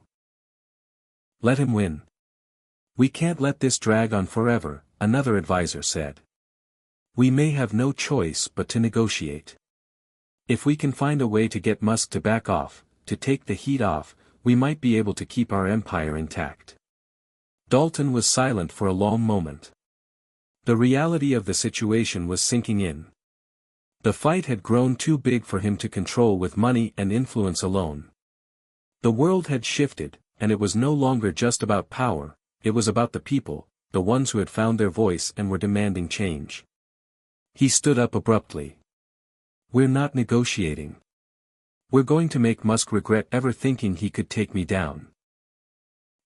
"Let him win. We can't let this drag on forever," another advisor said. "We may have no choice but to negotiate. If we can find a way to get Musk to back off, to take the heat off, we might be able to keep our empire intact." Dalton was silent for a long moment. The reality of the situation was sinking in. The fight had grown too big for him to control with money and influence alone. The world had shifted, and it was no longer just about power, it was about the people, the ones who had found their voice and were demanding change. He stood up abruptly. "We're not negotiating. We're going to make Musk regret ever thinking he could take me down."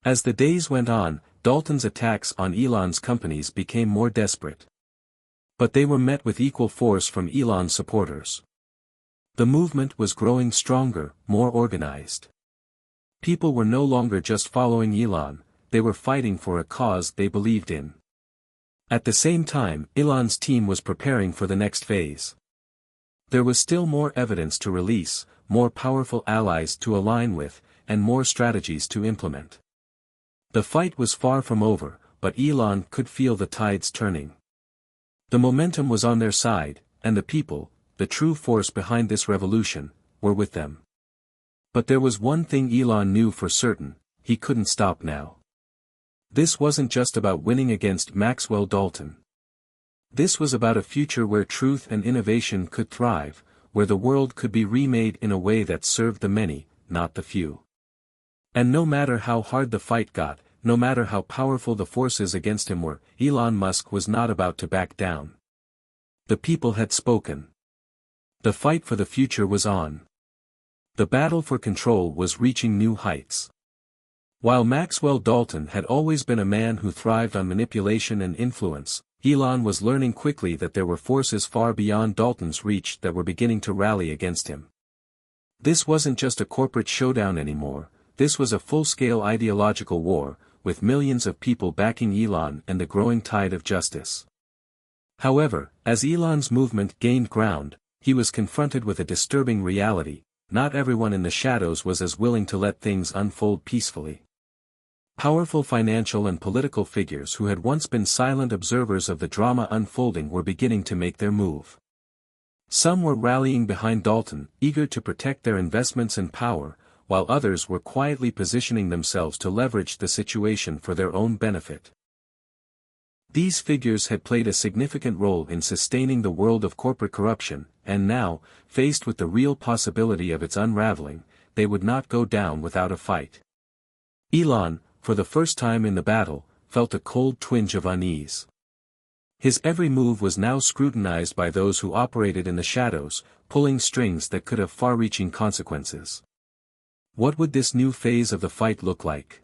As the days went on, Dalton's attacks on Elon's companies became more desperate. But they were met with equal force from Elon's supporters. The movement was growing stronger, more organized. People were no longer just following Elon, they were fighting for a cause they believed in. At the same time, Elon's team was preparing for the next phase. There was still more evidence to release, more powerful allies to align with, and more strategies to implement. The fight was far from over, but Elon could feel the tides turning. The momentum was on their side, and the people, the true force behind this revolution, were with them. But there was one thing Elon knew for certain, he couldn't stop now. This wasn't just about winning against Maxwell Dalton. This was about a future where truth and innovation could thrive, where the world could be remade in a way that served the many, not the few. And no matter how hard the fight got, no matter how powerful the forces against him were, Elon Musk was not about to back down. The people had spoken. The fight for the future was on. The battle for control was reaching new heights. While Maxwell Dalton had always been a man who thrived on manipulation and influence, Elon was learning quickly that there were forces far beyond Dalton's reach that were beginning to rally against him. This wasn't just a corporate showdown anymore, this was a full-scale ideological war, with millions of people backing Elon and the growing tide of justice. However, as Elon's movement gained ground, he was confronted with a disturbing reality: not everyone in the shadows was as willing to let things unfold peacefully. Powerful financial and political figures who had once been silent observers of the drama unfolding were beginning to make their move. Some were rallying behind Dalton, eager to protect their investments and power, while others were quietly positioning themselves to leverage the situation for their own benefit. These figures had played a significant role in sustaining the world of corporate corruption, and now, faced with the real possibility of its unraveling, they would not go down without a fight. Elon, for the first time in the battle, felt a cold twinge of unease. His every move was now scrutinized by those who operated in the shadows, pulling strings that could have far-reaching consequences. What would this new phase of the fight look like?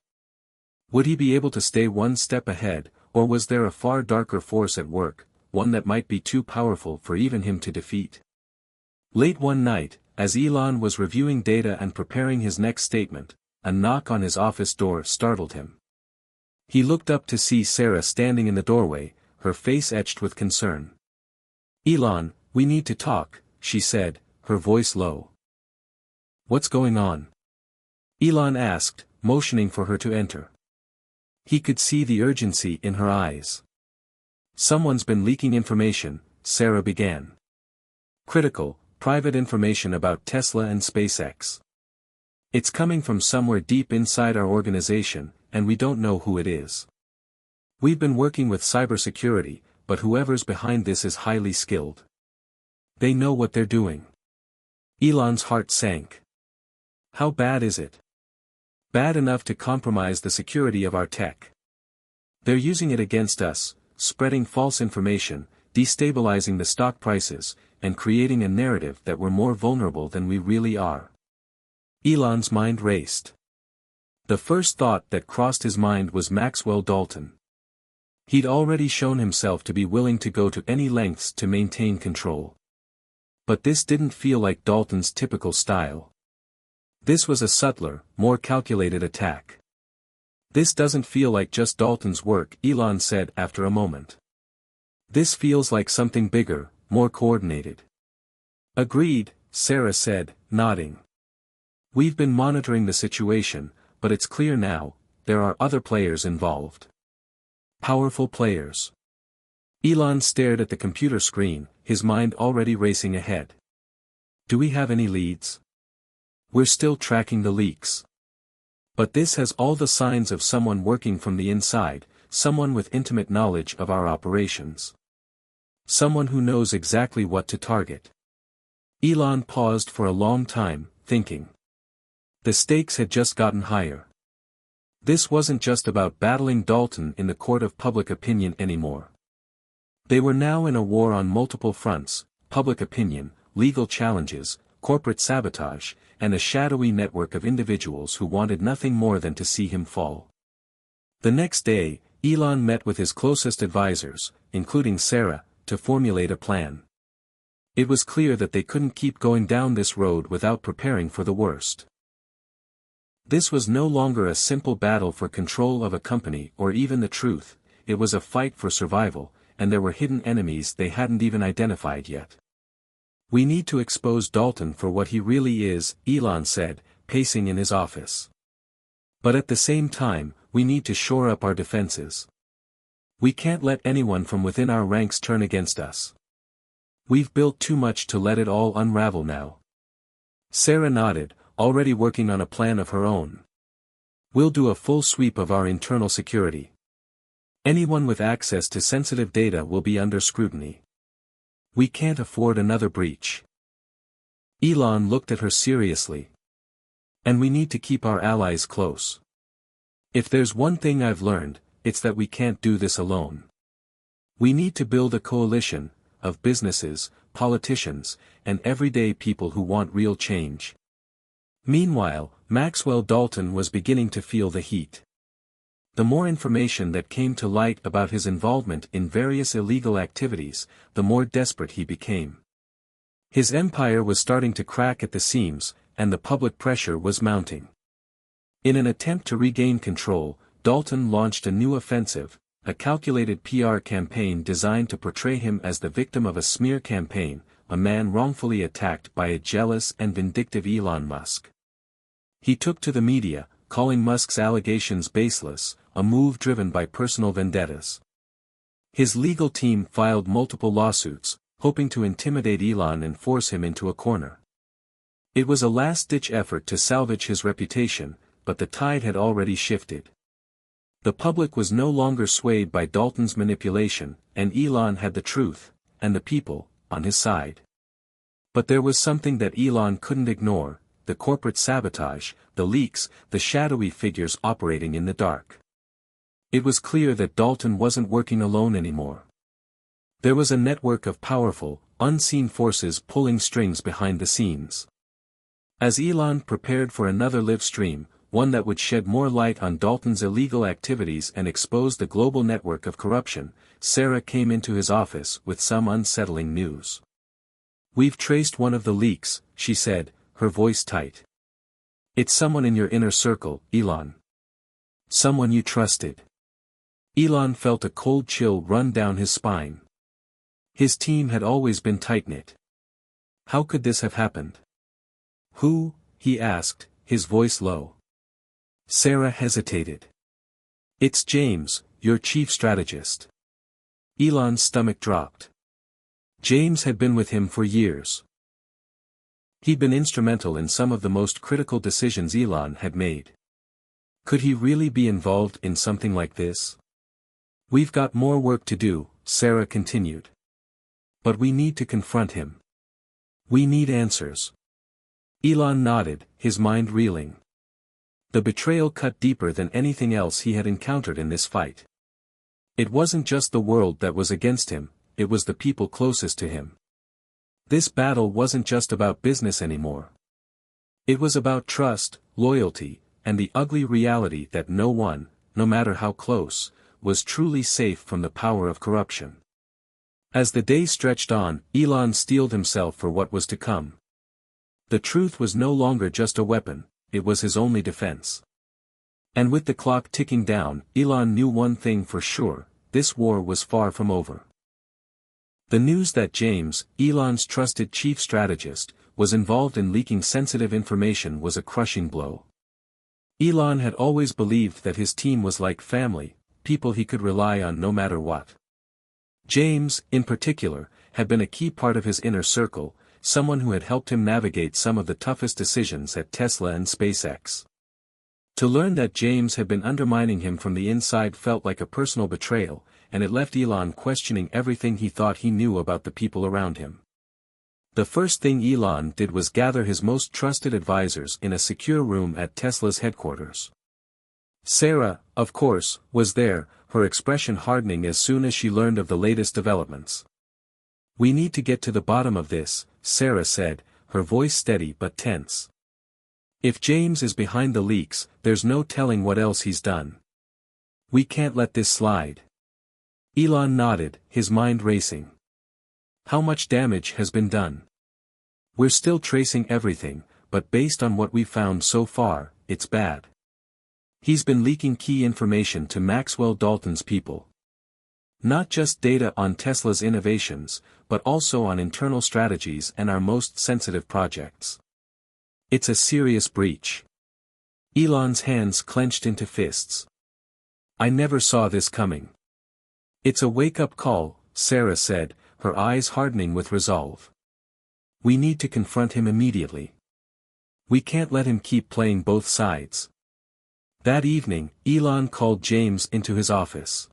Would he be able to stay one step ahead, or was there a far darker force at work, one that might be too powerful for even him to defeat? Late one night, as Elon was reviewing data and preparing his next statement, a knock on his office door startled him. He looked up to see Sarah standing in the doorway, her face etched with concern. "Elon, we need to talk," she said, her voice low. "What's going on?" Elon asked, motioning for her to enter. He could see the urgency in her eyes. "Someone's been leaking information," Sarah began. "Critical, private information about Tesla and SpaceX. It's coming from somewhere deep inside our organization, and we don't know who it is. We've been working with cybersecurity, but whoever's behind this is highly skilled. They know what they're doing. Elon's heart sank. How bad is it? Bad enough to compromise the security of our tech. They're using it against us, spreading false information, destabilizing the stock prices, and creating a narrative that we're more vulnerable than we really are. Elon's mind raced. The first thought that crossed his mind was Maxwell Dalton. He'd already shown himself to be willing to go to any lengths to maintain control. But this didn't feel like Dalton's typical style. This was a subtler, more calculated attack. This doesn't feel like just Dalton's work, Elon said after a moment. This feels like something bigger, more coordinated. Agreed, Sarah said, nodding. We've been monitoring the situation, but it's clear now, there are other players involved. Powerful players. Elon stared at the computer screen, his mind already racing ahead. Do we have any leads? We're still tracking the leaks. But this has all the signs of someone working from the inside, someone with intimate knowledge of our operations. Someone who knows exactly what to target. Elon paused for a long time, thinking. The stakes had just gotten higher. This wasn't just about battling Dalton in the court of public opinion anymore. They were now in a war on multiple fronts: public opinion, legal challenges, corporate sabotage, and a shadowy network of individuals who wanted nothing more than to see him fall. The next day, Elon met with his closest advisors, including Sarah, to formulate a plan. It was clear that they couldn't keep going down this road without preparing for the worst. This was no longer a simple battle for control of a company or even the truth, it was a fight for survival, and there were hidden enemies they hadn't even identified yet. We need to expose Dalton for what he really is, Elon said, pacing in his office. But at the same time, we need to shore up our defenses. We can't let anyone from within our ranks turn against us. We've built too much to let it all unravel now. Sarah nodded, already working on a plan of her own. We'll do a full sweep of our internal security. Anyone with access to sensitive data will be under scrutiny. We can't afford another breach. Elon looked at her seriously. And we need to keep our allies close. If there's one thing I've learned, it's that we can't do this alone. We need to build a coalition, of businesses, politicians, and everyday people who want real change. Meanwhile, Maxwell Dalton was beginning to feel the heat. The more information that came to light about his involvement in various illegal activities, the more desperate he became. His empire was starting to crack at the seams, and the public pressure was mounting. In an attempt to regain control, Dalton launched a new offensive, a calculated PR campaign designed to portray him as the victim of a smear campaign, a man wrongfully attacked by a jealous and vindictive Elon Musk. He took to the media, calling Musk's allegations baseless, a move driven by personal vendettas. His legal team filed multiple lawsuits, hoping to intimidate Elon and force him into a corner. It was a last-ditch effort to salvage his reputation, but the tide had already shifted. The public was no longer swayed by Dalton's manipulation, and Elon had the truth, and the people, on his side. But there was something that Elon couldn't ignore: the corporate sabotage, the leaks, the shadowy figures operating in the dark. It was clear that Dalton wasn't working alone anymore. There was a network of powerful, unseen forces pulling strings behind the scenes. As Elon prepared for another live stream, one that would shed more light on Dalton's illegal activities and expose the global network of corruption, Sarah came into his office with some unsettling news. "We've traced one of the leaks," she said, her voice tight. "It's someone in your inner circle, Elon. Someone you trusted." Elon felt a cold chill run down his spine. His team had always been tight-knit. How could this have happened? "Who?" he asked, his voice low. Sarah hesitated. "It's James, your chief strategist." Elon's stomach dropped. James had been with him for years. He'd been instrumental in some of the most critical decisions Elon had made. Could he really be involved in something like this? We've got more work to do, Sarah continued. But we need to confront him. We need answers. Elon nodded, his mind reeling. The betrayal cut deeper than anything else he had encountered in this fight. It wasn't just the world that was against him, it was the people closest to him. This battle wasn't just about business anymore. It was about trust, loyalty, and the ugly reality that no one, no matter how close, was truly safe from the power of corruption. As the day stretched on, Elon steeled himself for what was to come. The truth was no longer just a weapon, it was his only defense. And with the clock ticking down, Elon knew one thing for sure, this war was far from over. The news that James, Elon's trusted chief strategist, was involved in leaking sensitive information was a crushing blow. Elon had always believed that his team was like family, people he could rely on no matter what. James, in particular, had been a key part of his inner circle, someone who had helped him navigate some of the toughest decisions at Tesla and SpaceX. To learn that James had been undermining him from the inside felt like a personal betrayal, and it left Elon questioning everything he thought he knew about the people around him. The first thing Elon did was gather his most trusted advisors in a secure room at Tesla's headquarters. Sarah, of course, was there, her expression hardening as soon as she learned of the latest developments. "We need to get to the bottom of this," Sarah said, her voice steady but tense. "If James is behind the leaks, there's no telling what else he's done. We can't let this slide." Elon nodded, his mind racing. "How much damage has been done?" "We're still tracing everything, but based on what we've found so far, it's bad. He's been leaking key information to Maxwell Dalton's people. Not just data on Tesla's innovations, but also on internal strategies and our most sensitive projects. It's a serious breach." Elon's hands clenched into fists. "I never saw this coming." "It's a wake-up call," Sarah said, her eyes hardening with resolve. "We need to confront him immediately. We can't let him keep playing both sides." That evening, Elon called James into his office.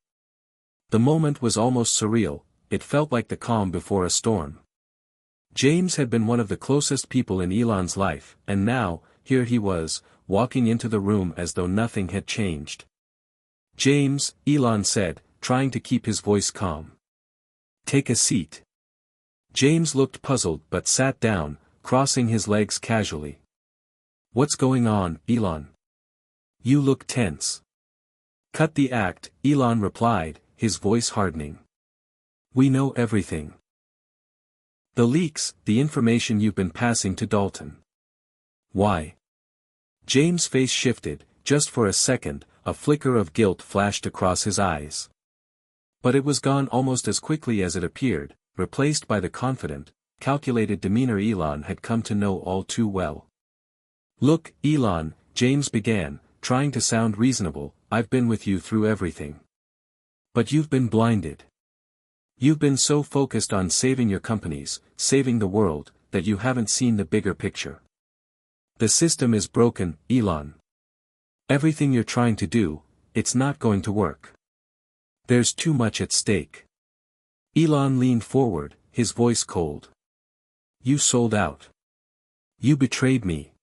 The moment was almost surreal, it felt like the calm before a storm. James had been one of the closest people in Elon's life, and now, here he was, walking into the room as though nothing had changed. "James," Elon said, trying to keep his voice calm. "Take a seat." James looked puzzled but sat down, crossing his legs casually. "What's going on, Elon? You look tense." "Cut the act," Elon replied, his voice hardening. "We know everything. The leaks, the information you've been passing to Dalton." "Why?" James' face shifted, just for a second, a flicker of guilt flashed across his eyes. But it was gone almost as quickly as it appeared, replaced by the confident, calculated demeanor Elon had come to know all too well. "Look, Elon," James began, trying to sound reasonable, "I've been with you through everything. But you've been blinded. You've been so focused on saving your companies, saving the world, that you haven't seen the bigger picture. The system is broken, Elon. Everything you're trying to do, it's not going to work. There's too much at stake." Elon leaned forward, his voice cold. "You sold out. You betrayed me."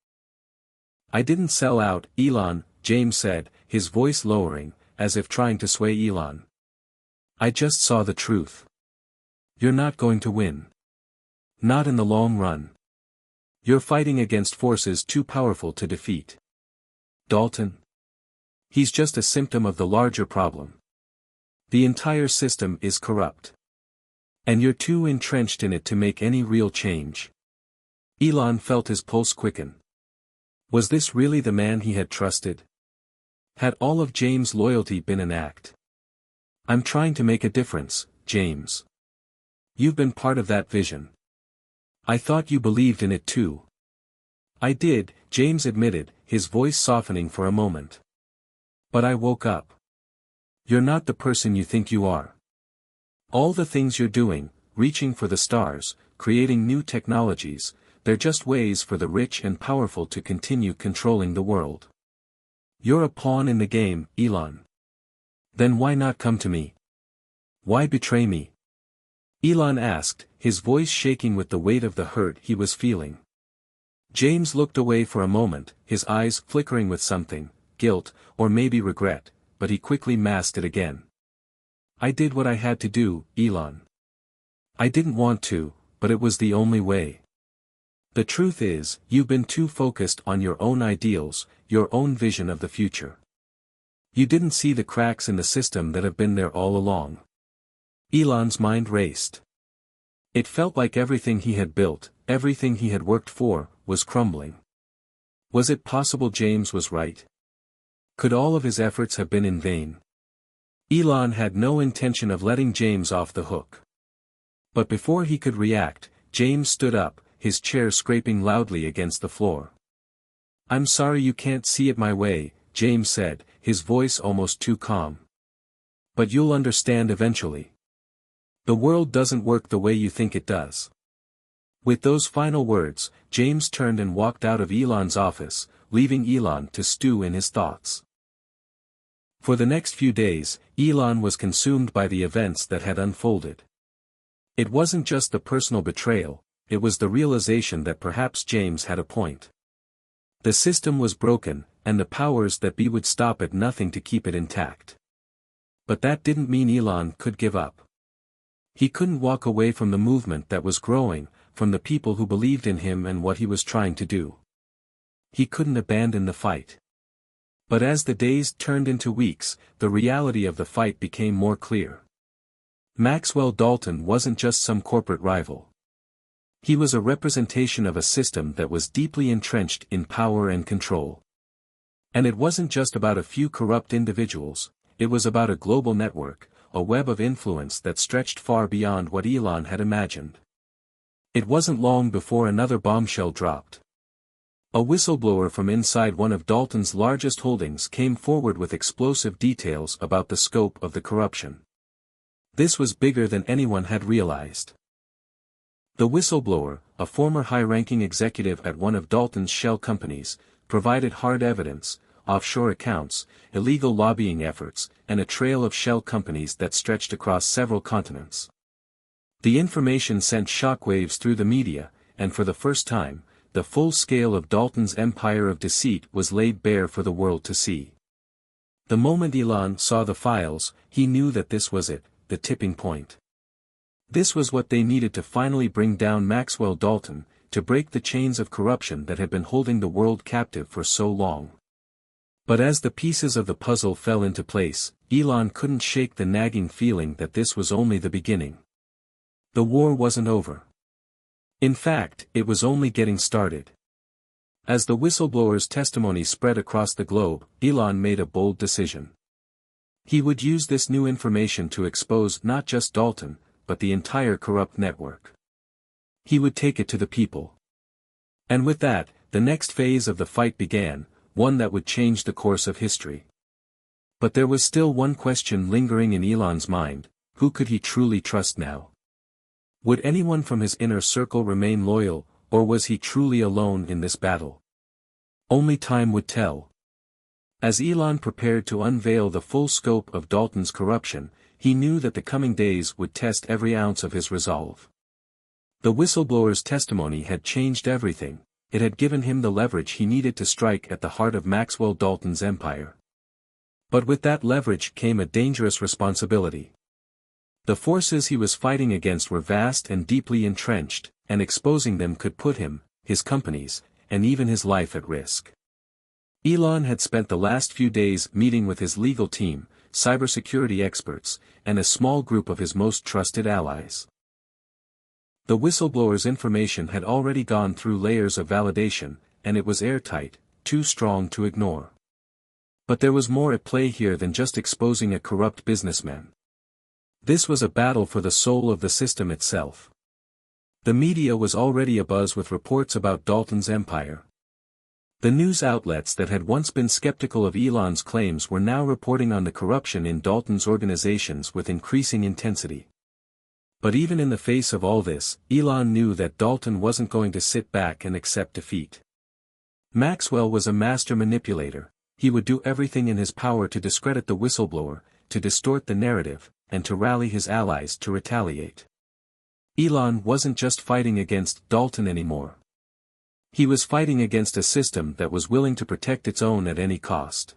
"I didn't sell out, Elon," James said, his voice lowering, as if trying to sway Elon. "I just saw the truth. You're not going to win. Not in the long run. You're fighting against forces too powerful to defeat. Dalton? He's just a symptom of the larger problem. The entire system is corrupt. And you're too entrenched in it to make any real change." Elon felt his pulse quicken. Was this really the man he had trusted? Had all of James' loyalty been an act? "I'm trying to make a difference, James. You've been part of that vision. I thought you believed in it too." "I did," James admitted, his voice softening for a moment. "But I woke up. You're not the person you think you are. All the things you're doing, reaching for the stars, creating new technologies, they're just ways for the rich and powerful to continue controlling the world. You're a pawn in the game, Elon. Then why not come to me? Why betray me? Elon asked, his voice shaking with the weight of the hurt he was feeling. James looked away for a moment, his eyes flickering with something, guilt, or maybe regret, but he quickly masked it again. I did what I had to do, Elon. I didn't want to, but it was the only way. The truth is, you've been too focused on your own ideals, your own vision of the future. You didn't see the cracks in the system that have been there all along. Elon's mind raced. It felt like everything he had built, everything he had worked for, was crumbling. Was it possible James was right? Could all of his efforts have been in vain? Elon had no intention of letting James off the hook. But before he could react, James stood up, his chair scraping loudly against the floor. I'm sorry you can't see it my way, James said, his voice almost too calm. But you'll understand eventually. The world doesn't work the way you think it does. With those final words, James turned and walked out of Elon's office, leaving Elon to stew in his thoughts. For the next few days, Elon was consumed by the events that had unfolded. It wasn't just the personal betrayal, it was the realization that perhaps James had a point. The system was broken, and the powers that be would stop at nothing to keep it intact. But that didn't mean Elon could give up. He couldn't walk away from the movement that was growing, from the people who believed in him and what he was trying to do. He couldn't abandon the fight. But as the days turned into weeks, the reality of the fight became more clear. Maxwell Dalton wasn't just some corporate rival. He was a representation of a system that was deeply entrenched in power and control. And it wasn't just about a few corrupt individuals, it was about a global network, a web of influence that stretched far beyond what Elon had imagined. It wasn't long before another bombshell dropped. A whistleblower from inside one of Dalton's largest holdings came forward with explosive details about the scope of the corruption. This was bigger than anyone had realized. The whistleblower, a former high-ranking executive at one of Dalton's shell companies, provided hard evidence, offshore accounts, illegal lobbying efforts, and a trail of shell companies that stretched across several continents. The information sent shockwaves through the media, and for the first time, the full scale of Dalton's empire of deceit was laid bare for the world to see. The moment Elon saw the files, he knew that this was it, the tipping point. This was what they needed to finally bring down Maxwell Dalton, to break the chains of corruption that had been holding the world captive for so long. But as the pieces of the puzzle fell into place, Elon couldn't shake the nagging feeling that this was only the beginning. The war wasn't over. In fact, it was only getting started. As the whistleblower's testimony spread across the globe, Elon made a bold decision. He would use this new information to expose not just Dalton, but the entire corrupt network. He would take it to the people. And with that, the next phase of the fight began, one that would change the course of history. But there was still one question lingering in Elon's mind: who could he truly trust now? Would anyone from his inner circle remain loyal, or was he truly alone in this battle? Only time would tell. As Elon prepared to unveil the full scope of Dalton's corruption, he knew that the coming days would test every ounce of his resolve. The whistleblower's testimony had changed everything. It had given him the leverage he needed to strike at the heart of Maxwell Dalton's empire. But with that leverage came a dangerous responsibility. The forces he was fighting against were vast and deeply entrenched, and exposing them could put him, his companies, and even his life at risk. Elon had spent the last few days meeting with his legal team, cybersecurity experts, and a small group of his most trusted allies. The whistleblower's information had already gone through layers of validation, and it was airtight, too strong to ignore. But there was more at play here than just exposing a corrupt businessman. This was a battle for the soul of the system itself. The media was already abuzz with reports about Dalton's empire. The news outlets that had once been skeptical of Elon's claims were now reporting on the corruption in Dalton's organizations with increasing intensity. But even in the face of all this, Elon knew that Dalton wasn't going to sit back and accept defeat. Maxwell was a master manipulator. He would do everything in his power to discredit the whistleblower, to distort the narrative, and to rally his allies to retaliate. Elon wasn't just fighting against Dalton anymore. He was fighting against a system that was willing to protect its own at any cost.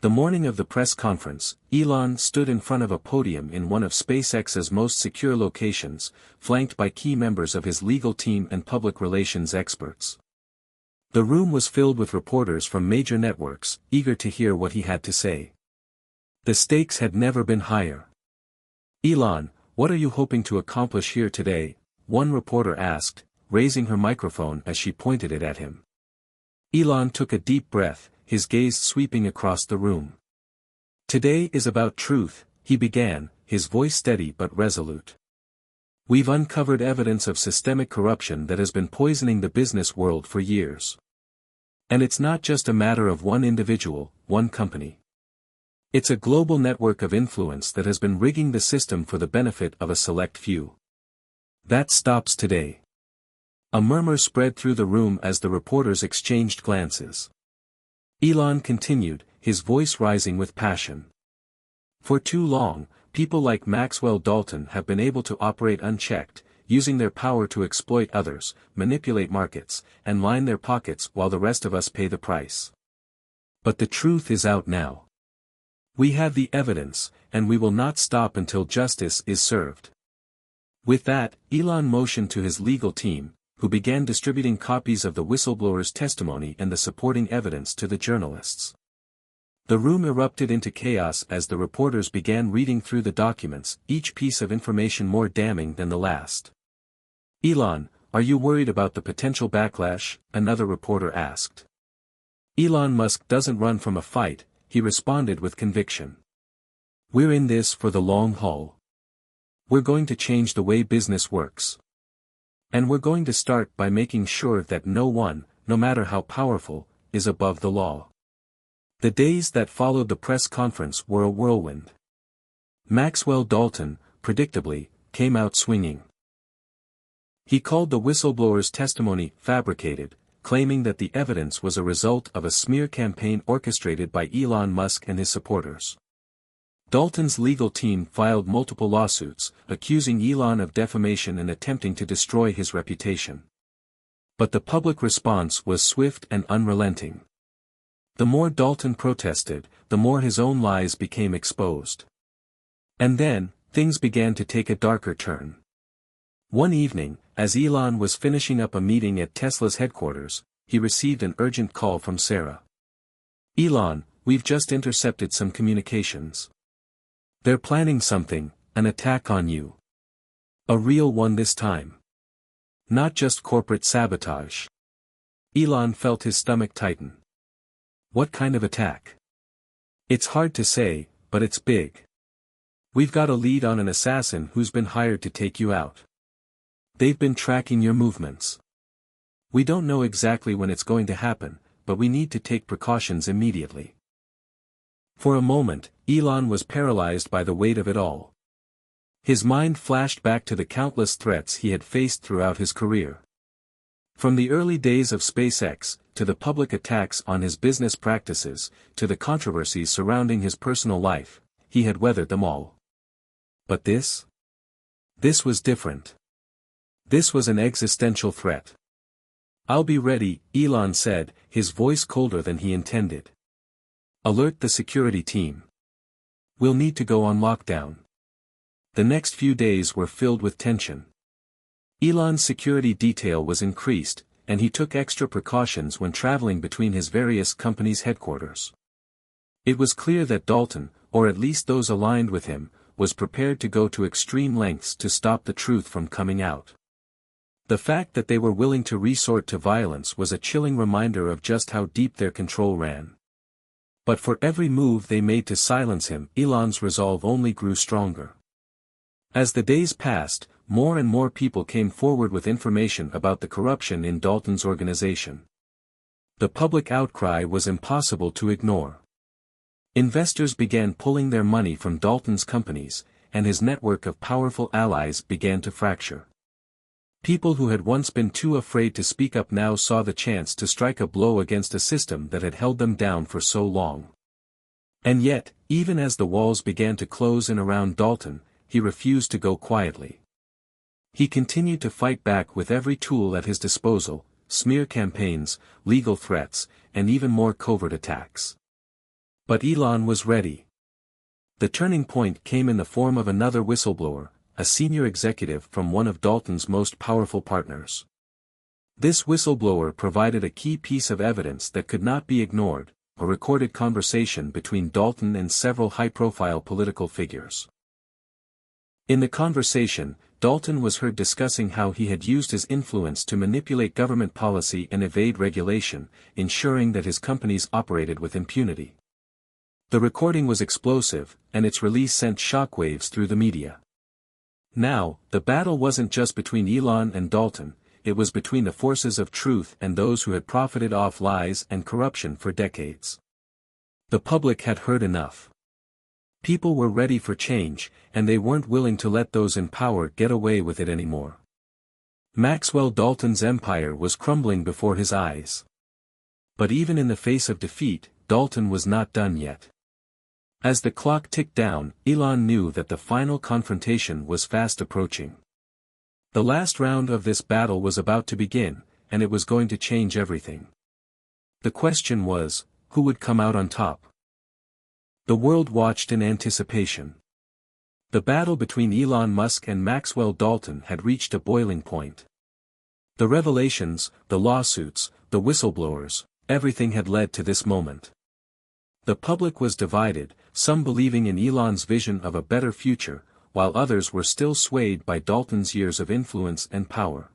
The morning of the press conference, Elon stood in front of a podium in one of SpaceX's most secure locations, flanked by key members of his legal team and public relations experts. The room was filled with reporters from major networks, eager to hear what he had to say. The stakes had never been higher. "Elon, what are you hoping to accomplish here today?" one reporter asked, raising her microphone as she pointed it at him. Elon took a deep breath, his gaze sweeping across the room. "Today is about truth," he began, his voice steady but resolute. "We've uncovered evidence of systemic corruption that has been poisoning the business world for years. And it's not just a matter of one individual, one company. It's a global network of influence that has been rigging the system for the benefit of a select few. That stops today." A murmur spread through the room as the reporters exchanged glances. Elon continued, his voice rising with passion. "For too long, people like Maxwell Dalton have been able to operate unchecked, using their power to exploit others, manipulate markets, and line their pockets while the rest of us pay the price. But the truth is out now. We have the evidence, and we will not stop until justice is served." With that, Elon motioned to his legal team, who began distributing copies of the whistleblower's testimony and the supporting evidence to the journalists. The room erupted into chaos as the reporters began reading through the documents, each piece of information more damning than the last. "Elon, are you worried about the potential backlash?" another reporter asked. "Elon Musk doesn't run from a fight," he responded with conviction. "We're in this for the long haul. We're going to change the way business works. And we're going to start by making sure that no one, no matter how powerful, is above the law." The days that followed the press conference were a whirlwind. Maxwell Dalton, predictably, came out swinging. He called the whistleblower's testimony fabricated, claiming that the evidence was a result of a smear campaign orchestrated by Elon Musk and his supporters. Dalton's legal team filed multiple lawsuits, accusing Elon of defamation and attempting to destroy his reputation. But the public response was swift and unrelenting. The more Dalton protested, the more his own lies became exposed. And then, things began to take a darker turn. One evening, as Elon was finishing up a meeting at Tesla's headquarters, he received an urgent call from Sarah. "Elon, we've just intercepted some communications. They're planning something, an attack on you. A real one this time. Not just corporate sabotage." Elon felt his stomach tighten. "What kind of attack?" "It's hard to say, but it's big. We've got a lead on an assassin who's been hired to take you out. They've been tracking your movements. We don't know exactly when it's going to happen, but we need to take precautions immediately." For a moment, Elon was paralyzed by the weight of it all. His mind flashed back to the countless threats he had faced throughout his career. From the early days of SpaceX, to the public attacks on his business practices, to the controversies surrounding his personal life, he had weathered them all. But this? This was different. This was an existential threat. "I'll be ready," Elon said, his voice colder than he intended. "Alert the security team. We'll need to go on lockdown." The next few days were filled with tension. Elon's security detail was increased, and he took extra precautions when traveling between his various companies' headquarters. It was clear that Dalton, or at least those aligned with him, was prepared to go to extreme lengths to stop the truth from coming out. The fact that they were willing to resort to violence was a chilling reminder of just how deep their control ran. But for every move they made to silence him, Elon's resolve only grew stronger. As the days passed, more and more people came forward with information about the corruption in Dalton's organization. The public outcry was impossible to ignore. Investors began pulling their money from Dalton's companies, and his network of powerful allies began to fracture. People who had once been too afraid to speak up now saw the chance to strike a blow against a system that had held them down for so long. And yet, even as the walls began to close in around Dalton, he refused to go quietly. He continued to fight back with every tool at his disposal: smear campaigns, legal threats, and even more covert attacks. But Elon was ready. The turning point came in the form of another whistleblower, a senior executive from one of Dalton's most powerful partners. This whistleblower provided a key piece of evidence that could not be ignored: a recorded conversation between Dalton and several high-profile political figures. In the conversation, Dalton was heard discussing how he had used his influence to manipulate government policy and evade regulation, ensuring that his companies operated with impunity. The recording was explosive, and its release sent shockwaves through the media. Now, the battle wasn't just between Elon and Dalton, it was between the forces of truth and those who had profited off lies and corruption for decades. The public had heard enough. People were ready for change, and they weren't willing to let those in power get away with it anymore. Maxwell Dalton's empire was crumbling before his eyes. But even in the face of defeat, Dalton was not done yet. As the clock ticked down, Elon knew that the final confrontation was fast approaching. The last round of this battle was about to begin, and it was going to change everything. The question was, who would come out on top? The world watched in anticipation. The battle between Elon Musk and Maxwell Dalton had reached a boiling point. The revelations, the lawsuits, the whistleblowers, everything had led to this moment. The public was divided, some believing in Elon's vision of a better future, while others were still swayed by Dalton's years of influence and power.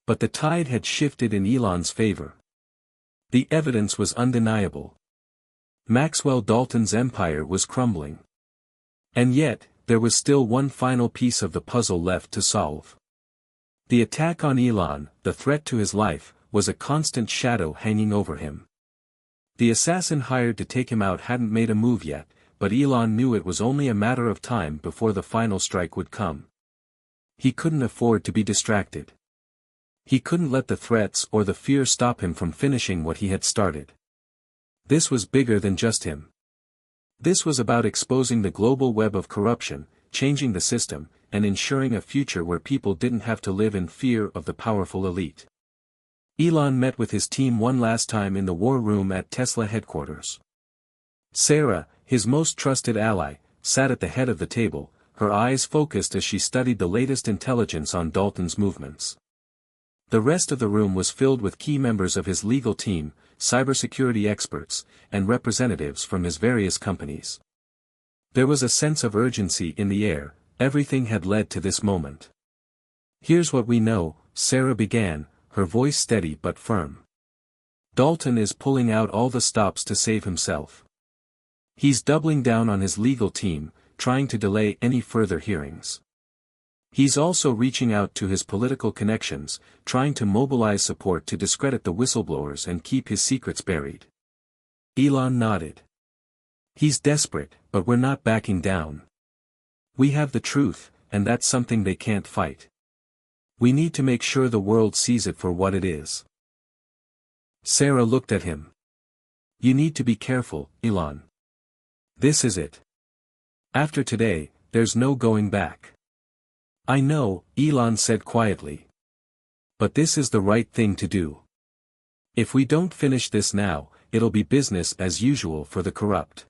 But the tide had shifted in Elon's favor. The evidence was undeniable. Maxwell Dalton's empire was crumbling. And yet, there was still one final piece of the puzzle left to solve. The attack on Elon, the threat to his life, was a constant shadow hanging over him. The assassin hired to take him out hadn't made a move yet, but Elon knew it was only a matter of time before the final strike would come. He couldn't afford to be distracted. He couldn't let the threats or the fear stop him from finishing what he had started. This was bigger than just him. This was about exposing the global web of corruption, changing the system, and ensuring a future where people didn't have to live in fear of the powerful elite. Elon met with his team one last time in the war room at Tesla headquarters. Sarah, his most trusted ally, sat at the head of the table, her eyes focused as she studied the latest intelligence on Dalton's movements. The rest of the room was filled with key members of his legal team, cybersecurity experts, and representatives from his various companies. There was a sense of urgency in the air, everything had led to this moment. "Here's what we know," Sarah began, her voice steady but firm. "Dalton is pulling out all the stops to save himself. He's doubling down on his legal team, trying to delay any further hearings. He's also reaching out to his political connections, trying to mobilize support to discredit the whistleblowers and keep his secrets buried." Elon nodded. "He's desperate, but we're not backing down. We have the truth, and that's something they can't fight. We need to make sure the world sees it for what it is." Sarah looked at him. "You need to be careful, Elon. This is it. After today, there's no going back." "I know," Elon said quietly. "But this is the right thing to do. If we don't finish this now, it'll be business as usual for the corrupt.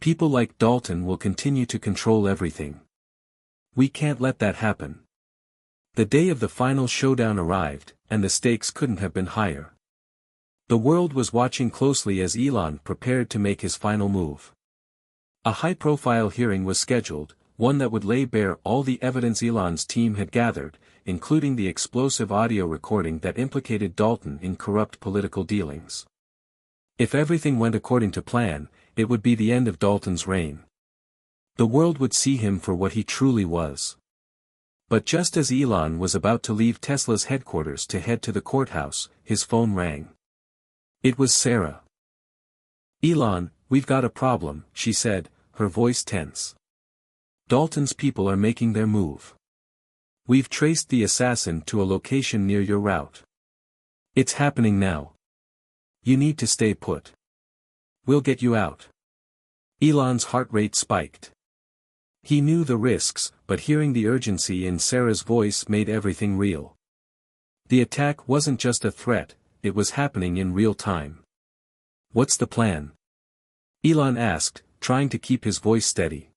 People like Dalton will continue to control everything. We can't let that happen." The day of the final showdown arrived, and the stakes couldn't have been higher. The world was watching closely as Elon prepared to make his final move. A high-profile hearing was scheduled, one that would lay bare all the evidence Elon's team had gathered, including the explosive audio recording that implicated Dalton in corrupt political dealings. If everything went according to plan, it would be the end of Dalton's reign. The world would see him for what he truly was. But just as Elon was about to leave Tesla's headquarters to head to the courthouse, his phone rang. It was Sarah. "Elon, we've got a problem," she said, her voice tense. Dalton's people are making their move. We've traced the assassin to a location near your route. It's happening now. You need to stay put. We'll get you out. Elon's heart rate spiked. He knew the risks, but hearing the urgency in Sarah's voice made everything real. The attack wasn't just a threat, it was happening in real time. What's the plan? Elon asked, trying to keep his voice steady.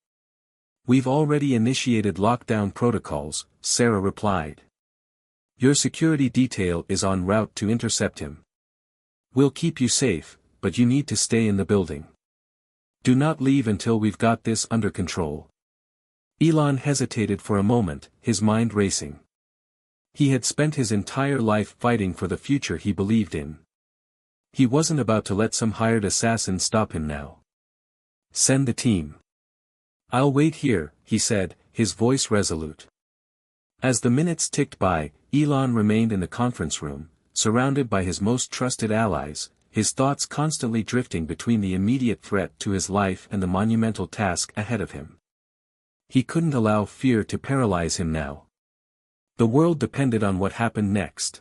We've already initiated lockdown protocols, Sarah replied. Your security detail is en route to intercept him. We'll keep you safe, but you need to stay in the building. Do not leave until we've got this under control. Elon hesitated for a moment, his mind racing. He had spent his entire life fighting for the future he believed in. He wasn't about to let some hired assassin stop him now. Send the team. I'll wait here, he said, his voice resolute. As the minutes ticked by, Elon remained in the conference room, surrounded by his most trusted allies, his thoughts constantly drifting between the immediate threat to his life and the monumental task ahead of him. He couldn't allow fear to paralyze him now. The world depended on what happened next.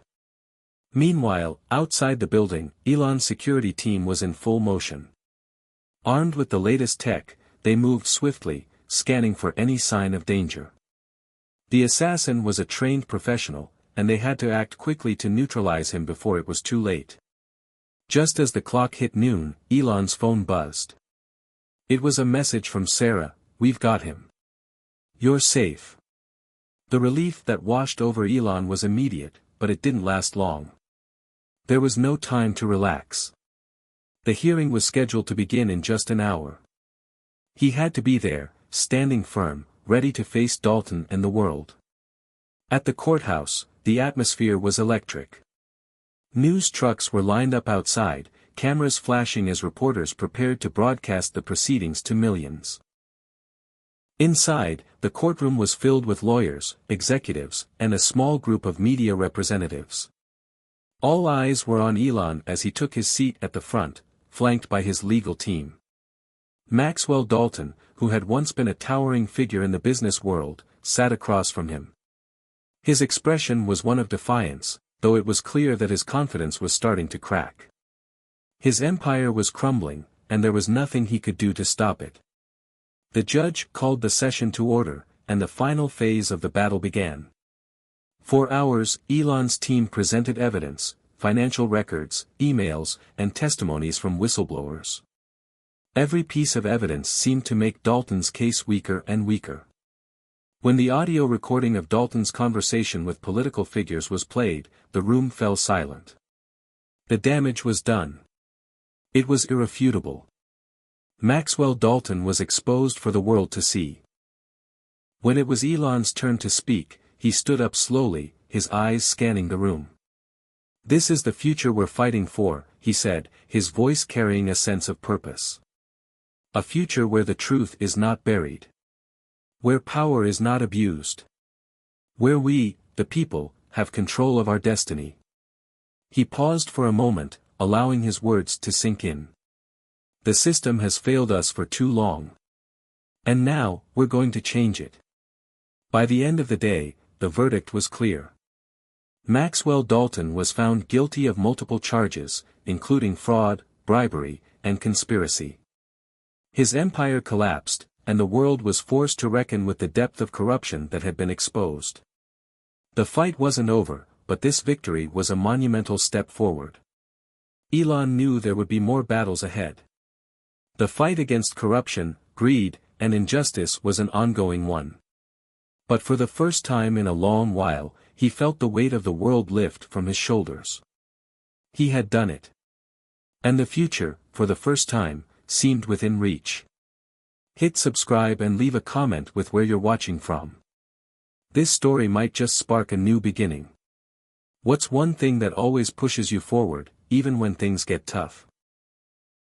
Meanwhile, outside the building, Elon's security team was in full motion. Armed with the latest tech, they moved swiftly, scanning for any sign of danger. The assassin was a trained professional, and they had to act quickly to neutralize him before it was too late. Just as the clock hit noon, Elon's phone buzzed. It was a message from Sarah, "We've got him. You're safe." The relief that washed over Elon was immediate, but it didn't last long. There was no time to relax. The hearing was scheduled to begin in just an hour. He had to be there, standing firm, ready to face Dalton and the world. At the courthouse, the atmosphere was electric. News trucks were lined up outside, cameras flashing as reporters prepared to broadcast the proceedings to millions. Inside, the courtroom was filled with lawyers, executives, and a small group of media representatives. All eyes were on Elon as he took his seat at the front, flanked by his legal team. Maxwell Dalton, who had once been a towering figure in the business world, sat across from him. His expression was one of defiance, though it was clear that his confidence was starting to crack. His empire was crumbling, and there was nothing he could do to stop it. The judge called the session to order, and the final phase of the battle began. For hours, Elon's team presented evidence, financial records, emails, and testimonies from whistleblowers. Every piece of evidence seemed to make Dalton's case weaker and weaker. When the audio recording of Dalton's conversation with political figures was played, the room fell silent. The damage was done. It was irrefutable. Maxwell Dalton was exposed for the world to see. When it was Elon's turn to speak, he stood up slowly, his eyes scanning the room. "This is the future we're fighting for," he said, his voice carrying a sense of purpose. "A future where the truth is not buried. Where power is not abused. Where we, the people, have control of our destiny." He paused for a moment, allowing his words to sink in. "The system has failed us for too long. And now, we're going to change it." By the end of the day, the verdict was clear. Maxwell Dalton was found guilty of multiple charges, including fraud, bribery, and conspiracy. His empire collapsed, and the world was forced to reckon with the depth of corruption that had been exposed. The fight wasn't over, but this victory was a monumental step forward. Elon knew there would be more battles ahead. The fight against corruption, greed, and injustice was an ongoing one. But for the first time in a long while, he felt the weight of the world lift from his shoulders. He had done it. And the future, for the first time, seemed within reach. Hit subscribe and leave a comment with where you're watching from. This story might just spark a new beginning. What's one thing that always pushes you forward, even when things get tough?